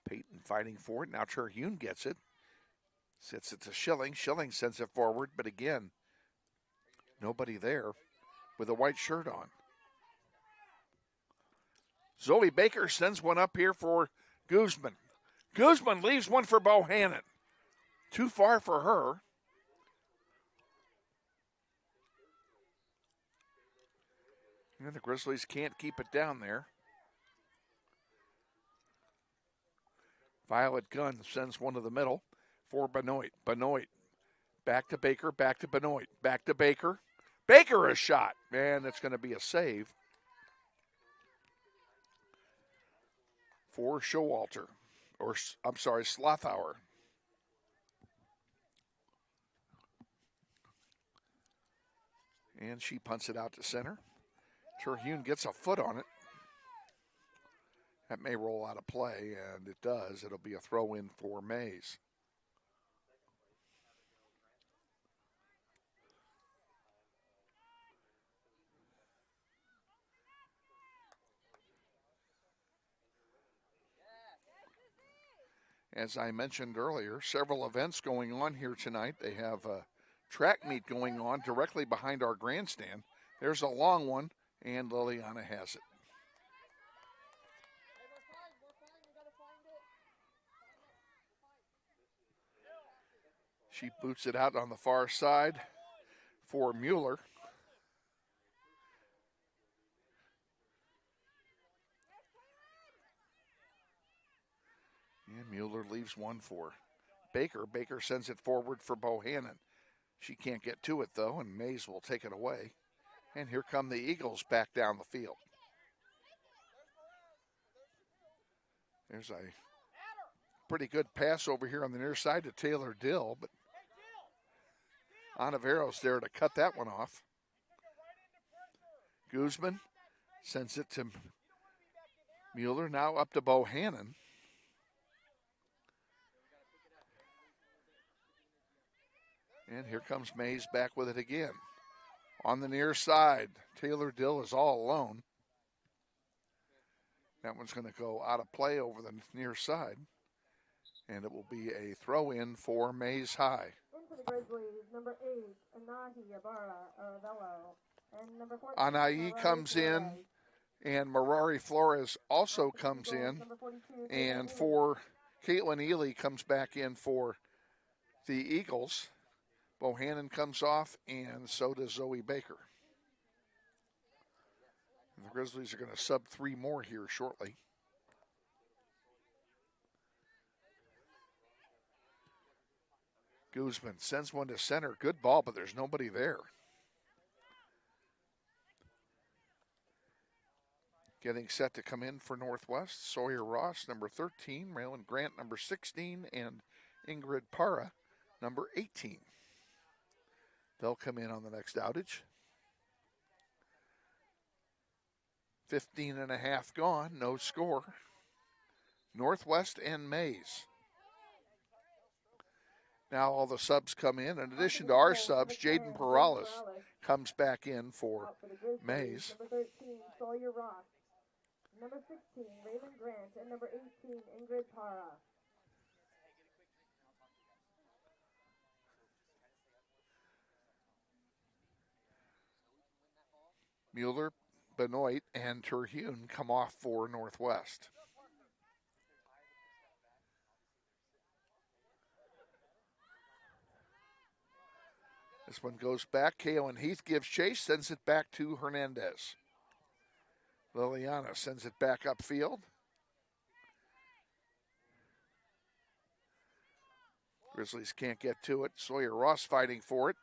Peyton fighting for it. Now Terhune gets it. Sits it to Schilling. Schilling sends it forward, but again, nobody there with a white shirt on. Zoe Baker sends one up here for Guzman. Guzman leaves one for Bohannon. Too far for her. And the Grizzlies can't keep it down there. Violet Gunn sends one to the middle for Benoit. Benoit back to Baker, back to Benoit, back to Baker. Baker a shot. Man, that's going to be a save for Showalter. Or, I'm sorry, Slothauer. And she punts it out to center. Terhune gets a foot on it. That may roll out of play, and it does. It'll be a throw in for Maize. As I mentioned earlier, several events going on here tonight. They have a track meet going on directly behind our grandstand. There's a long one, and Liliana has it. She boots it out on the far side for Mueller. And Mueller leaves one for Baker. Baker sends it forward for Bohannon. She can't get to it, though, and Maize will take it away. And here come the Eagles back down the field. There's a pretty good pass over here on the near side to Taylor Dill, but Onavero's there to cut that one off. Guzman sends it to Mueller, now up to Bohannon. And here comes Maize back with it again. On the near side, Taylor Dill is all alone. That one's going to go out of play over the near side. And it will be a throw-in for Maize High. Into the Grizzlies, number 8, Anahi Aravello. And number 14, Anai comes in, and Marari Flores also comes in. And for Caitlin Ely comes back in for the Eagles. Bohannon comes off, and so does Zoe Baker. And the Grizzlies are going to sub 3 more here shortly. Guzman sends one to center. Good ball, but there's nobody there. Getting set to come in for Northwest, Sawyer Ross, number 13, Raylan Grant, number 16, and Ingrid Para, number 18. They'll come in on the next outage. 15 and a half gone, no score. Northwest and Maize. Now all the subs come in. In addition to our subs, Jaden Perales comes back in for Maize. Number 13, Sawyer Ross. Number 16, Raylan Grant. And number 18, Ingrid Para. Mueller, Benoit, and Terhune come off for Northwest. This one goes back. Kaylin Heath gives chase, sends it back to Hernandez. Liliana sends it back upfield. Grizzlies can't get to it. Sawyer Ross fighting for it.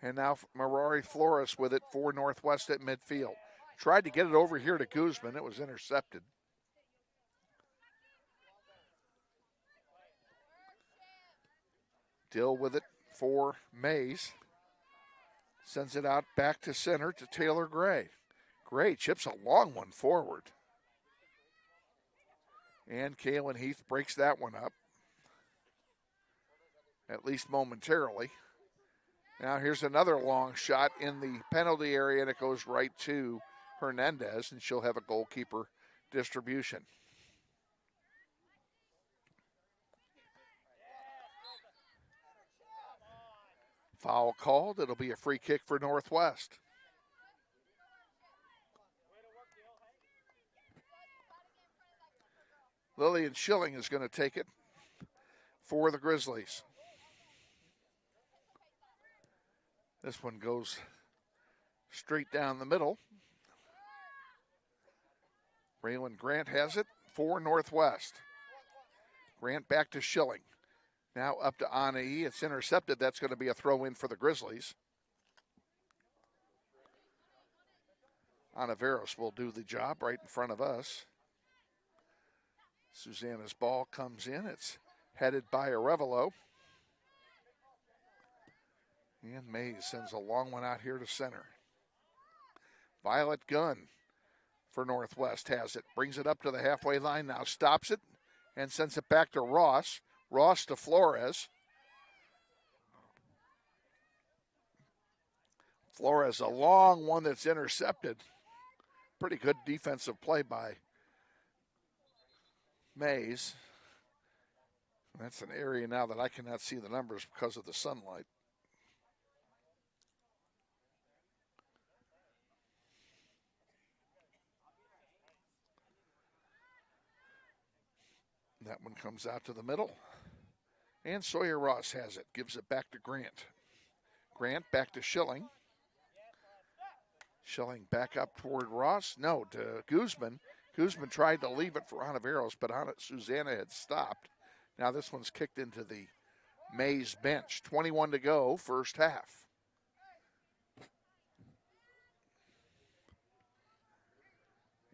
And now Marari Flores with it for Northwest at midfield. Tried to get it over here to Guzman. It was intercepted. Dill with it for Maize. Sends it out back to center to Taylor Gray. Gray chips a long one forward. And Kaylin Heath breaks that one up. At least momentarily. Now here's another long shot in the penalty area, and it goes right to Hernandez, and she'll have a goalkeeper distribution. Foul called. It'll be a free kick for Northwest. Lillian Schilling is going to take it for the Grizzlies. This one goes straight down the middle. Raylan Grant has it for Northwest. Grant back to Schilling. Now up to Anai. It's intercepted. That's going to be a throw-in for the Grizzlies. Onaveros will do the job right in front of us. Susanna's ball comes in. It's headed by Arevalo. And Maize sends a long one out here to center. Violet Gunn for Northwest has it. Brings it up to the halfway line, now stops it and sends it back to Ross. Ross to Flores. Flores, a long one that's intercepted. Pretty good defensive play by Maize. That's an area now that I cannot see the numbers because of the sunlight. That one comes out to the middle. And Sawyer Ross has it. Gives it back to Grant. Grant back to Schilling. Schilling back up toward Ross. No, to Guzman. Guzman tried to leave it for Ontiveros, but Susanna had stopped. Now this one's kicked into the Maize bench. 21 to go, first half.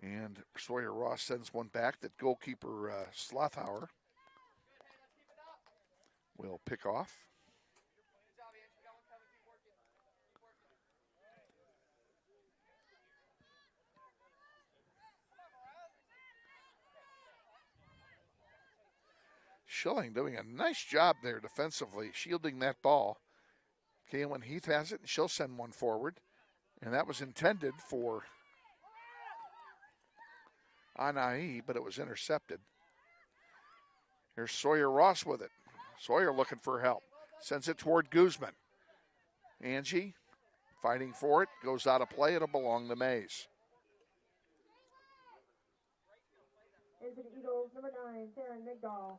And Sawyer Ross sends one back that goalkeeper Slothauer will pick off. Schilling doing a nice job there defensively, shielding that ball. Kaylin Heath has it, and she'll send one forward. And that was intended for Anai, but it was intercepted. Here's Sawyer Ross with it. Sawyer looking for help. Sends it toward Guzman. Angie fighting for it. Goes out of play. It'll belong to Maize. Into the Eagles, number 9, Taryn Migdal.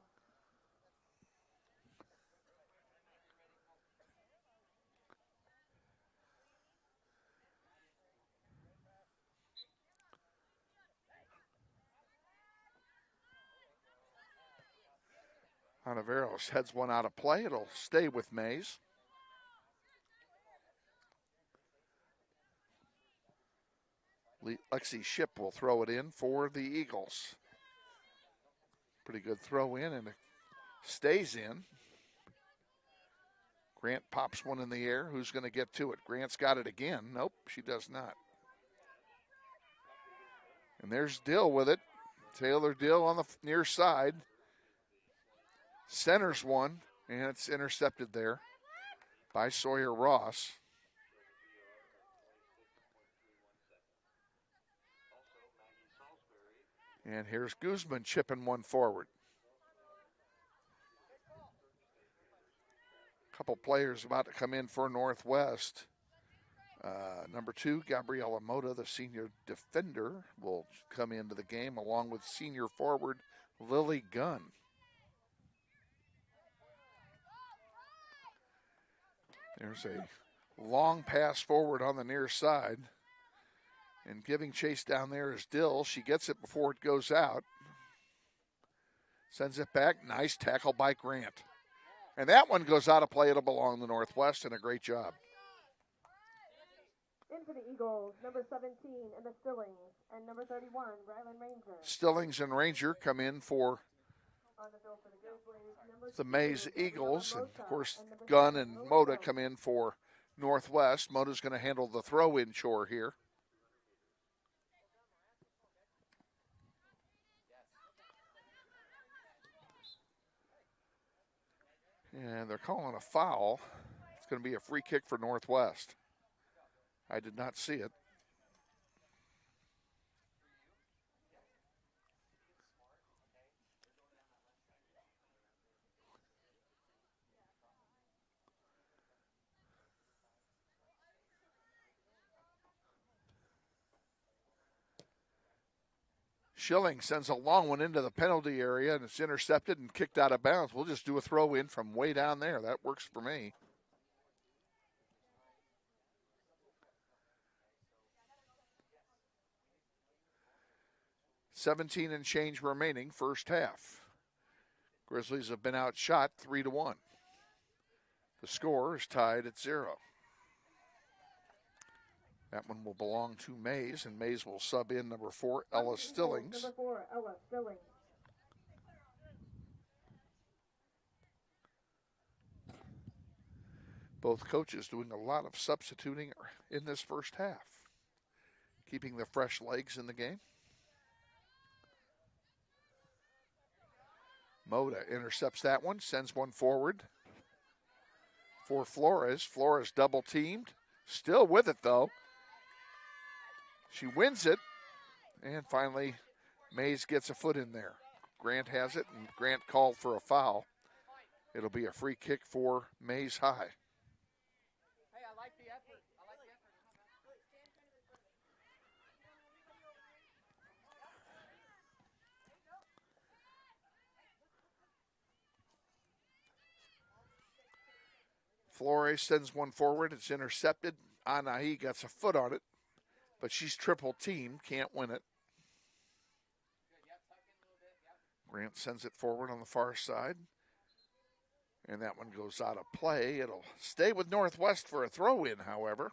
Ontiveros heads one out of play. It'll stay with Maize. Lexi Ship will throw it in for the Eagles. Pretty good throw in, and it stays in. Grant pops one in the air. Who's going to get to it? Grant's got it again. Nope, she does not. And there's Dill with it. Taylor Dill on the near side. Centers one, and it's intercepted there by Sawyer Ross. And here's Guzman chipping one forward. A couple players about to come in for Northwest. Number 2, Gabriela Mota, the senior defender, will come into the game along with senior forward Lily Gunn. There's a long pass forward on the near side. And giving chase down there is Dill. She gets it before it goes out. Sends it back. Nice tackle by Grant. And that one goes out of play. It'll belong to Northwest, and a great job. In for the Eagles, number 17, and the Stillings, and number 31, Ryland Ranger. Stillings and Ranger come in for the Maize Eagles. And, of course, Gunn and Mota come in for Northwest. Mota's going to handle the throw-in chore here. And they're calling a foul. It's going to be a free kick for Northwest. I did not see it. Schilling sends a long one into the penalty area, and it's intercepted and kicked out of bounds. We'll just do a throw in from way down there. That works for me. $17 and change remaining, first half. Grizzlies have been outshot 3-1. The score is tied at 0. That one will belong to Maize, and Maize will sub in number 4, Ella Stillings. Number 4, Ella Stillings. Both coaches doing a lot of substituting in this first half, keeping the fresh legs in the game. Moda intercepts that one, sends one forward for Flores. Flores double teamed, still with it though. She wins it, and finally Maize gets a foot in there. Grant has it, and Grant called for a foul. It'll be a free kick for Maize High. Flores sends one forward. It's intercepted. Anahi gets a foot on it, but she's triple teamed, can't win it. Grant sends it forward on the far side, and that one goes out of play. It'll stay with Northwest for a throw-in, however.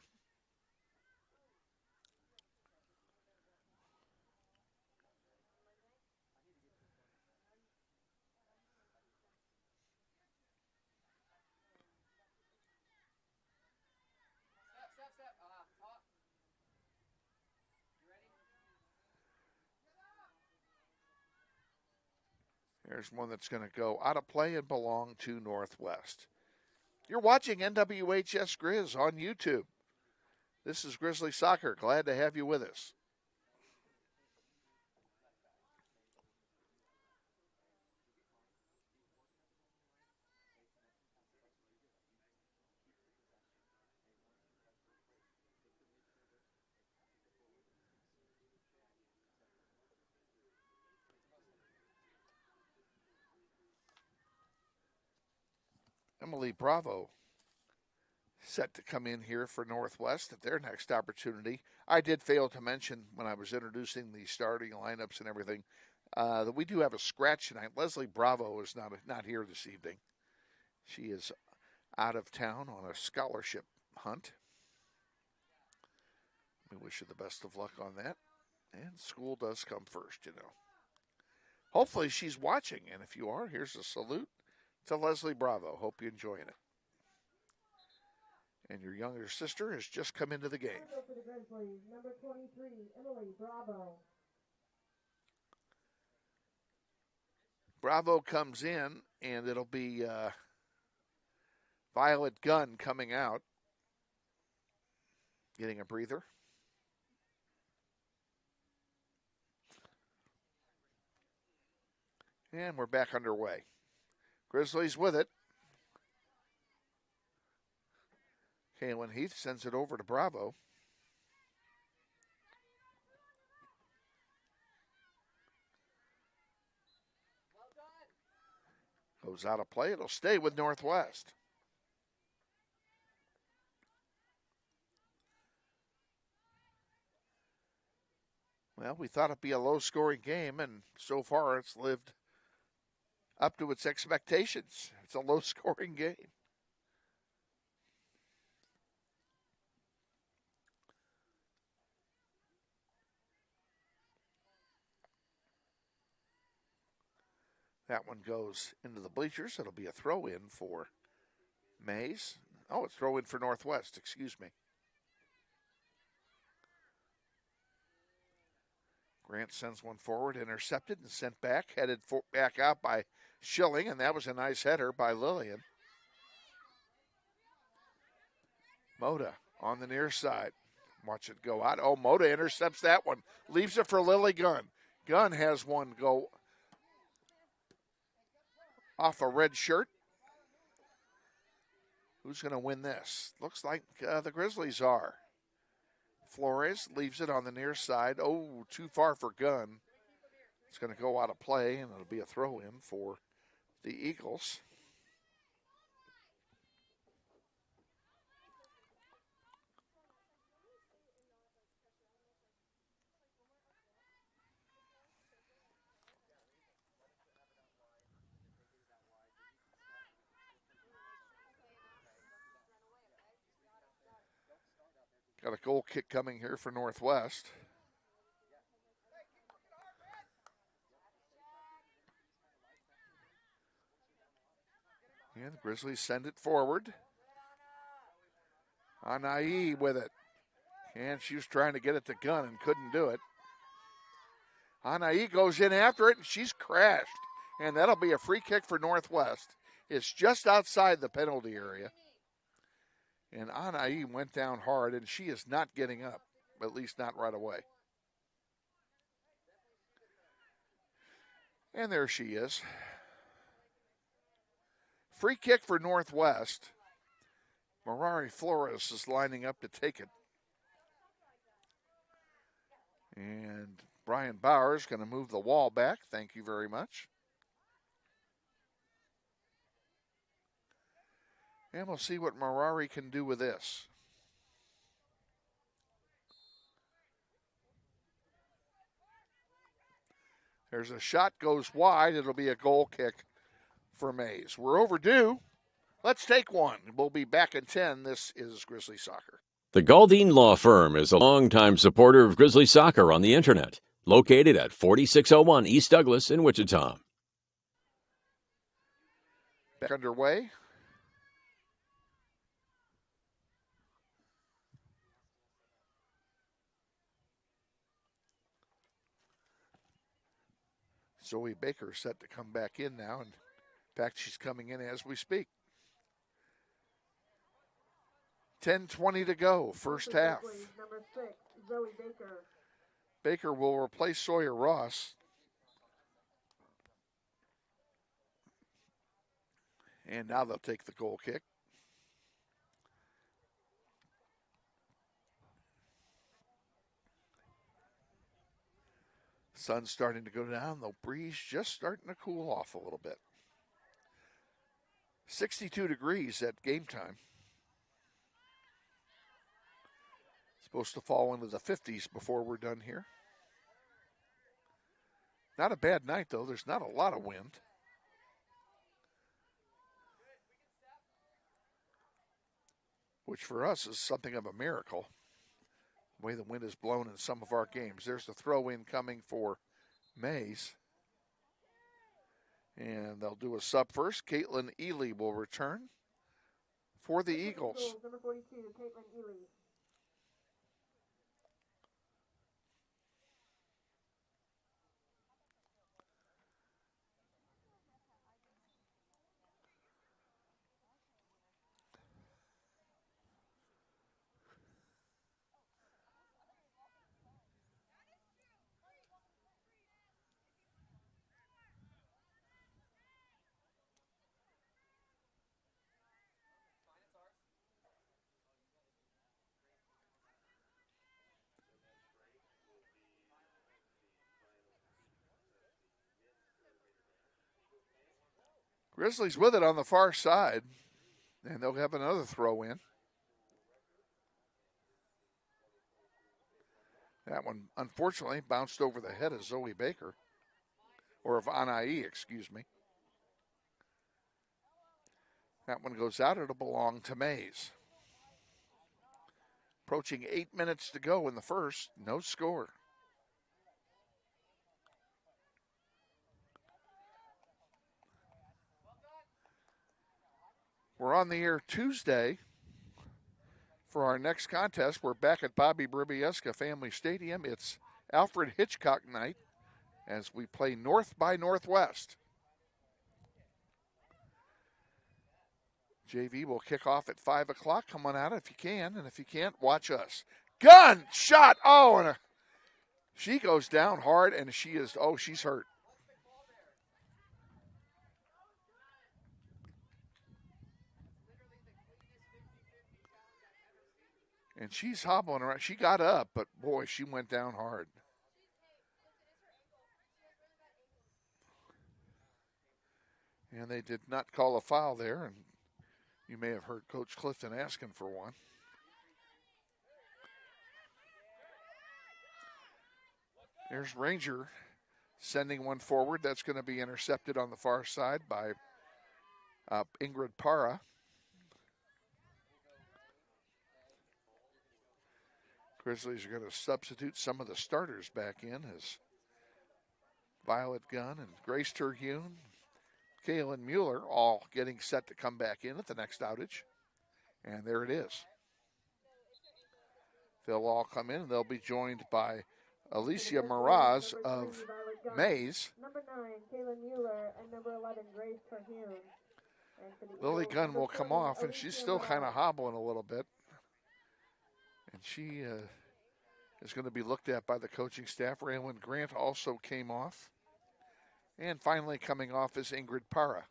There's one that's going to go out of play and belong to Northwest. You're watching NWHS Grizz on YouTube. This is Grizzly Soccer. Glad to have you with us. Emily Bravo set to come in here for Northwest at their next opportunity. I did fail to mention when I was introducing the starting lineups and everything that we do have a scratch tonight. Leslie Bravo is not here this evening. She is out of town on a scholarship hunt. We wish her the best of luck on that. And school does come first, you know. Hopefully she's watching, and if you are, here's a salute to Leslie Bravo. Hope you're enjoying it. And your younger sister has just come into the game. For the Grizzlies, number 23, Emily Bravo. Bravo comes in, and it'll be Violet Gunn coming out, getting a breather. And we're back underway. Grizzlies with it. Kaylin Heath sends it over to Bravo. Goes out of play. It'll stay with Northwest. Well, we thought it'd be a low-scoring game, and so far it's lived up to its expectations. It's a low-scoring game. That one goes into the bleachers. It'll be a throw-in for Maize. Oh, it's throw-in for Northwest, excuse me. Grant sends one forward, intercepted and sent back, headed back out by Schilling, and that was a nice header by Lillian. Moda on the near side. Watch it go out. Oh, Moda intercepts that one. Leaves it for Lily Gunn. Gunn has one go off a red shirt. Who's going to win this? Looks like the Grizzlies are. Flores leaves it on the near side. Oh, too far for Gunn. It's going to go out of play, and it'll be a throw-in for the Eagles. Got a goal kick coming here for Northwest. And the Grizzlies send it forward. Anai with it. And she was trying to get at the gun and couldn't do it. Anai goes in after it, and she's crashed. And that'll be a free kick for Northwest. It's just outside the penalty area. And Anai went down hard, and she is not getting up, at least not right away. And there she is. Free kick for Northwest. Mirari Flores is lining up to take it. And Brian Bauer is going to move the wall back. Thank you very much. And we'll see what Mirari can do with this. There's a shot, goes wide. It'll be a goal kick for Maize. We're overdue. Let's take one. We'll be back in 10. This is Grizzly Soccer. The Galdine Law Firm is a longtime supporter of Grizzly Soccer on the internet, located at 4601 East Douglas in Wichita. Back underway. Zoe Baker set to come back in now. In fact, she's coming in as we speak. 10:20 to go, first half. Number 6, Zoe Baker. Baker will replace Sawyer Ross. And now they'll take the goal kick. Sun's starting to go down. The breeze just starting to cool off a little bit. 62 degrees at game time. Supposed to fall into the 50s before we're done here. Not a bad night, though. There's not a lot of wind. Which for us is something of a miracle. The way the wind is blown in some of our games. There's the throw-in coming for Maize. And they'll do a sub first. Caitlin Ely will return for the Eagles. Number 42, Caitlin Ely. Grizzlies with it on the far side, and they'll have another throw in. That one, unfortunately, bounced over the head of Zoe Baker, or of Anai, excuse me. That one goes out. It'll belong to Maize. Approaching 8 minutes to go in the first. No score. We're on the air Tuesday for our next contest. We're back at Bobby Bribieska Family Stadium. It's Alfred Hitchcock night as we play North by Northwest. JV will kick off at 5 o'clock. Come on out if you can, and if you can't, watch us. Gun shot. Oh, and she goes down hard, and she's hurt. And she's hobbling around. She got up, but boy, she went down hard. And they did not call a foul there, and you may have heard Coach Clifton asking for one. There's Ranger sending one forward. That's going to be intercepted on the far side by Ingrid Para. Grizzlies are going to substitute some of the starters back in as Violet Gunn and Grace Terhune, Kaylin Mueller all getting set to come back in at the next outage. And there it is. They'll all come in, and they'll be joined by Alicia Miraz of Maize. Number 9, Kaylin Mueller, and number 11, Grace Terhune. Lily Gunn will come off, and she's still kind of hobbling a little bit. And she is going to be looked at by the coaching staff. Raylan Grant also came off. And finally coming off is Ingrid Para.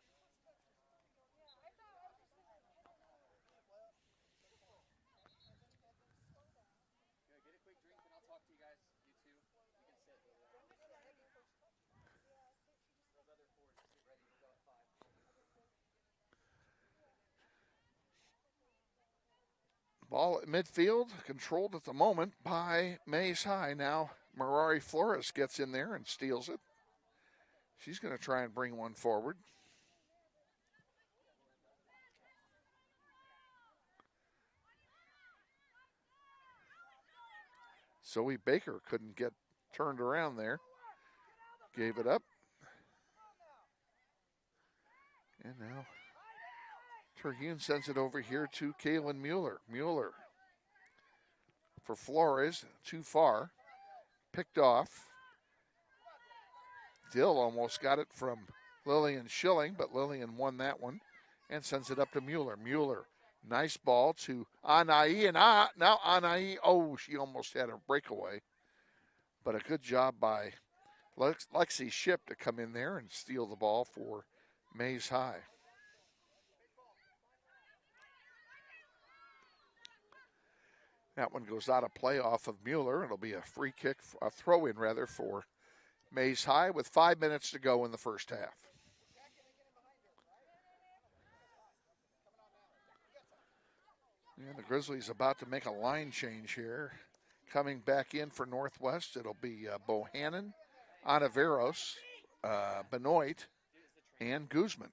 Ball at midfield, controlled at the moment by Maize High. Now Merari Flores gets in there and steals it. She's going to try and bring one forward. Zoe Baker couldn't get turned around there. Gave it up. And now Terhune sends it over here to Kaylin Mueller. Mueller for Flores, too far. Picked off. Dill almost got it from Lillian Schilling, but Lillian won that one and sends it up to Mueller. Mueller, nice ball to Anai, and now Anai, she almost had a breakaway. But a good job by Lexi Ship to come in there and steal the ball for Maize High. That one goes out of play off of Mueller. It'll be a free kick, a throw-in rather, for Maize High with 5 minutes to go in the first half. And the Grizzlies about to make a line change here. Coming back in for Northwest, it'll be Bohannon, Anaveros, Benoit, and Guzman.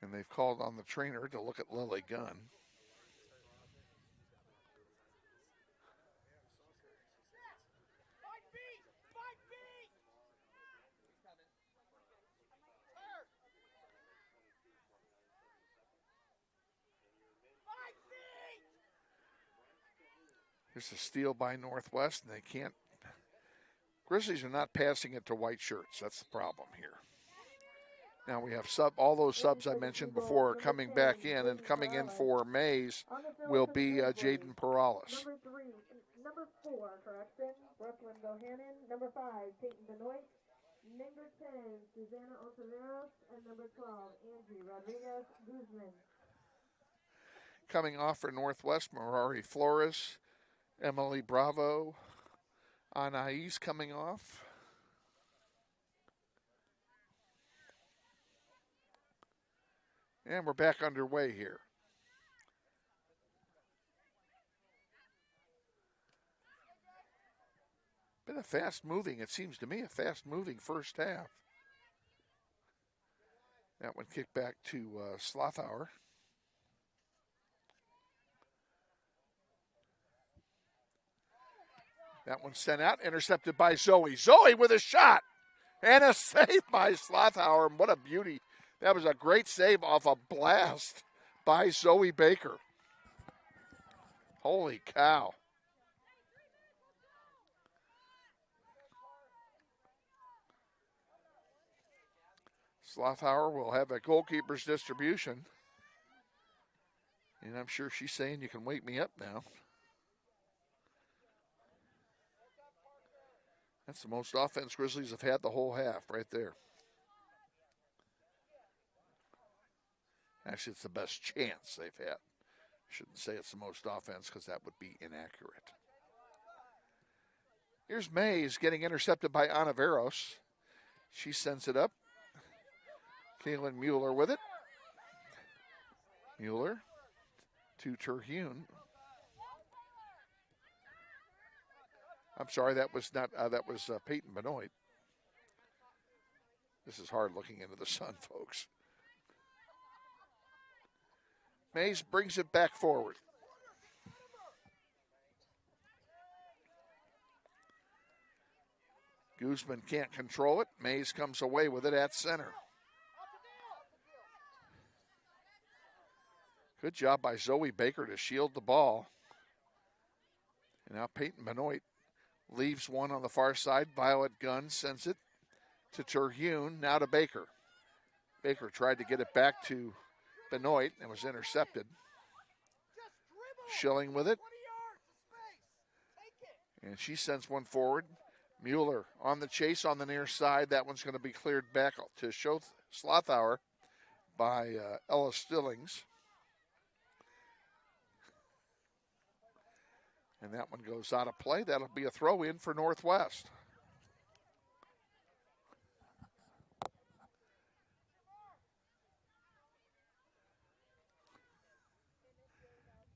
And they've called on the trainer to look at Lily Gunn. Here's a steal by Northwest, and they can't. Grizzlies are not passing it to white shirts. That's the problem here. Now we have all those subs I mentioned before are coming back in, and coming in for Maize will be Jaden Perales. Number 4, correction, Brooklyn Bohannon. Number 5, Peyton Benoit. Number 10, Susanna Ontiveros. And number 12, Angie Rodriguez Guzman. Coming off for Northwest, Merari Flores, Emily Bravo, Anais coming off. And we're back underway here. Been a fast-moving, it seems to me, a fast-moving first half. That one kicked back to Slothauer. That one sent out, intercepted by Zoe. Zoe with a shot and a save by Slothauer. And what a beauty. That was a great save off a blast by Zoe Baker. Holy cow. Slothauer will have a goalkeeper's distribution. And I'm sure she's saying, you can wake me up now. That's the most offense Grizzlies have had the whole half right there. Actually, it's the best chance they've had. I shouldn't say it's the most offense because that would be inaccurate. Here's Maize getting intercepted by Anaveros. She sends it up. Kaylin Mueller with it. Mueller to Terhune. I'm sorry, that was not. That was Peyton Benoit. This is hard looking into the sun, folks. Maize brings it back forward. Guzman can't control it. Maize comes away with it at center. Good job by Zoe Baker to shield the ball. And now Peyton Benoit leaves one on the far side. Violet Gunn sends it to Terhune, now to Baker. Baker tried to get it back to Benoit and was intercepted. Schilling with it. And she sends one forward. Mueller on the chase on the near side. That one's going to be cleared back to Slothauer by Ella Stillings. And that one goes out of play. That'll be a throw in for Northwest.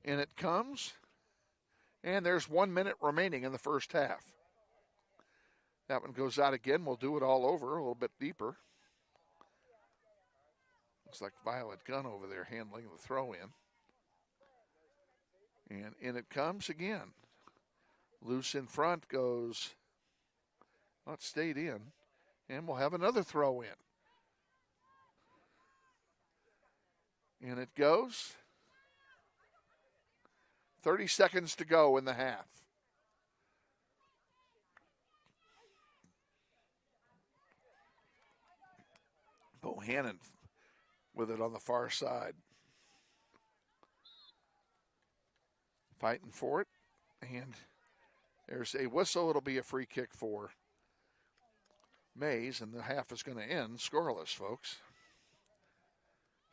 In it comes. And there's 1 minute remaining in the first half. That one goes out again. We'll do it all over, a little bit deeper. Looks like Violet Gunn over there handling the throw in. And in it comes again. Loose in front goes, well, it stayed in. And we'll have another throw in. In it goes. 30 seconds to go in the half. Bohannon with it on the far side. Fighting for it. And there's a whistle. It'll be a free kick for Maize, and the half is going to end scoreless, folks.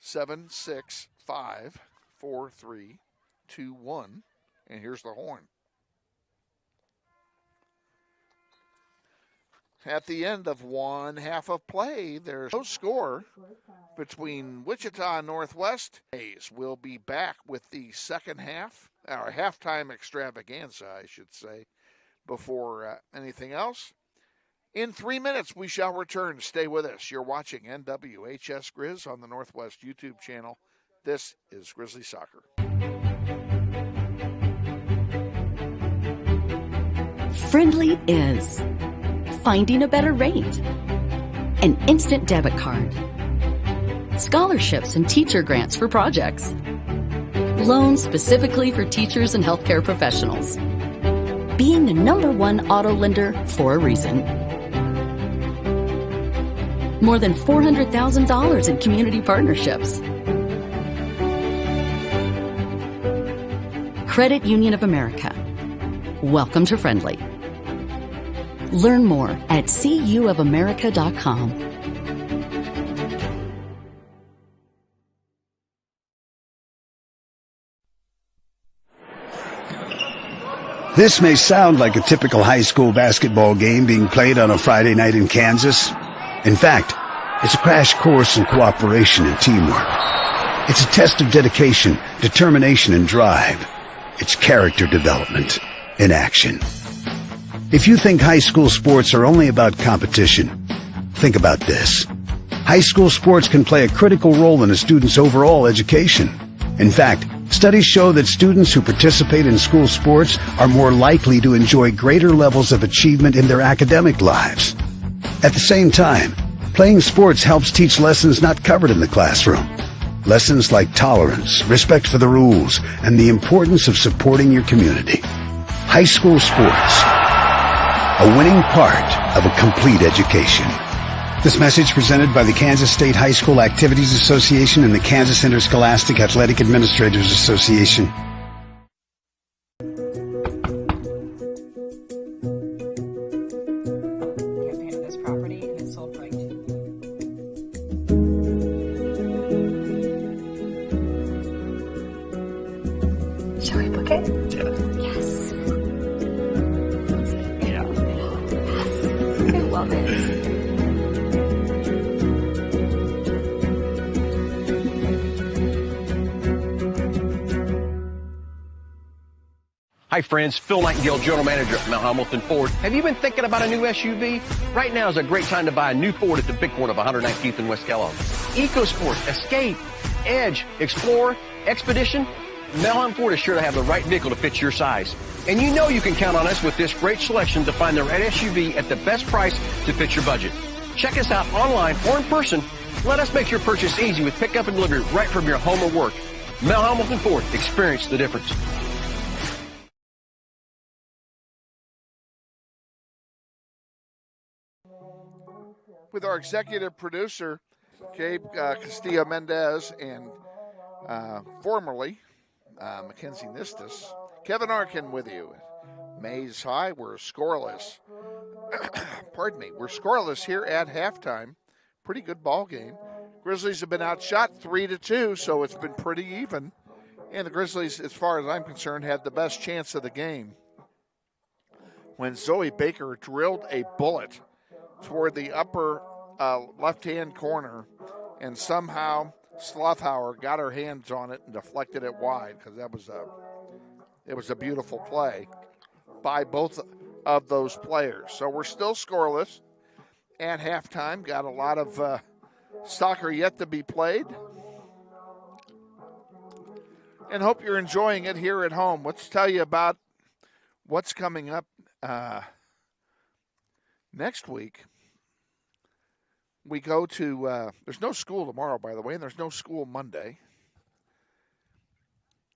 7-6, 5, 4, 3, 2-1. And here's the horn. At the end of one half of play, there's no score between Wichita and Northwest. Maize will be back with the second half, or halftime extravaganza, I should say, before anything else. In 3 minutes, we shall return. Stay with us. You're watching NWHS Grizz on the Northwest YouTube channel. This is Grizzly Soccer. Friendly is finding a better rate, an instant debit card, scholarships and teacher grants for projects, loans specifically for teachers and healthcare professionals, being the #1 auto lender for a reason. More than $400,000 in community partnerships. Credit Union of America. Welcome to Friendly. Learn more at cuofamerica.com. This may sound like a typical high school basketball game being played on a Friday night in Kansas. In fact, it's a crash course in cooperation and teamwork. It's a test of dedication, determination, and drive. It's character development in action. If you think high school sports are only about competition, think about this. High school sports can play a critical role in a student's overall education. In fact, studies show that students who participate in school sports are more likely to enjoy greater levels of achievement in their academic lives. At the same time, playing sports helps teach lessons not covered in the classroom. Lessons like tolerance, respect for the rules, and the importance of supporting your community. High school sports, a winning part of a complete education. This message presented by the Kansas State High School Activities Association and the Kansas Interscholastic Athletic Administrators Association. Shall we book it? Yes. Yeah. Yes. I love it. Hi friends, Phil Nightingale, General Manager at Mount Hamilton Ford. Have you been thinking about a new SUV? Right now is a great time to buy a new Ford at the big corner of 119th and West Kellogg. EcoSport, Escape, Edge, Explorer, Expedition. Mount Hamilton Ford is sure to have the right vehicle to fit your size. And you know you can count on us with this great selection to find the right SUV at the best price to fit your budget. Check us out online or in person. Let us make your purchase easy with pickup and delivery right from your home or work. Mel Hamilton Ford. Experience the difference. With our executive producer, Gabe Castillo-Mendez, and formerly Mackenzie Nistis, Kevin Arkin with you. Maize High, we're scoreless. Pardon me, we're scoreless here at halftime. Pretty good ball game. Grizzlies have been outshot 3-2, so it's been pretty even. And the Grizzlies, as far as I'm concerned, had the best chance of the game when Zoe Baker drilled a bullet toward the upper left-hand corner, and somehow Slothauer got her hands on it and deflected it wide, because it was a beautiful play by both of those players. So we're still scoreless at halftime. Got a lot of soccer yet to be played, and hope you're enjoying it here at home. Let's tell you about what's coming up next week. We go to, there's no school tomorrow, by the way, and there's no school Monday.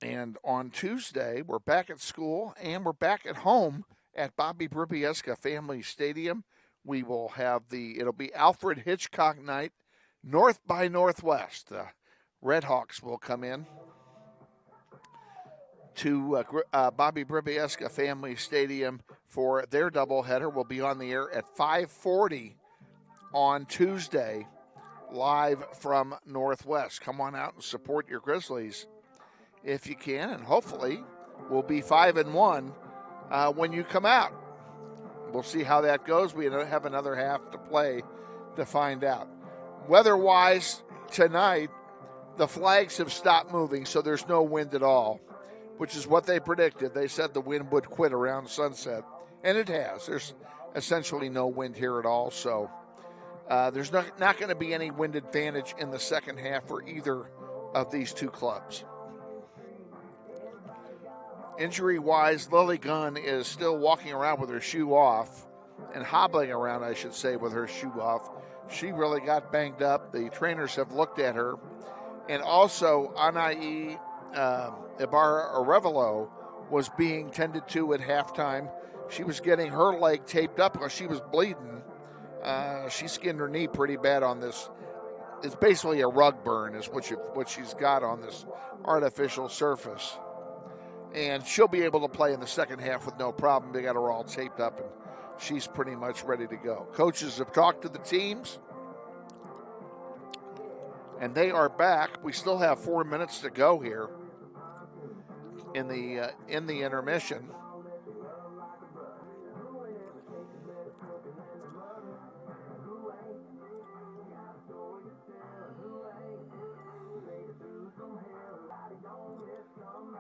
And on Tuesday, we're back at school, and we're back at home at Bobby Brubieska Family Stadium. We will have it'll be Alfred Hitchcock night, North by Northwest. The Red Hawks will come in to Bobby Brubieska Family Stadium for their doubleheader. We'll be on the air at 5:40 on Tuesday, live from Northwest. Come on out and support your Grizzlies if you can, and hopefully we'll be 5-1 when you come out. We'll see how that goes. We have another half to play to find out. Weather-wise, tonight, the flags have stopped moving, so there's no wind at all, which is what they predicted. They said the wind would quit around sunset, and it has. There's essentially no wind here at all, so there's not going to be any wind advantage in the second half for either of these two clubs. Injury-wise, Lily Gunn is still walking around with her shoe off, and hobbling around, I should say, with her shoe off. She really got banged up. The trainers have looked at her. And also, Anai Ibarra-Arevalo was being tended to at halftime. She was getting her leg taped up because she was bleeding. She skinned her knee pretty bad on this. It's basically a rug burn is what she's got on this artificial surface. And she'll be able to play in the second half with no problem. They got her all taped up, and she's pretty much ready to go. Coaches have talked to the teams, and they are back. We still have 4 minutes to go here in the intermission.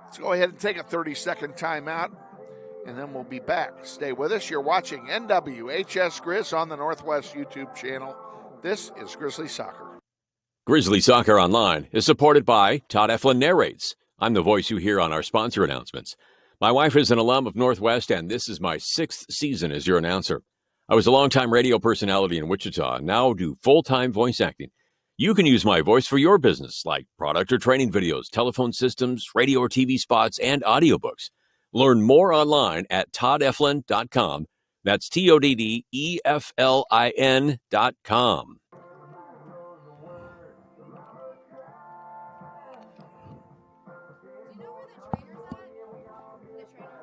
Let's go ahead and take a 30-second timeout, and then we'll be back. Stay with us. You're watching NWHS Grizz on the Northwest YouTube channel. This is Grizzly Soccer. Grizzly Soccer Online is supported by Todd Eflin Narrates. I'm the voice you hear on our sponsor announcements. My wife is an alum of Northwest, and this is my 6th season as your announcer. I was a longtime radio personality in Wichita and now do full-time voice acting. You can use my voice for your business, like product or training videos, telephone systems, radio or TV spots, and audiobooks. Learn more online at toddeflin.com. That's TODDEFLIN.com.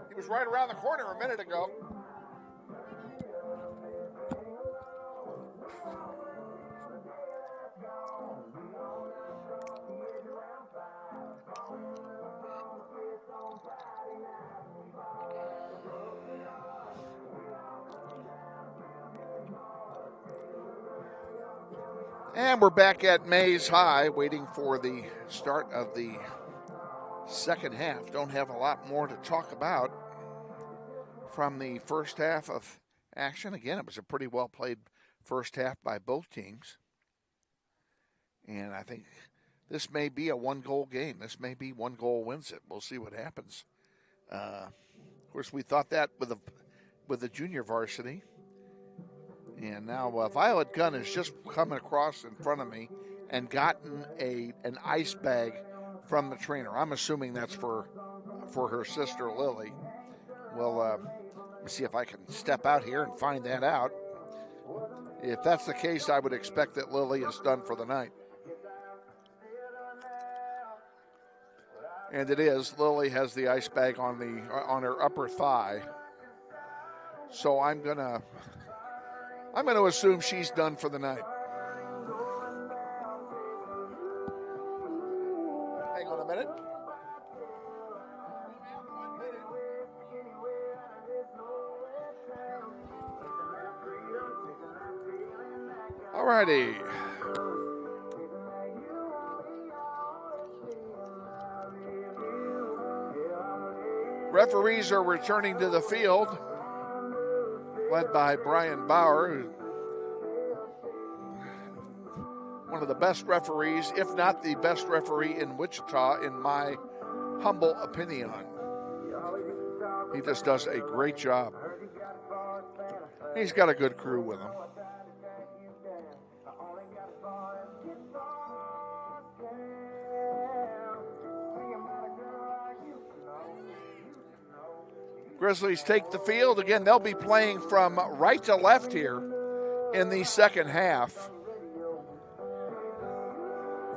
He was right around the corner a minute ago. And we're back at Maize High, waiting for the start of the second half. Don't have a lot more to talk about from the first half of action. Again, it was a pretty well played first half by both teams. And I think this may be a one-goal game. This may be one goal wins it. We'll see what happens. Of course, we thought that with the junior varsity. And now Violet Gunn has just come across in front of me and gotten an ice bag from the trainer. I'm assuming that's for her sister Lily. Well, let me see if I can step out here and find that out. If that's the case, I would expect that Lily is done for the night. And it is. Lily has the ice bag on her upper thigh. So I'm gonna assume she's done for the night. Hang on a minute. All righty. Referees are returning to the field, led by Brian Bauer, one of the best referees, if not the best referee in Wichita, in my humble opinion. He just does a great job. He's got a good crew with him. Grizzlies take the field. Again, they'll be playing from right to left here in the second half.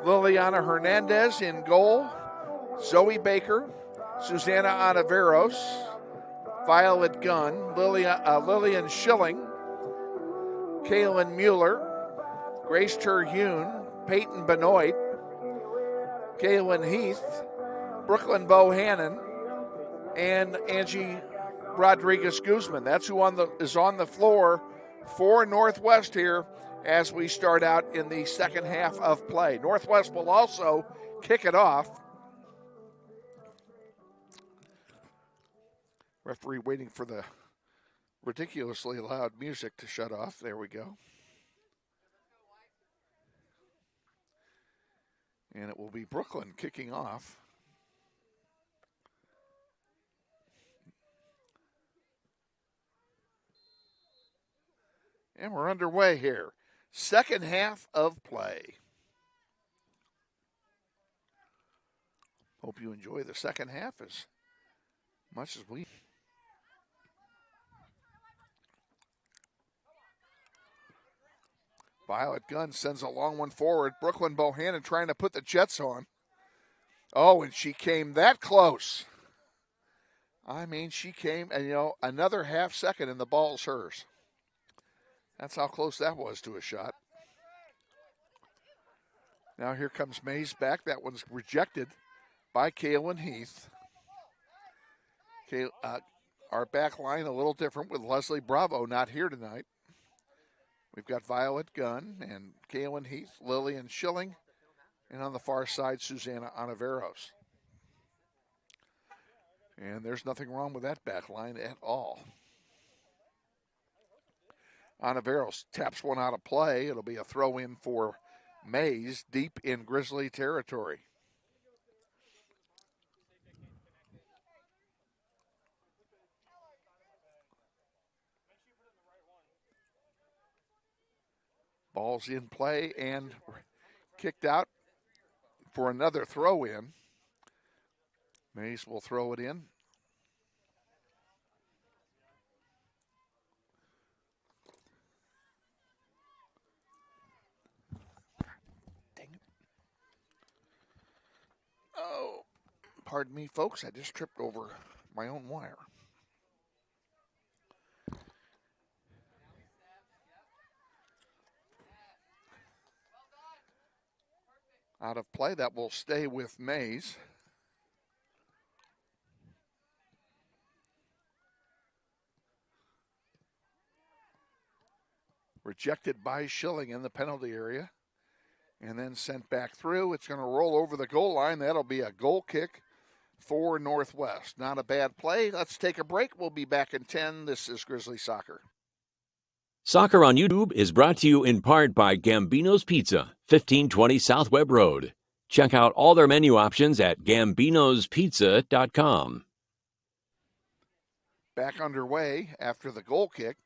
Liliana Hernandez in goal. Zoe Baker, Susanna Ontiveros, Violet Gunn, Lillian Schilling, Kaylin Mueller, Grace Terhune, Peyton Benoit, Kaylin Heath, Brooklyn Bohannon, and Angie Rodriguez Guzman. That's who is on the floor for Northwest here as we start out in the second half of play. Northwest will also kick it off. Referee waiting for the ridiculously loud music to shut off. There we go. And it will be Brooklyn kicking off. And we're underway here. Second half of play. Hope you enjoy the second half as much as we. Violet Gunn sends a long one forward. Brooklyn Bohannon trying to put the Jets on. Oh, and she came that close. I mean, she came, and another half second and the ball's hers. That's how close that was to a shot. Now here comes Mays back. That one's rejected by Kaylin Heath. Our back line a little different with Leslie Bravo not here tonight. We've got Violet Gunn and Kaylin Heath, Lillian Schilling, and on the far side, Susanna Ontiveros. And there's nothing wrong with that back line at all. Ontiveros taps one out of play. It'll be a throw-in for Mays deep in Grizzly territory. Ball's in play and kicked out for another throw-in. Mays will throw it in. Dang it. Oh, pardon me, folks. I just tripped over my own wire. Out of play, that will stay with Mays. Rejected by Schilling in the penalty area. And then sent back through. It's going to roll over the goal line. That'll be a goal kick for Northwest. Not a bad play. Let's take a break. We'll be back in 10. This is Grizzly Soccer. Soccer on YouTube is brought to you in part by Gambino's Pizza, 1520 South Webb Road. Check out all their menu options at gambinospizza.com. Back underway after the goal kick.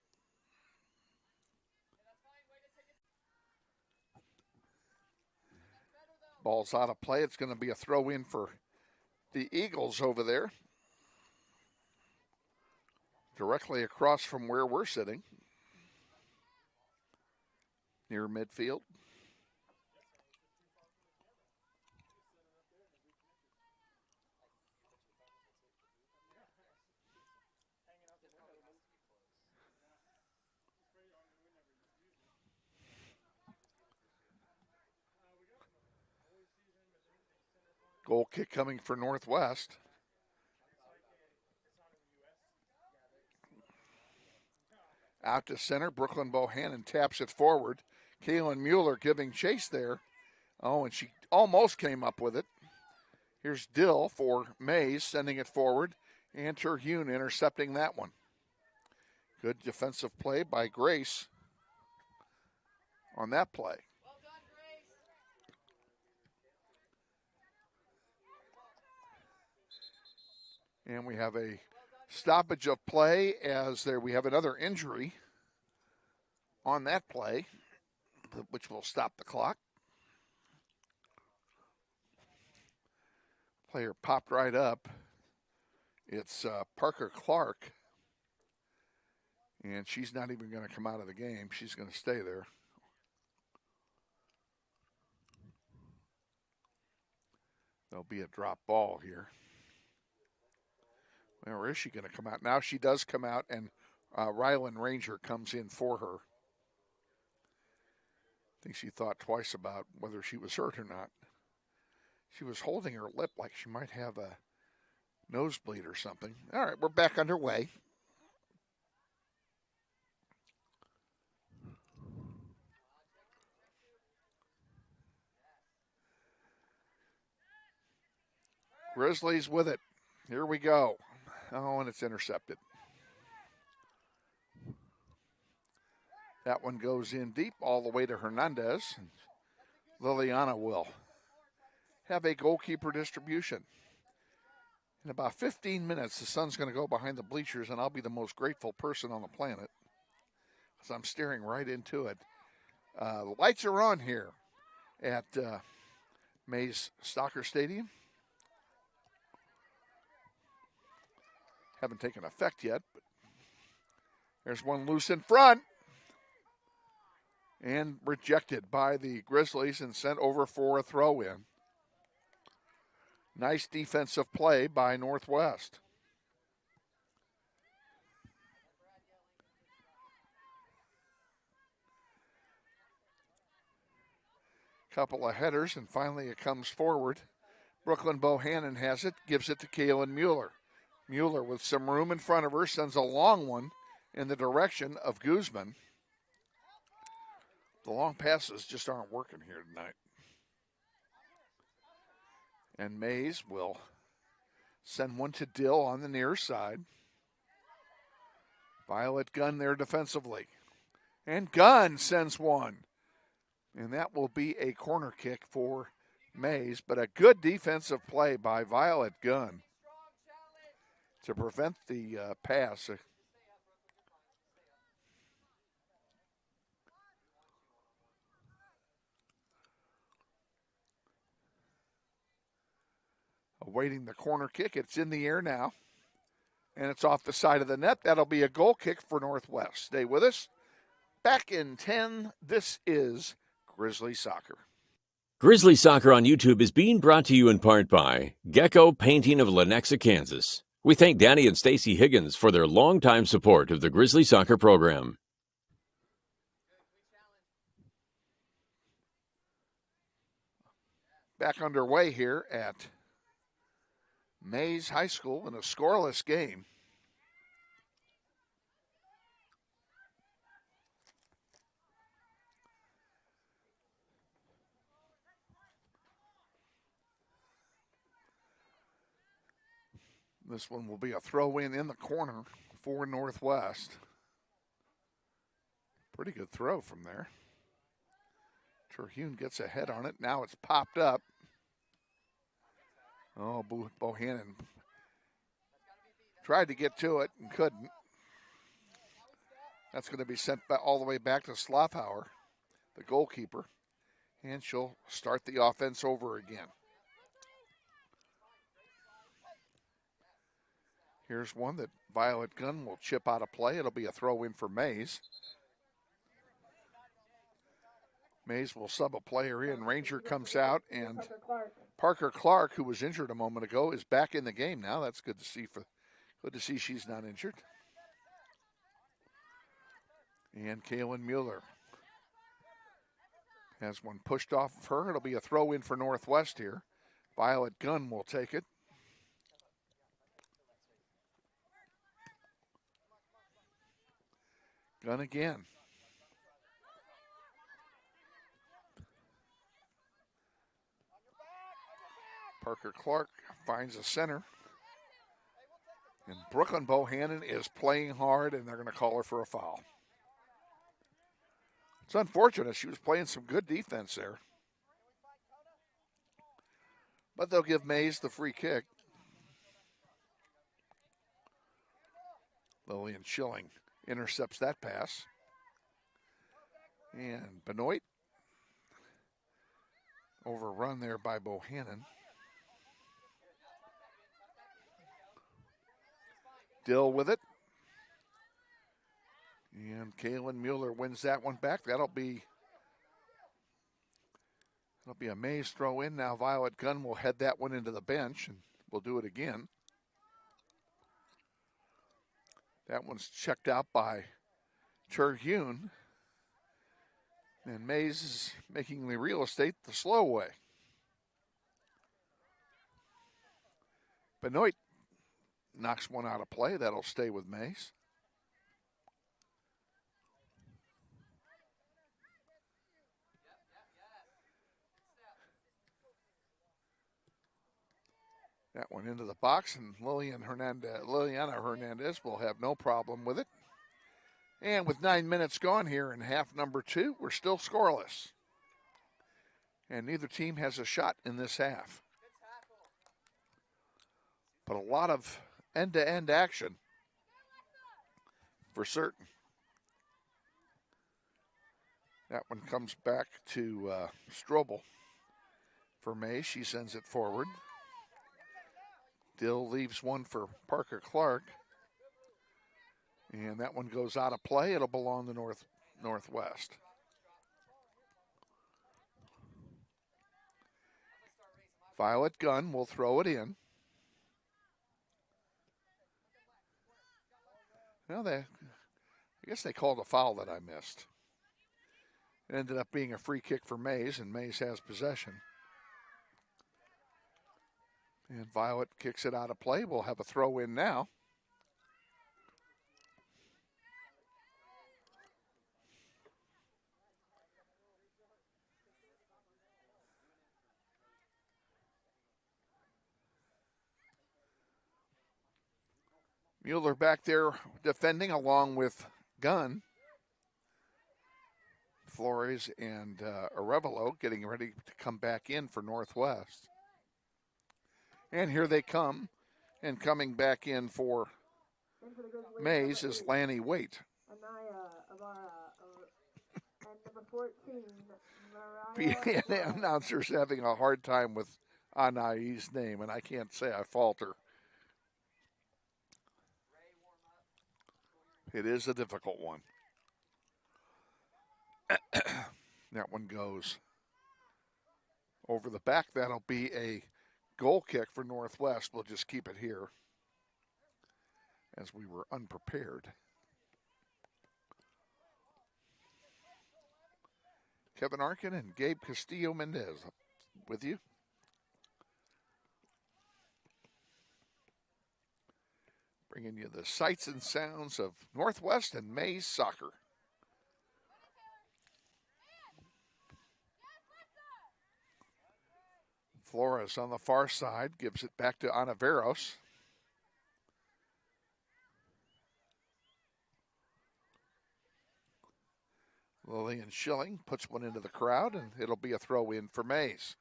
Ball's out of play. It's going to be a throw in for the Eagles over there, directly across from where we're sitting, near midfield. Goal kick coming for Northwest. Out to center, Brooklyn Bohannon taps it forward. Kaylin Mueller giving chase there. Oh, and she almost came up with it. Here's Dill for Maize, sending it forward, and Terhune intercepting that one. Good defensive play by Grace on that play. And we have a stoppage of play as we have another injury on that play, which will stop the clock. Player popped right up. It's Parker Clark, and she's not even going to come out of the game. She's going to stay there. There'll be a drop ball here. Where is she going to come out? Now she does come out, and Rylan Ranger comes in for her. I think she thought twice about whether she was hurt or not. She was holding her lip like she might have a nosebleed or something. All right, we're back underway. Grizzlies with it. Here we go. Oh, and it's intercepted. That one goes in deep all the way to Hernandez. Liliana will have a goalkeeper distribution. In about 15 minutes, the sun's going to go behind the bleachers, and I'll be the most grateful person on the planet because I'm staring right into it. The lights are on here at Maize Soccer Stadium. Haven't taken effect yet, but there's one loose in front and rejected by the Grizzlies and sent over for a throw-in. Nice defensive play by Northwest. Couple of headers, and finally it comes forward. Brooklyn Bohannon has it, gives it to Kaylin Mueller. Mueller with some room in front of her sends a long one in the direction of Guzman. The long passes just aren't working here tonight. And Maize will send one to Dill on the near side. Violet Gunn there defensively. And Gunn sends one. And that will be a corner kick for Maize, but a good defensive play by Violet Gunn to prevent the pass. Awaiting the corner kick. It's in the air now. And it's off the side of the net. That'll be a goal kick for Northwest. Stay with us. Back in 10, this is Grizzly Soccer. Grizzly Soccer on YouTube is being brought to you in part by Gecko Painting of Lenexa, Kansas. We thank Danny and Stacy Higgins for their longtime support of the Grizzly Soccer program. Back underway here at Maize High School in a scoreless game. This one will be a throw-in in the corner for Northwest. Pretty good throw from there. Terhune gets a head on it. Now it's popped up. Oh, Bohannon tried to get to it and couldn't. That's going to be sent all the way back to Slothauer, the goalkeeper. And she'll start the offense over again. Here's one that Violet Gunn will chip out of play. It'll be a throw in for Maize. Maize will sub a player in. Ranger comes out, and Parker Clark, who was injured a moment ago, is back in the game now. That's good to see. Good to see she's not injured. And Kaylin Mueller has one pushed off of her. It'll be a throw in for Northwest here. Violet Gunn will take it. Gunn again. Parker Clark finds a center. And Brooklyn Bohannon is playing hard, and they're going to call her for a foul. It's unfortunate. She was playing some good defense there. But they'll give Maize the free kick. Lillian Schilling intercepts that pass. And Benoit overrun there by Bohannon. Dill with it. And Kaylin Mueller wins that one back. That'll be a Maize throw in. Now Violet Gunn will head that one into the bench, and we'll do it again. That one's checked out by Terhune. And Maize is making the real estate the slow way. Benoit knocks one out of play. That'll stay with Maize. That one into the box, and Liliana Hernandez will have no problem with it. And with 9 minutes gone here in half number 2, we're still scoreless. And neither team has a shot in this half. But a lot of end-to-end action for certain. That one comes back to Strobel for May. She sends it forward. Dill leaves one for Parker Clark. And that one goes out of play. It'll belong to Northwest. Violet Gunn will throw it in. Well, I guess they called a foul that I missed. It ended up being a free kick for Maize, and Maize has possession. And Violet kicks it out of play. We'll have a throw in now. Mueller back there defending along with Gunn. Flores and Arevalo getting ready to come back in for Northwest. And here they come. And coming back in for Maize is Lanny Waite. The announcer's having a hard time with Anai's name, and I can't say I falter. It is a difficult one. That one goes over the back. That'll be a goal kick for Northwest. We'll just keep it here as we were unprepared. Kevin Arkin and Gabe Castillo-Mendez with you. Bringing you the sights and sounds of Northwest and Maize soccer. Flores on the far side gives it back to Anaveros. Lillian Schilling puts one into the crowd, and it'll be a throw in for Maize.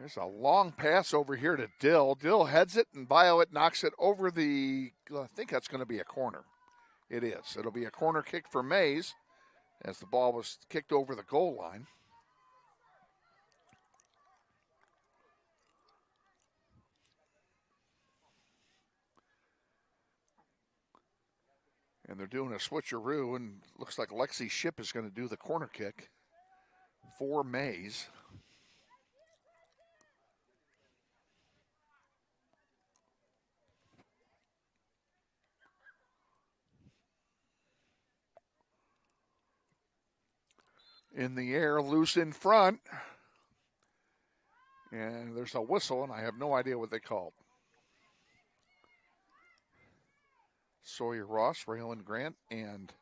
There's a long pass over here to Dill. Dill heads it, and Violet knocks it over the, I think that's going to be a corner. It is. It'll be a corner kick for Maize as the ball was kicked over the goal line. And they're doing a switcheroo, and looks like Lexi Ship is going to do the corner kick for Maize. In the air, loose in front. And there's a whistle, and I have no idea what they called. Sawyer Ross, Raylan Grant, and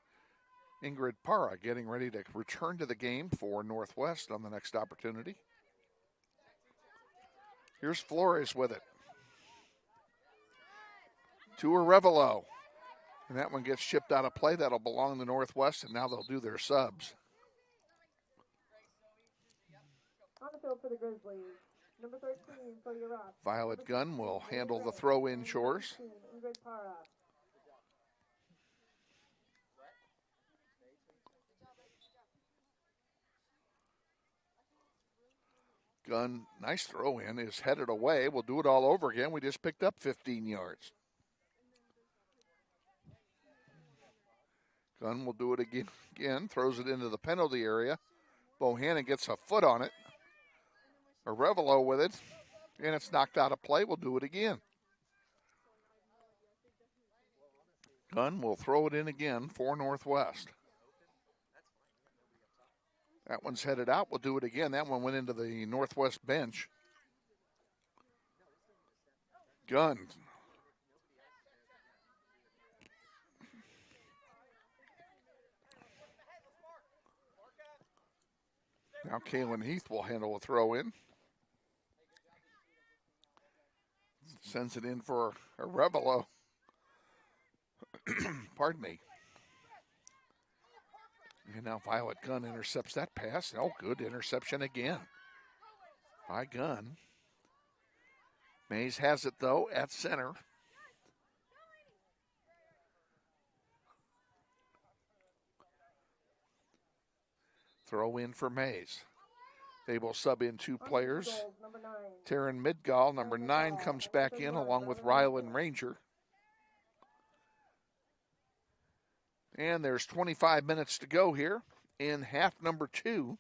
Ingrid Parra getting ready to return to the game for Northwest on the next opportunity. Here's Flores with it. To Arevalo. And that one gets chipped out of play. That'll belong to Northwest, and now they'll do their subs. On the field for the Grizzlies, number 13, Sawyer Ross. Violet Gunn will handle the throw-in chores. Ingrid Parra. Gunn, nice throw in, is headed away. We'll do it all over again. We just picked up 15 yards. Gunn will do it again, throws it into the penalty area. Bohannon gets a foot on it. Arevalo with it, and it's knocked out of play. We'll do it again. Gunn will throw it in again for Northwest. That one's headed out. We'll do it again. That one went into the Northwest bench. Gunn. Now Kaylin Heath will handle a throw in. Sends it in for Arevalo. Pardon me. And now Violet Gunn intercepts that pass. Oh, good interception again by Gunn. Maize has it, though, at center. Throw in for Maize. They will sub in two players. Taryn Midgall, number 9, comes back in along with Rylan Ranger. And there's 25 minutes to go here in half number 2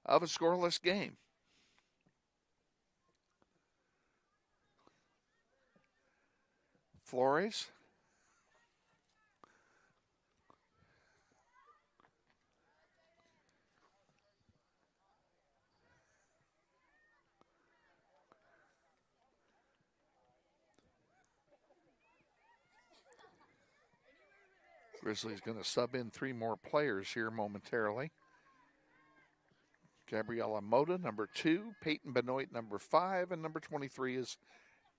of a scoreless game. Flores. Grizzlies going to sub in 3 more players here momentarily. Gabriella Moda, number 2. Peyton Benoit, number 5. And number 23 is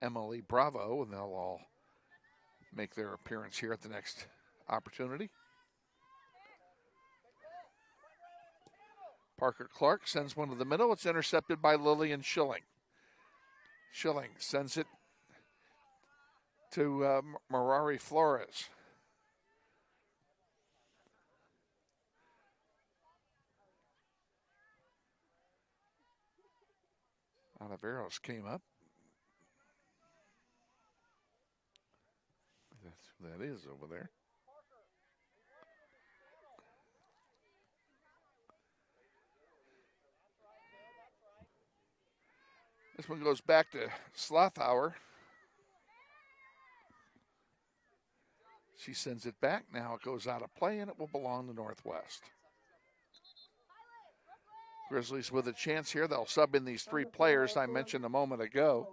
Emily Bravo. And they'll all make their appearance here at the next opportunity. Parker Clark sends one to the middle. It's intercepted by Lillian Schilling. Schilling sends it to Marari Flores. Oliveros came up. That's who that is over there. This one goes back to Slothauer. She sends it back. Now it goes out of play, and it will belong to Northwest. Grizzlies with a chance here. They'll sub in these 3 players I mentioned a moment ago.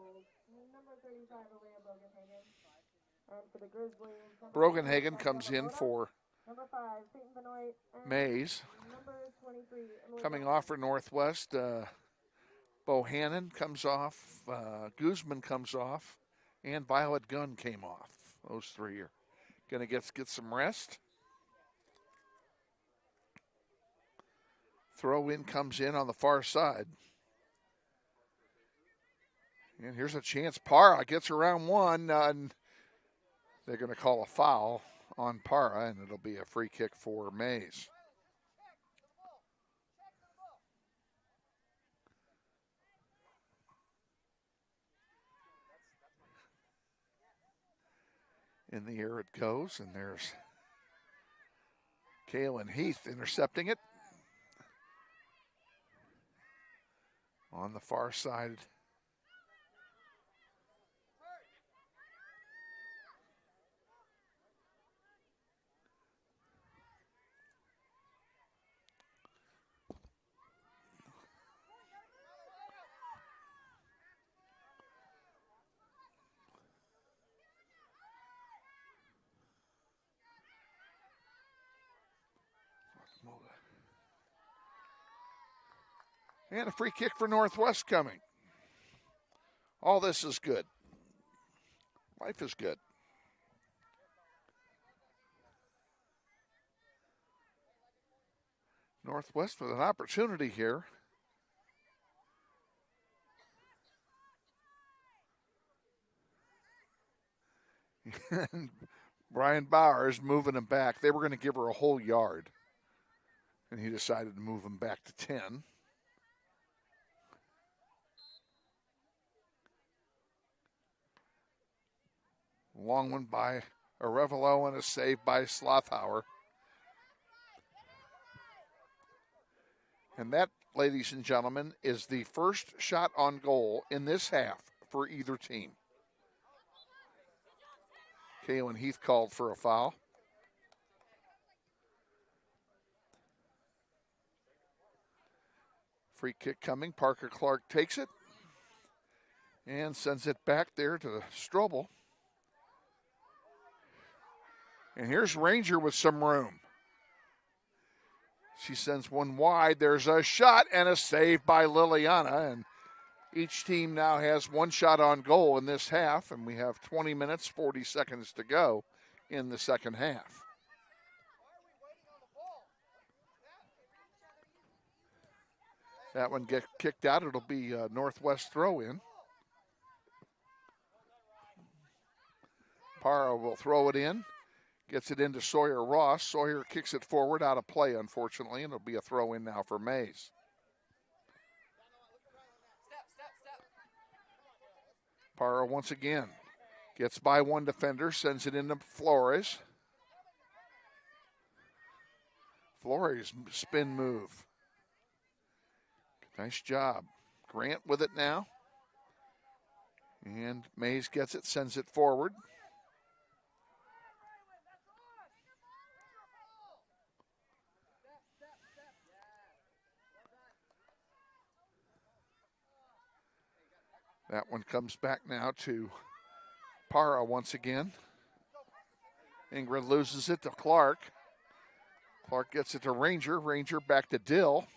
Brogenhagen comes in for Maize. Coming off for Northwest, Bohannon comes off, Guzman comes off, and Violet Gunn came off. Those 3 are going to get some rest. Throw in comes in on the far side. And here's a chance. Para gets around one. And they're going to call a foul on Para, and it'll be a free kick for Maize. In the air it goes, and there's Kaylin Heath intercepting it. On the far side. And a free kick for Northwest coming. All this is good. Life is good. Northwest with an opportunity here. And Brian Bowers moving him back. They were going to give her a whole yard. And he decided to move him back to 10. Long one by Arevalo and a save by Slothauer. And that, ladies and gentlemen, is the first shot on goal in this half for either team. Kaylin Heath called for a foul. Free kick coming. Parker Clark takes it and sends it back there to Strobel. And here's Ranger with some room. She sends one wide. There's a shot and a save by Liliana. And each team now has one shot on goal in this half. And we have 20 minutes, 40 seconds to go in the second half. That one gets kicked out. It'll be a Northwest throw-in. Para will throw it in. Gets it into Sawyer Ross. Sawyer kicks it forward, out of play, unfortunately, and it'll be a throw-in now for Maize. Para once again gets by one defender, sends it into Flores. Flores spin move. Nice job. Grant with it now. And Maize gets it, sends it forward. That one comes back now to Para once again. Ingrid loses it to Clark. Clark gets it to Ranger. Ranger back to Dill.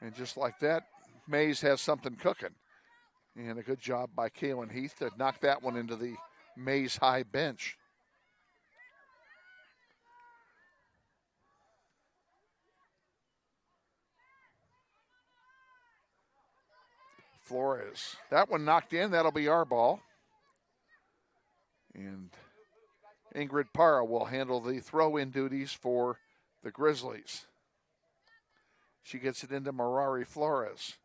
And just like that, Maize has something cooking. And a good job by Kaylin Heath to knock that one into the Maize High bench. Flores. That one knocked in. That'll be our ball. And Ingrid Para will handle the throw-in duties for the Grizzlies. She gets it into Marari Flores.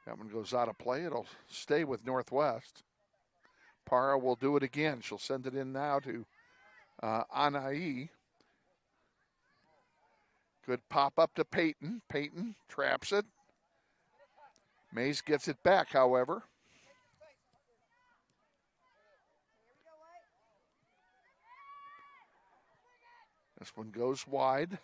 That one goes out of play. It'll stay with Northwest. Para will do it again. She'll send it in now to Anai. Good pop up to Peyton. Peyton traps it. Maize gets it back, however. This one goes wide.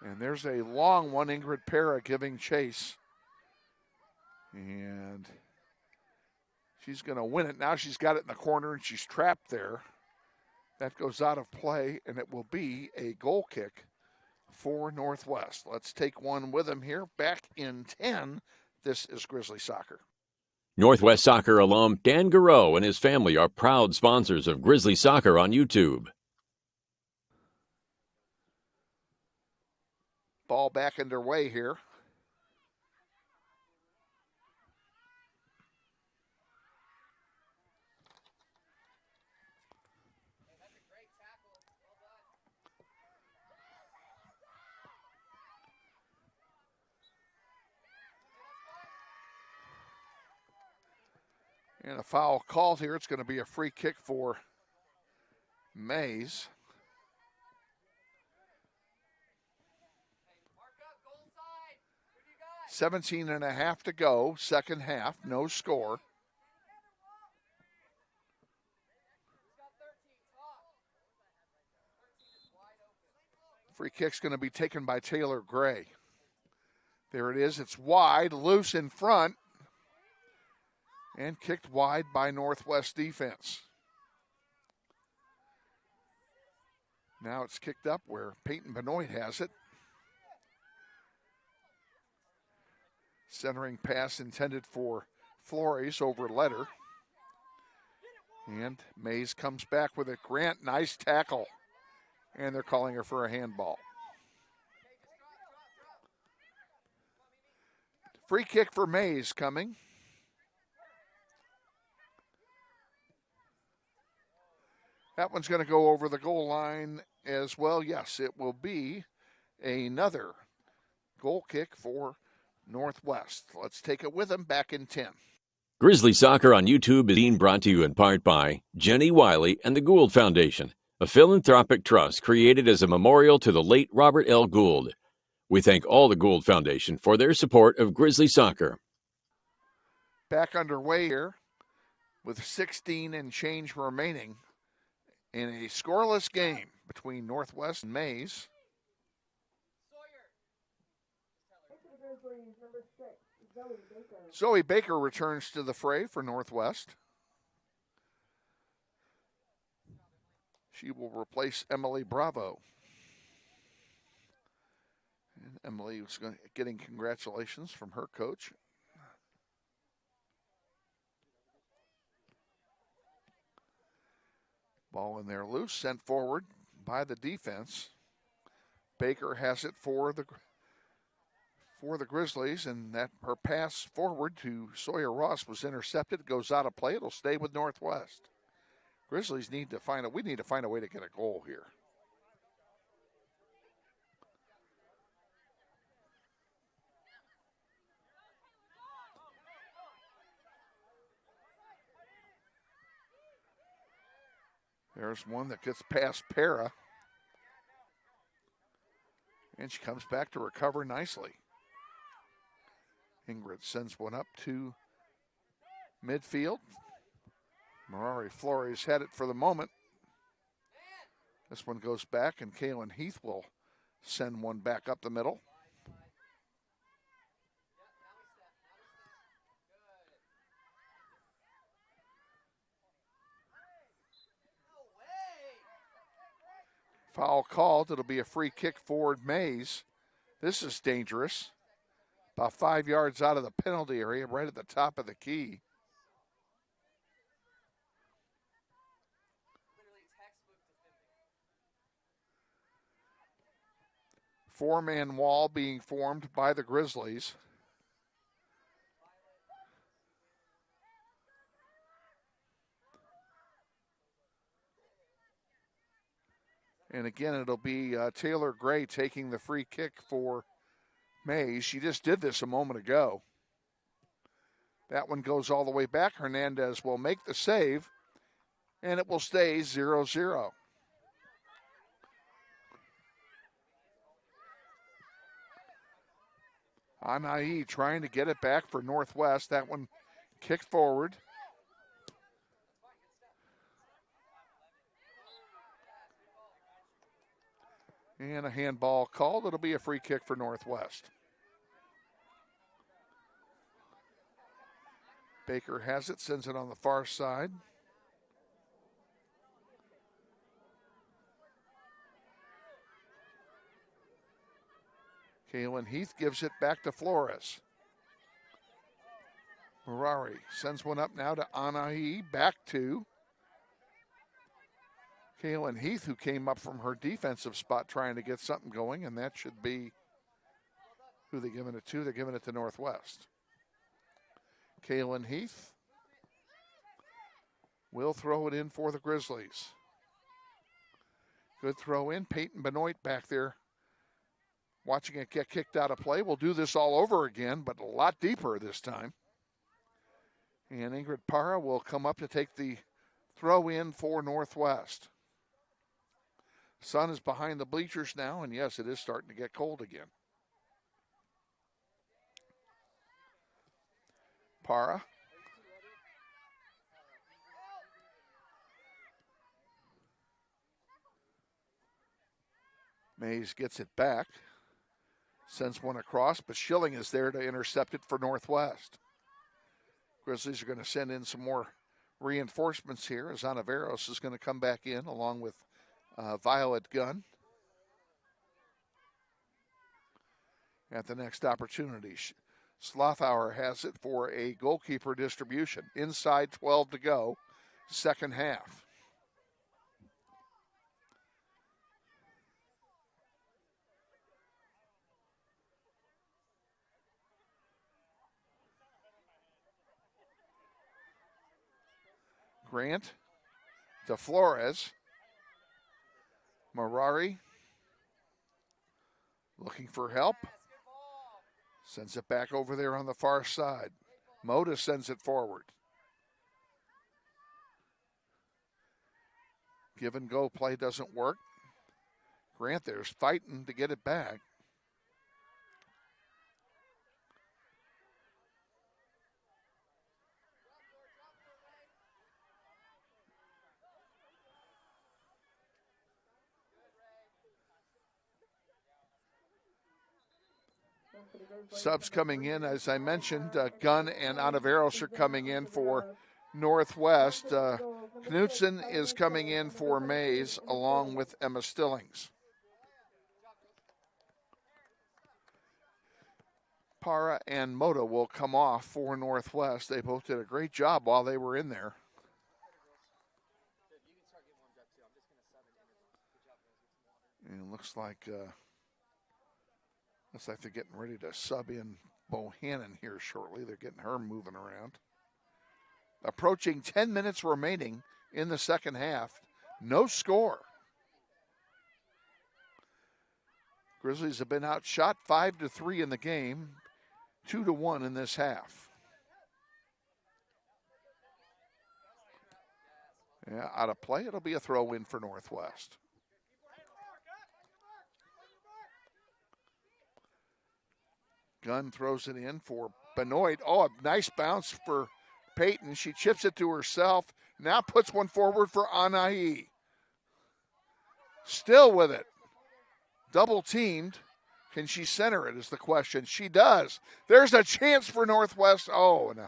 And there's a long one, Ingrid Para giving chase. And she's going to win it. Now she's got it in the corner and she's trapped there. That goes out of play, and it will be a goal kick for Northwest. Let's take one with them here. Back in 10, this is Grizzly Soccer. Northwest Soccer alum Dan Garreau and his family are proud sponsors of Grizzly Soccer on YouTube. Ball back underway here. And a foul called here. It's going to be a free kick for Maize. "17 and a half to go, second half, no score. Free kick's going to be taken by Taylor Gray. There it is. It's wide, loose in front, and kicked wide by Northwest defense. Now it's kicked up where Peyton Benoit has it. Centering pass intended for Flores over Letter. And Maize comes back with it. Grant, nice tackle. And they're calling her for a handball. Free kick for Maize coming. That one's going to go over the goal line as well. Yes, it will be another goal kick for Northwest. Let's take it with them back in 10. Grizzly Soccer on YouTube is being brought to you in part by Jenny Wiley and the Gould Foundation, a philanthropic trust created as a memorial to the late Robert L. Gould. We thank all the Gould Foundation for their support of Grizzly Soccer. Back underway here with 16 and change remaining in a scoreless game between Northwest and Maize. Zoe Baker returns to the fray for Northwest. She will replace Emily Bravo. And Emily was getting congratulations from her coach. Ball in there loose, sent forward by the defense. Baker has it for the Grizzlies, and that her pass forward to Sawyer Ross was intercepted. It goes out of play. It'll stay with Northwest. Grizzlies need to find a way to get a goal here. There's one that gets past Para. And she comes back to recover nicely. Ingrid sends one up to midfield. Marari Flores had it for the moment. This one goes back, and Kaylin Heath will send one back up the middle. Foul called. It'll be a free kick forward Maize. This is dangerous. About 5 yards out of the penalty area, right at the top of the key. Four-man wall being formed by the Grizzlies. And again, it'll be Taylor Gray taking the free kick for Maize. She just did this a moment ago. That one goes all the way back. Hernandez will make the save, and it will stay 0-0. Anai trying to get it back for Northwest. That one kicked forward. And a handball called. It'll be a free kick for Northwest. Baker has it, sends it on the far side. Kaylin Heath gives it back to Flores. Ferrari sends one up now to Anahi, back to Kaylin Heath, who came up from her defensive spot trying to get something going, and that should be who they're giving it to. They're giving it to Northwest. Kaylin Heath will throw it in for the Grizzlies. Good throw in. Peyton Benoit back there watching it get kicked out of play. We'll do this all over again, but a lot deeper this time. And Ingrid Parra will come up to take the throw in for Northwest. Sun is behind the bleachers now, and yes, it is starting to get cold again. Parra. Maize gets it back. Sends one across, but Schilling is there to intercept it for Northwest. Grizzlies are going to send in some more reinforcements here as Anaveros is going to come back in along with Violet Gunn at the next opportunity. Slothauer has it for a goalkeeper distribution. Inside 12 to go, second half. Grant to Flores. Marari looking for help. Sends it back over there on the far side. Moda sends it forward. Give and go play doesn't work. Grant there's fighting to get it back. Subs coming in, as I mentioned, Gunn and Anaveros are coming in for Northwest. Knutson is coming in for Maize along with Emma Stillings. Parra and Moda will come off for Northwest. They both did a great job while they were in there. And looks like they're getting ready to sub in Bohannon here shortly. They're getting her moving around. Approaching 10 minutes remaining in the second half. No score. Grizzlies have been outshot 5-3 in the game, 2-1 in this half. Yeah, out of play, it'll be a throw in for Northwest. Gunn throws it in for Benoit. Oh, a nice bounce for Peyton. She chips it to herself. Now puts one forward for Anahi. Still with it. Double teamed. Can she center it is the question. She does. There's a chance for Northwest. Oh, and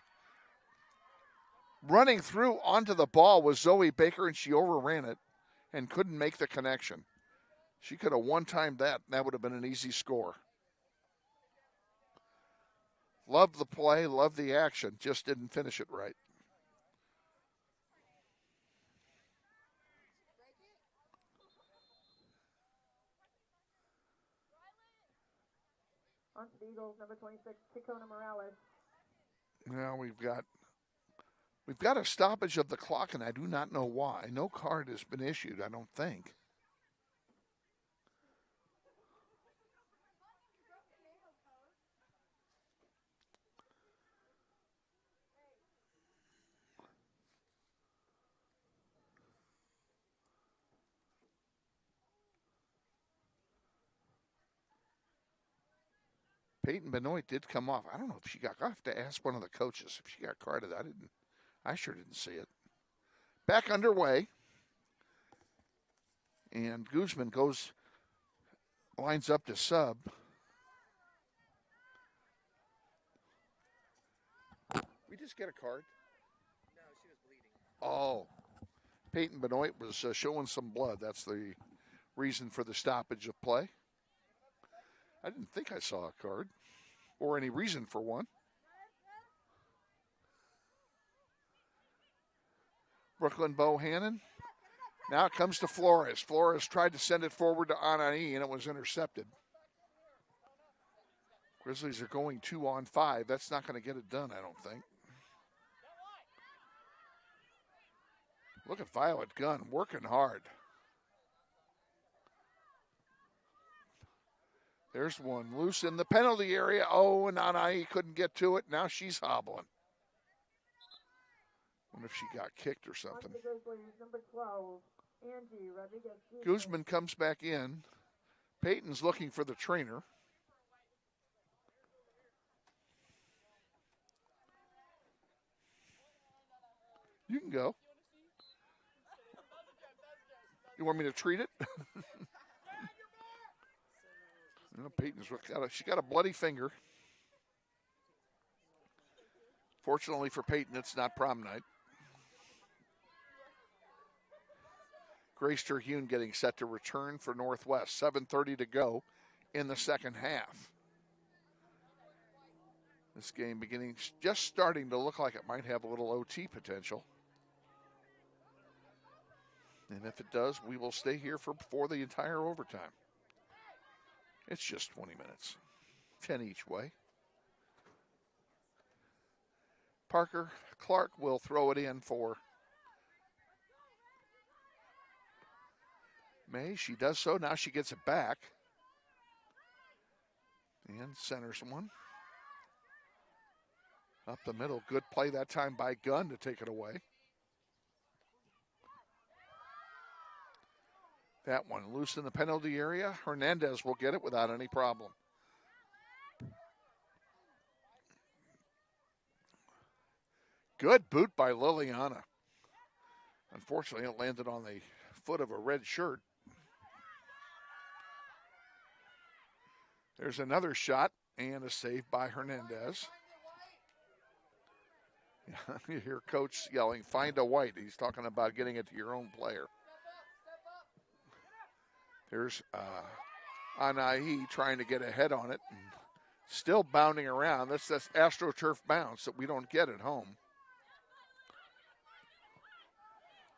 running through onto the ball was Zoe Baker, and she overran it and couldn't make the connection. She could have one-timed that, and that would have been an easy score. Loved the play, loved the action, just didn't finish it right. On to the Eagles, number 26, Chicona Morales. Now we've got a stoppage of the clock, and I do not know why. No card has been issued, I don't think. Peyton Benoit did come off. I don't know if she got. I have to ask one of the coaches if she got carded. I sure didn't see it. Back underway. And Guzman lines up to sub. We just get a card? No, she was bleeding. Oh. Peyton Benoit was showing some blood. That's the reason for the stoppage of play. I didn't think I saw a card or any reason for one. Brooklyn Bohannon. Now it comes to Flores. Flores tried to send it forward to Anai, and it was intercepted. Grizzlies are going 2-on-5. That's not going to get it done, I don't think. Look at Violet Gunn working hard. There's one loose in the penalty area. Oh, and Anai couldn't get to it. Now she's hobbling. Wonder if she got kicked or something. Number 12, Angie Rodriguez. Guzman comes back in. Peyton's looking for the trainer. You can go. You want me to treat it? Peyton's got a bloody finger. Fortunately for Peyton, it's not prom night. Grace Terhune getting set to return for Northwest. 7:30 to go in the second half. This game just starting to look like it might have a little OT potential. And if it does, we will stay here for the entire overtime. It's just 20 minutes, 10 each way. Parker Clark will throw it in for May. She does so. Now she gets it back. And centers one. Up the middle. Good play that time by Gunn to take it away. That one loose in the penalty area. Hernandez will get it without any problem. Good boot by Liliana. Unfortunately, it landed on the foot of a red shirt. There's another shot and a save by Hernandez. You hear Coach yelling, "Find a white." He's talking about getting it to your own player. There's Anai trying to get ahead on it. And still bounding around. That's AstroTurf bounce that we don't get at home.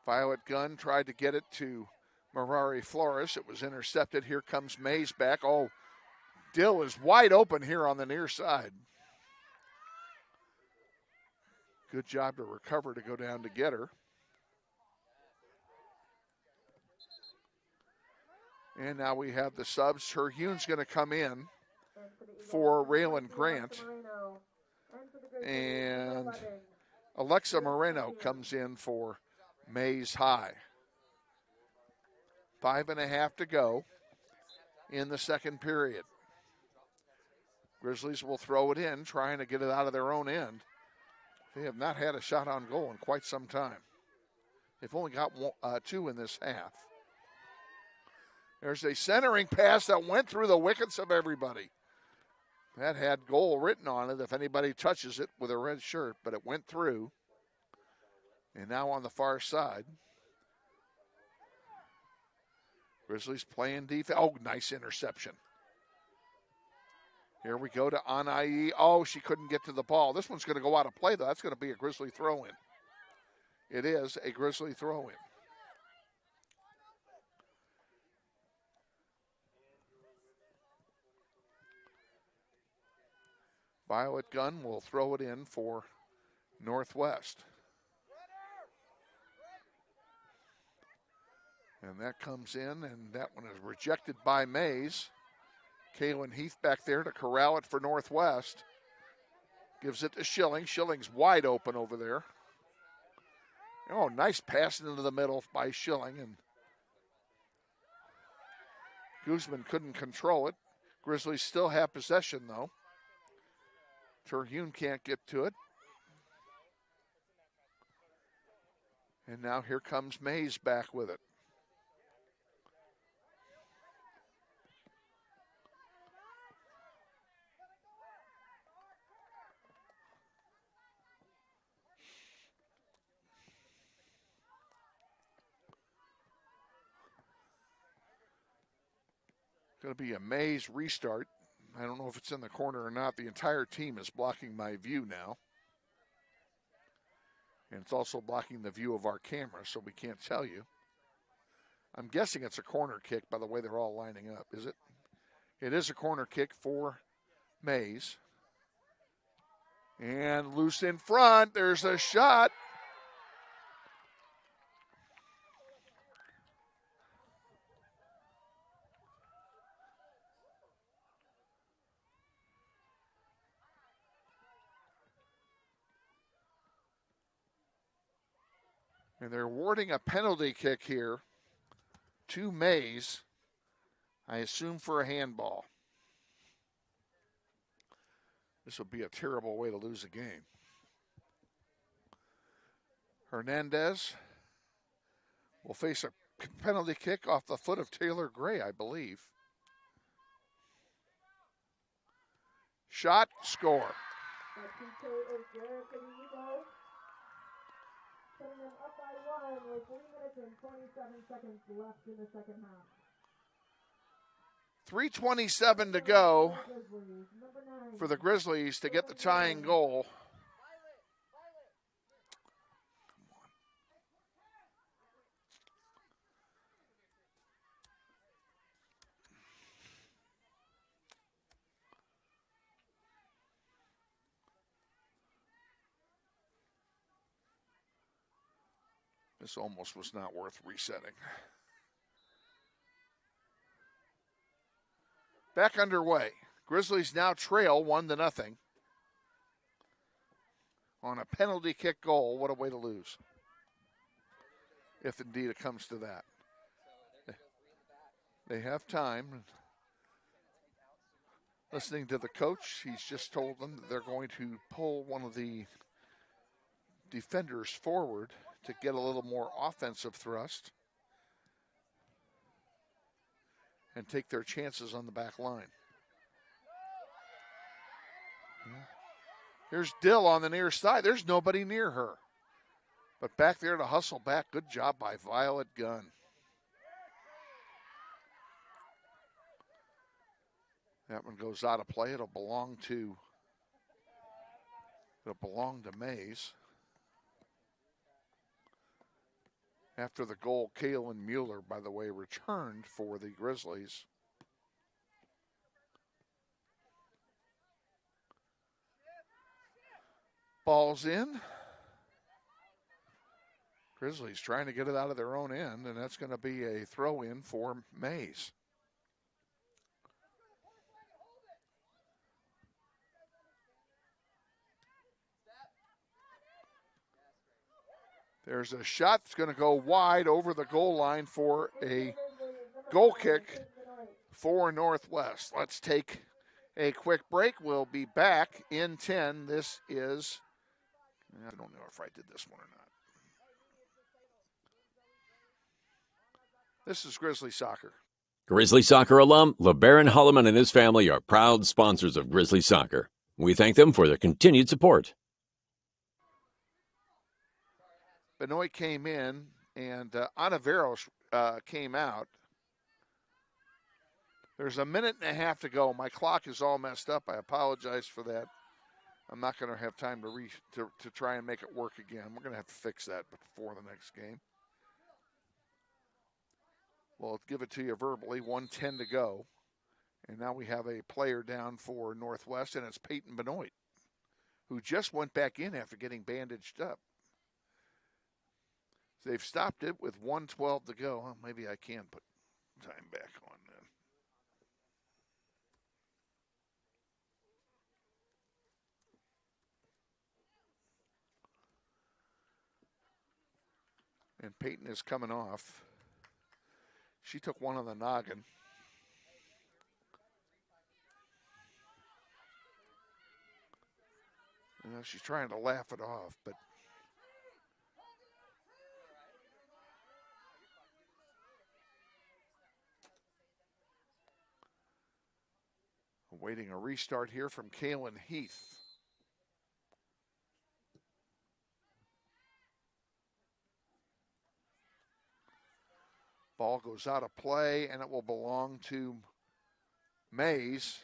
Violet Gunn tried to get it to Marari Flores. It was intercepted. Here comes Mays back. Oh, Dill is wide open here on the near side. Good job to recover to go down to get her. And now we have the subs. Terhune's going to come in for Raylan Grant. And Alexa Moreno comes in for Maize High. 5.5 to go in the second period. Grizzlies will throw it in, trying to get it out of their own end. They have not had a shot on goal in quite some time. They've only got 2 in this half. There's a centering pass that went through the wickets of everybody. That had goal written on it if anybody touches it with a red shirt, but it went through. And now on the far side, Grizzlies playing defense. Oh, nice interception. Here we go to Anai. Oh, she couldn't get to the ball. This one's going to go out of play, though. That's going to be a Grizzly throw-in. It is a Grizzly throw-in. Violet Gunn will throw it in for Northwest. And that comes in, and that one is rejected by Mays. Kaylin Heath back there to corral it for Northwest. Gives it to Schilling. Schilling's wide open over there. Oh, nice pass into the middle by Schilling. And Guzman couldn't control it. Grizzlies still have possession, though. Terhune can't get to it. And now here comes Mays back with it. Going to be a Mays restart. I don't know if it's in the corner or not. The entire team is blocking my view now. And it's also blocking the view of our camera, so we can't tell you. I'm guessing it's a corner kick by the way they're all lining up. Is it? It is a corner kick for Maize. And loose in front. There's a shot. And they're awarding a penalty kick here to Maize, I assume for a handball. This would be a terrible way to lose a game. Hernandez will face a penalty kick off the foot of Taylor Gray, I believe. Shot, score. Setting them up by 1 with 3 minutes and 27 seconds left in the second half. 3:27 to go for the Grizzlies to get the tying goal. This almost was not worth resetting. Back underway. Grizzlies now trail 1-0 on a penalty kick goal. What a way to lose, if indeed it comes to that. They have time. Listening to the coach, he's just told them that they're going to pull one of the defenders forward to get a little more offensive thrust and take their chances on the back line. Here's Dill on the near side. There's nobody near her. But back there to hustle back. Good job by Violet Gunn. That one goes out of play. It'll belong to Maize. After the goal, Kaylin Mueller, by the way, returned for the Grizzlies. Ball's in. Grizzlies trying to get it out of their own end, and that's going to be a throw-in for Maize. There's a shot that's going to go wide over the goal line for a goal kick for Northwest. Let's take a quick break. We'll be back in 10. This is, I don't know if I did this one or not. This is Grizzly Soccer. Grizzly Soccer alum LeBaron Holloman and his family are proud sponsors of Grizzly Soccer. We thank them for their continued support. Benoit came in, and Anaveros came out. There's a minute and a half to go. My clock is all messed up. I apologize for that. I'm not going to have time to try and make it work again. We're going to have to fix that before the next game. Well, I'll give it to you verbally. 1:10 to go. And now we have a player down for Northwest, and it's Peyton Benoit, who just went back in after getting bandaged up. They've stopped it with 1:12 to go. Well, maybe I can put time back on then. And Peyton is coming off. She took one on the noggin. You know, she's trying to laugh it off, but awaiting a restart here from Kaylin Heath. Ball goes out of play, and it will belong to Maize.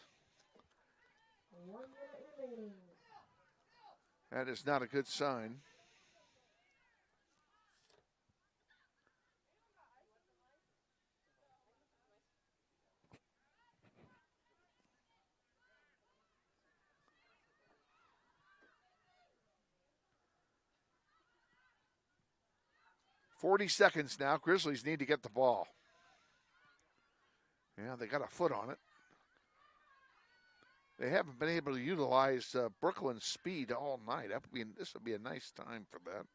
That is not a good sign. 40 seconds now. Grizzlies need to get the ball. Yeah, they got a foot on it. They haven't been able to utilize Brooklyn's speed all night. This would be a nice time for that.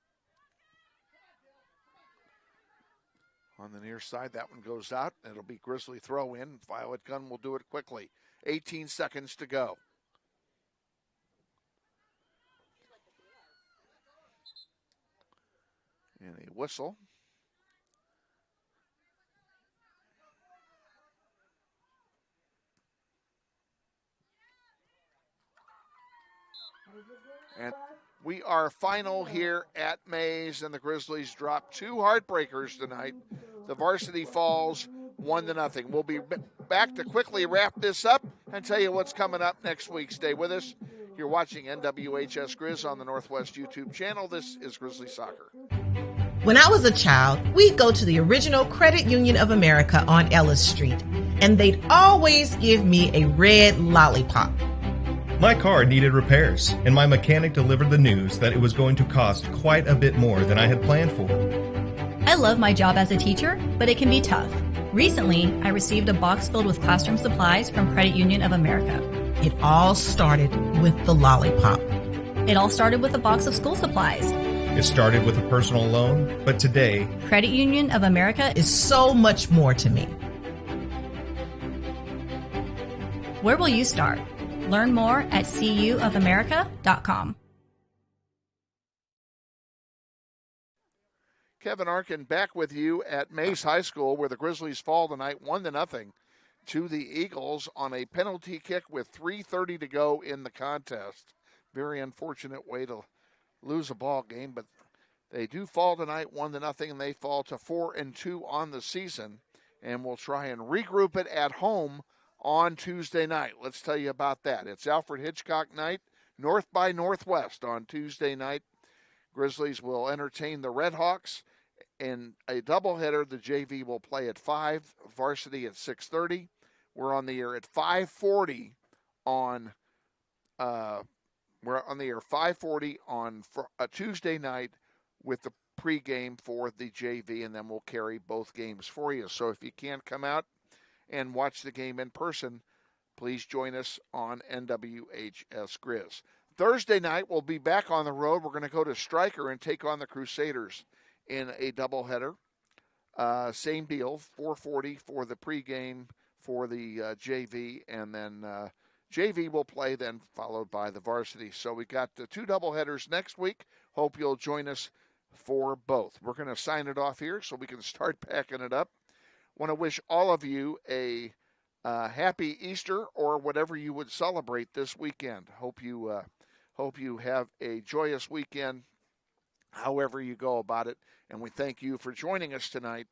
On the near side, that one goes out. It'll be Grizzly throw in. Violet Gunn will do it quickly. 18 seconds to go. And a whistle. And we are final here at Maize, and the Grizzlies drop 2 heartbreakers tonight. The Varsity falls 1-0. We'll be back to quickly wrap this up and tell you what's coming up next week. Stay with us. You're watching NWHS Grizz on the Northwest YouTube channel. This is Grizzly Soccer. When I was a child, we'd go to the original Credit Union of America on Ellis Street, and they'd always give me a red lollipop. My car needed repairs, and my mechanic delivered the news that it was going to cost quite a bit more than I had planned for. I love my job as a teacher, but it can be tough. Recently, I received a box filled with classroom supplies from Credit Union of America. It all started with the lollipop. It all started with a box of school supplies. It started with a personal loan, but today, Credit Union of America is so much more to me. Where will you start? Learn more at cuofamerica.com. Kevin Arkin back with you at Maize High School, where the Grizzlies fall tonight 1-0 to the Eagles on a penalty kick with 3:30 to go in the contest. Very unfortunate way to lose a ball game, but they do fall tonight 1-0, and they fall to 4-2 on the season, and we'll try and regroup it at home on Tuesday night. Let's tell you about that. It's Alfred Hitchcock night, North by Northwest on Tuesday night. Grizzlies will entertain the Red Hawks in a doubleheader. The JV will play at 5, Varsity at 6:30. We're on the air at 5:40 on we're on the air 5:40 on a Tuesday night with the pregame for the JV, and then we'll carry both games for you. So if you can't come out and watch the game in person, please join us on NWHS Grizz. Thursday night, we'll be back on the road. We're going to go to Stryker and take on the Crusaders in a doubleheader. Same deal, 4:40 for the pregame for the JV, and then JV will play, then followed by the Varsity. So we got the 2 doubleheaders next week. Hope you'll join us for both. We're going to sign it off here so we can start packing it up. Want to wish all of you a happy Easter or whatever you would celebrate this weekend. Hope you have a joyous weekend, however you go about it. And we thank you for joining us tonight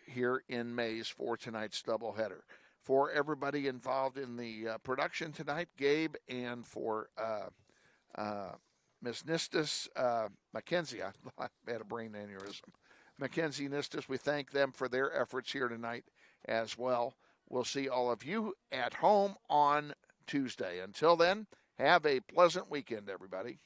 here in Maize for tonight's doubleheader. For everybody involved in the production tonight, Gabe, and for Miss Nistis, Mackenzie, I had a brain aneurysm. Mackenzie Nistis, we thank them for their efforts here tonight as well. We'll see all of you at home on Tuesday. Until then, have a pleasant weekend, everybody.